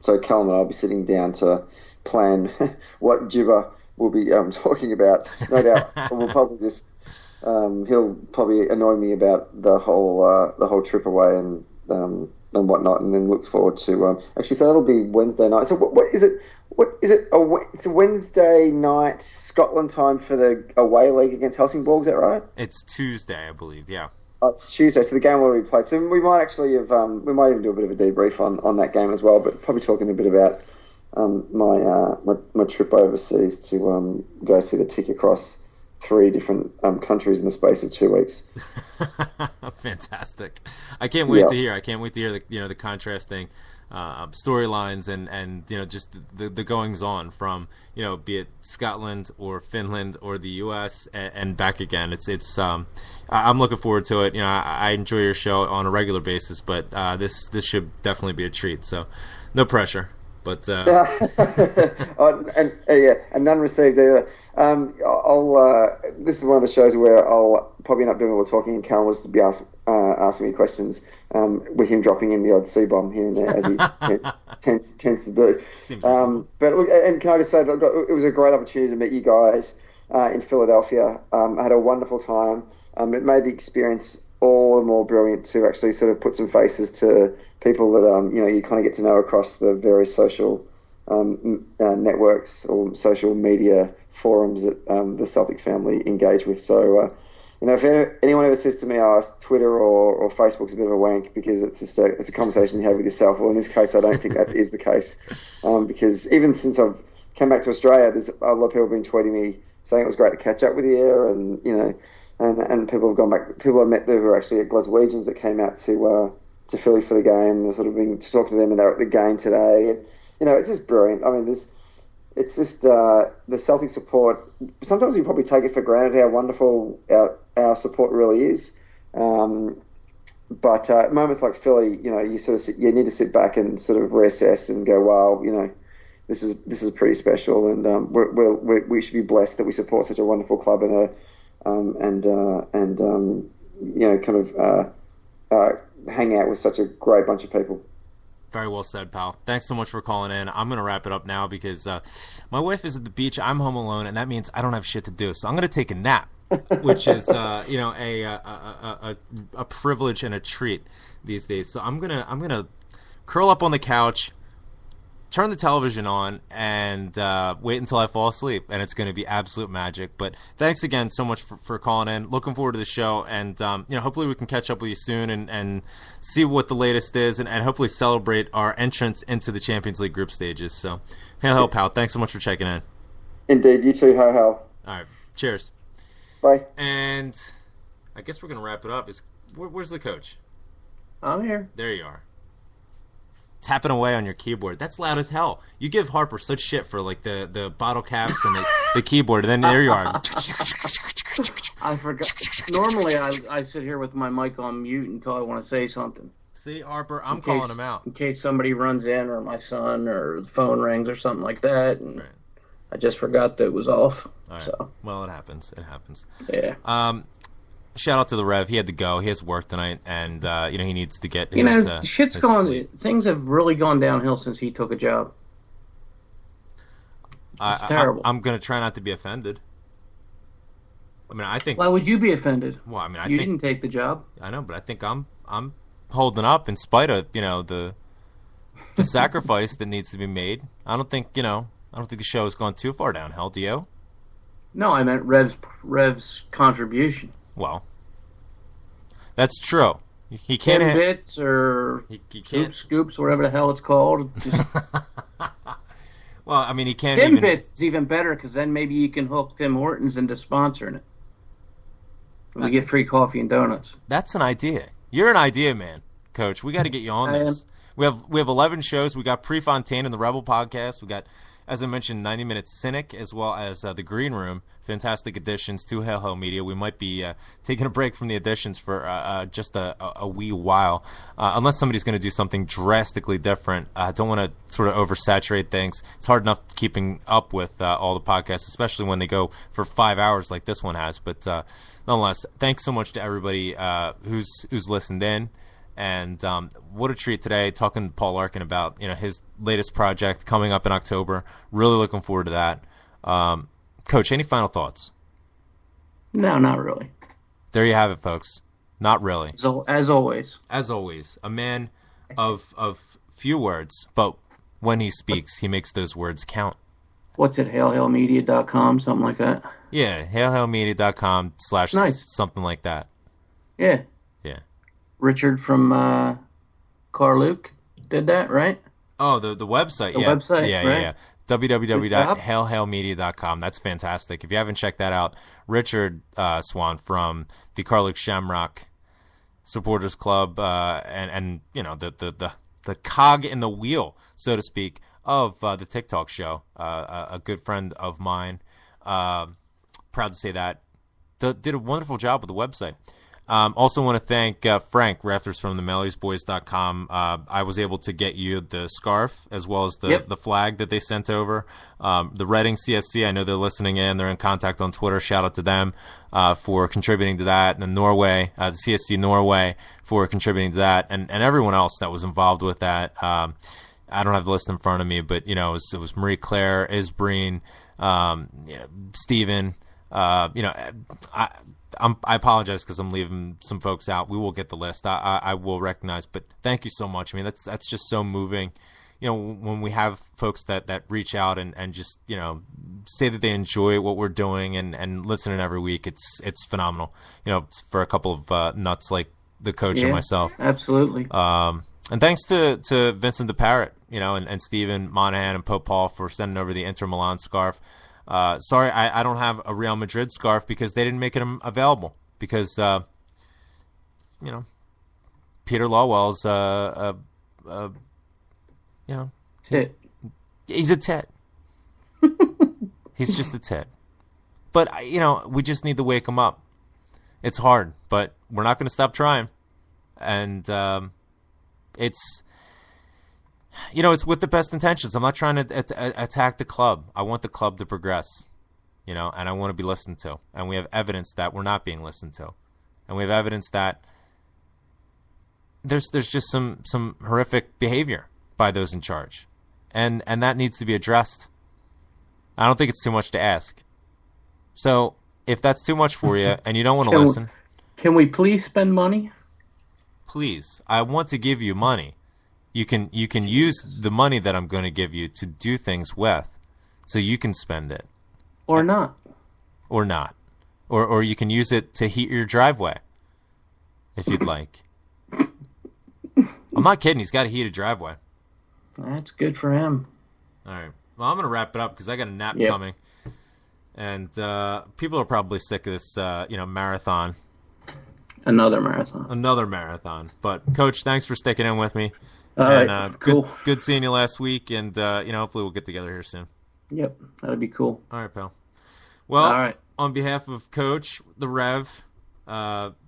So Callum and I'll be sitting down to plan what gibber we'll be talking about. No doubt we'll probably just... he'll probably annoy me about the whole trip away and whatnot, and then look forward to actually. So that'll be Wednesday night. So what is it? What is it? It's a Wednesday night Scotland time for the away leg against Helsingborg. Is that right? It's Tuesday, I believe. Yeah. Oh, it's Tuesday, so the game will already played. So we might actually have we might even do a bit of a debrief on that game as well. But probably talking a bit about my trip overseas to go see the tick across 3 different countries in the space of 2 weeks. Fantastic! I can't wait to hear. I can't wait to hear the contrasting storylines and just the goings on from be it Scotland or Finland or the U.S. and back again. It's I'm looking forward to it. I enjoy your show on a regular basis, but this should definitely be a treat. So no pressure. But and none received either. This is one of the shows where I'll probably end up doing all the talking, and Callum will just be asking me questions, with him dropping in the odd C-bomb here and there, as he tends to do. But look, and can I just say, look, it was a great opportunity to meet you guys in Philadelphia. I had a wonderful time. It made the experience all the more brilliant to actually sort of put some faces to people that you kind of get to know across the various social networks or social media forums that the Celtic family engage with. So, if anyone ever says to me, Twitter or Facebook's a bit of a wank because it's just it's a conversation you have with yourself. Well, in this case, I don't think that is the case, because even since I've come back to Australia, there's a lot of people have been tweeting me saying it was great to catch up with you, and and people have gone back. People I've met there who are actually at Glaswegians that came out to Philly for the game. I've sort of been talking to them, and they're at the game today. And it's just brilliant. I mean, it's just the Celtic support. Sometimes we probably take it for granted how wonderful our support really is. But at moments like Philly, you sort of you need to sit back and sort of reassess and go, wow, this is pretty special, and we should be blessed that we support such a wonderful club hang out with such a great bunch of people. Very well said, pal. Thanks so much for calling in. I'm going to wrap it up now because my wife is at the beach. I'm home alone, and that means I don't have shit to do. So I'm going to take a nap, which is a privilege and a treat these days. So I'm gonna curl up on the couch, turn the television on, and wait until I fall asleep, and it's going to be absolute magic. But thanks again so much for calling in. Looking forward to the show, and hopefully we can catch up with you soon and see what the latest is, and hopefully celebrate our entrance into the Champions League group stages. So, hail, pal. Thanks so much for checking in. Indeed, you too. Hail. All right, cheers. Bye. And I guess we're going to wrap it up. Where's the coach? I'm here. There you are. Tapping away on your keyboard. That's loud as hell. You give Harper such shit for like the bottle caps and the keyboard, and then there you are. I forgot. Normally, I sit here with my mic on mute until I want to say something. See, Harper, I'm calling him out. In case somebody runs in, or my son, or the phone rings, or something like that, and right. I just forgot that it was off. All right. So. Well, it happens. It happens. Yeah. Shout out to the Rev. He had to go. He has work tonight, and he needs to get his. Shit's his gone. sleep. Things have really gone downhill since he took a job. It's terrible. I'm gonna try not to be offended. I mean, I think. Why would you be offended? Well, I mean, you didn't take the job. I know, but I think I'm holding up in spite of the sacrifice that needs to be made. I don't think the show has gone too far downhill. Do you? No, I meant Rev's contribution. Well, that's true. He can't bits or he can't scoops, whatever the hell it's called. Well, I mean, he can't. Tim bits is even better because then maybe you can hook Tim Hortons into sponsoring it. And we get free coffee and donuts. That's an idea. You're an idea man, Coach. We got to get you on this. We have 11 shows. We got Prefontaine and the Rebel podcast. We got, as I mentioned, 90 Minute Cynic, as well as the Green Room. Fantastic additions to Hail Hail Media. We might be taking a break from the additions for just a wee while, unless somebody's going to do something drastically different. I don't want to sort of oversaturate things. It's hard enough keeping up with all the podcasts, especially when they go for 5 hours like this one has. But nonetheless, thanks so much to everybody who's listened in. And what a treat today, talking to Paul Larkin about his latest project coming up in October. Really looking forward to that. Coach, any final thoughts? No, not really. There you have it, folks. Not really. So, as always. As always, a man of few words, but when he speaks, he makes those words count. What's it, hailhailmedia.com, something like that? Yeah, hailhailmedia.com / nice. Something like that. Yeah. Yeah. Richard from Carluke did that, right? Oh, the website. The website, yeah, right? yeah. www.hailhailmedia.com. That's fantastic. If you haven't checked that out, Richard Swan from the Carluke Shamrock Supporters Club, and the cog in the wheel, so to speak, of the TikTok show. A good friend of mine, proud to say that, did a wonderful job with the website. Also want to thank Frank Rafters from the MelliesBoys.com. I was able to get you the scarf as well as the flag that they sent over. The Reading CSC, I know they're listening in. They're in contact on Twitter. Shout out to them for contributing to that. And then Norway, the CSC Norway, for contributing to that. And everyone else that was involved with that. I don't have the list in front of me, but it was Marie Claire, Isbreen, Stephen. I apologize because I'm leaving some folks out. We will get the list. I will recognize, but thank you so much. I mean, that's just so moving. You know, when we have folks that reach out and just, you know, say that they enjoy what we're doing and listening every week, it's phenomenal. You know, for a couple of nuts like the coach and myself. Absolutely. And thanks to Vincent the Parrot, you know, and Stephen Monahan and Pope Paul for sending over the Inter Milan scarf. Sorry, I don't have a Real Madrid scarf because they didn't make it available because, you know, Peter Lawwell's you know, tit. He's a tit. He's just a tit. But, you know, we just need to wake him up. It's hard, but we're not going to stop trying. And it's, you know, it's with the best intentions. I'm not trying to attack the club. I want the club to progress, you know, and I want to be listened to. And we have evidence that we're not being listened to. And we have evidence that there's just some horrific behavior by those in charge. And that needs to be addressed. I don't think it's too much to ask. So if that's too much for you and you don't want to listen. Can we please spend money? Please. I want to give you money. You can use the money that I'm going to give you to do things with so you can spend it. Or not. Or not. Or you can use it to heat your driveway if you'd like. I'm not kidding. He's got a heated driveway. That's good for him. All right. Well, I'm going to wrap it up because I got a nap coming. And people are probably sick of this, marathon. Another marathon. But, Coach, thanks for sticking in with me. All right, cool. Good seeing you last week, and, hopefully we'll get together here soon. Yep, that'd be cool. All right, pal. Well, all right. On behalf of Coach, the Rev,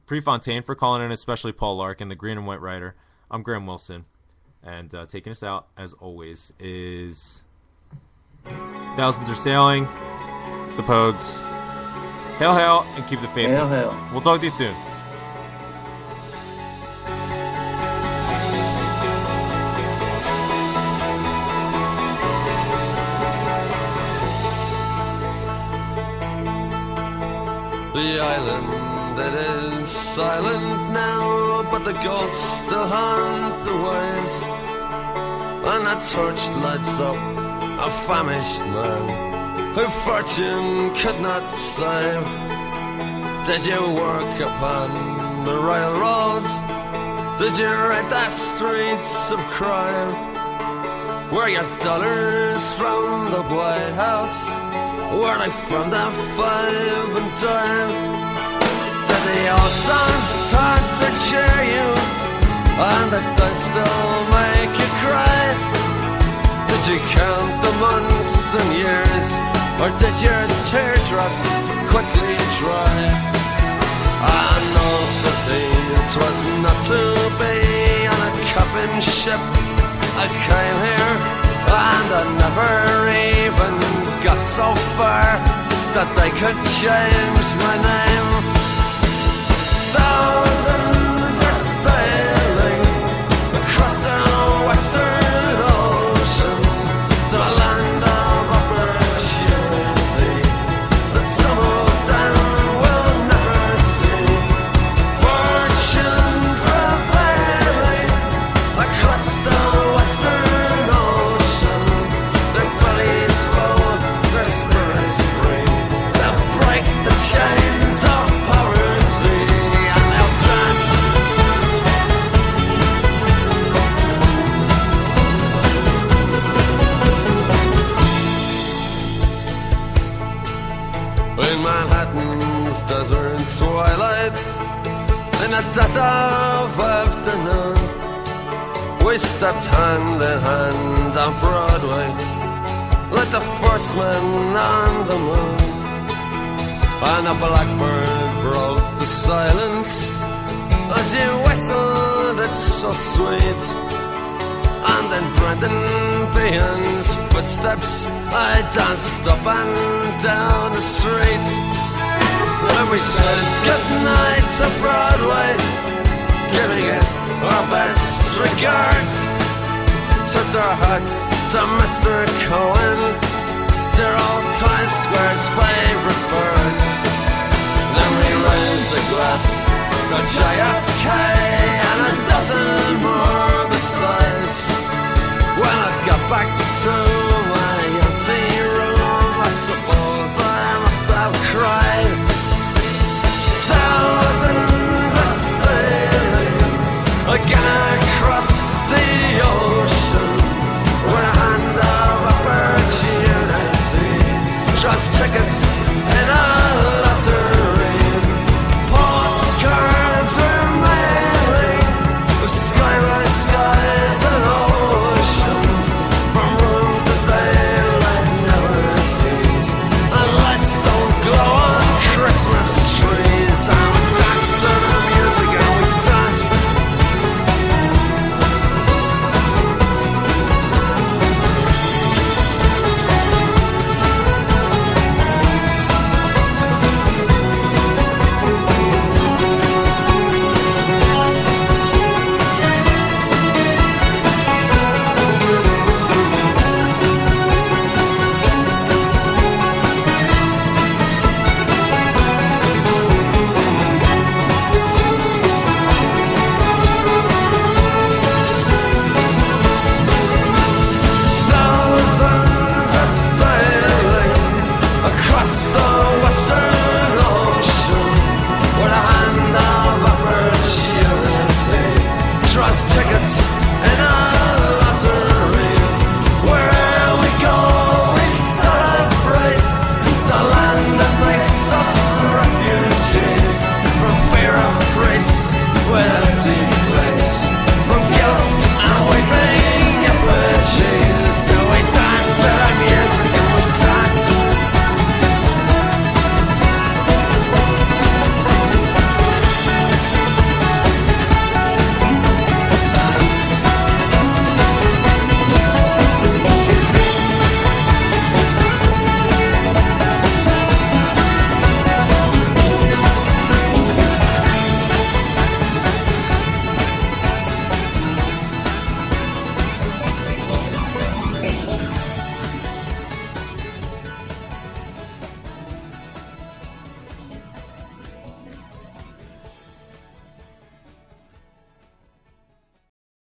Prefontaine for calling in, especially Paul Larkin, the Green and White Writer, I'm Graham Wilson. And taking us out, as always, is Thousands Are Sailing, the Pogues. Hail, hail, and keep the faith. Hail, hail. We'll talk to you soon. The island, it is silent now, but the ghosts still haunt the waves. And a torch lights up a famished man who fortune could not save. Did you work upon the railroads? Did you ride the streets of crime? Were your dollars from the White House? Were they from the 5 and dime? Did the old songs start to cheer you? And did they still make you cry? Did you count the months and years? Or did your teardrops quickly dry? I know that it was not to be on a coffin ship. I came here and I never even got so far that they could change my name. Thousands are sailing across the western ocean to a land of opportunity that some of them will never see. Fortune prevailing across the western ocean, their bellies full, their spirits free. They'll break the chains of poverty and they'll dance. In Manhattan's desert twilight, in the dead of afternoon, we stepped hand in hand on Broadway, like the first man on the moon. And a blackbird broke the silence as you whistled, it's so sweet. And then Brendan Behan's footsteps, I danced up and down the street. And we said goodnight to Broadway, giving it our best regards. Took our hats to Mr. Cohen, dear old Times Square's favorite bird. Then we raised a glass to JFK and a dozen more besides. When I got back to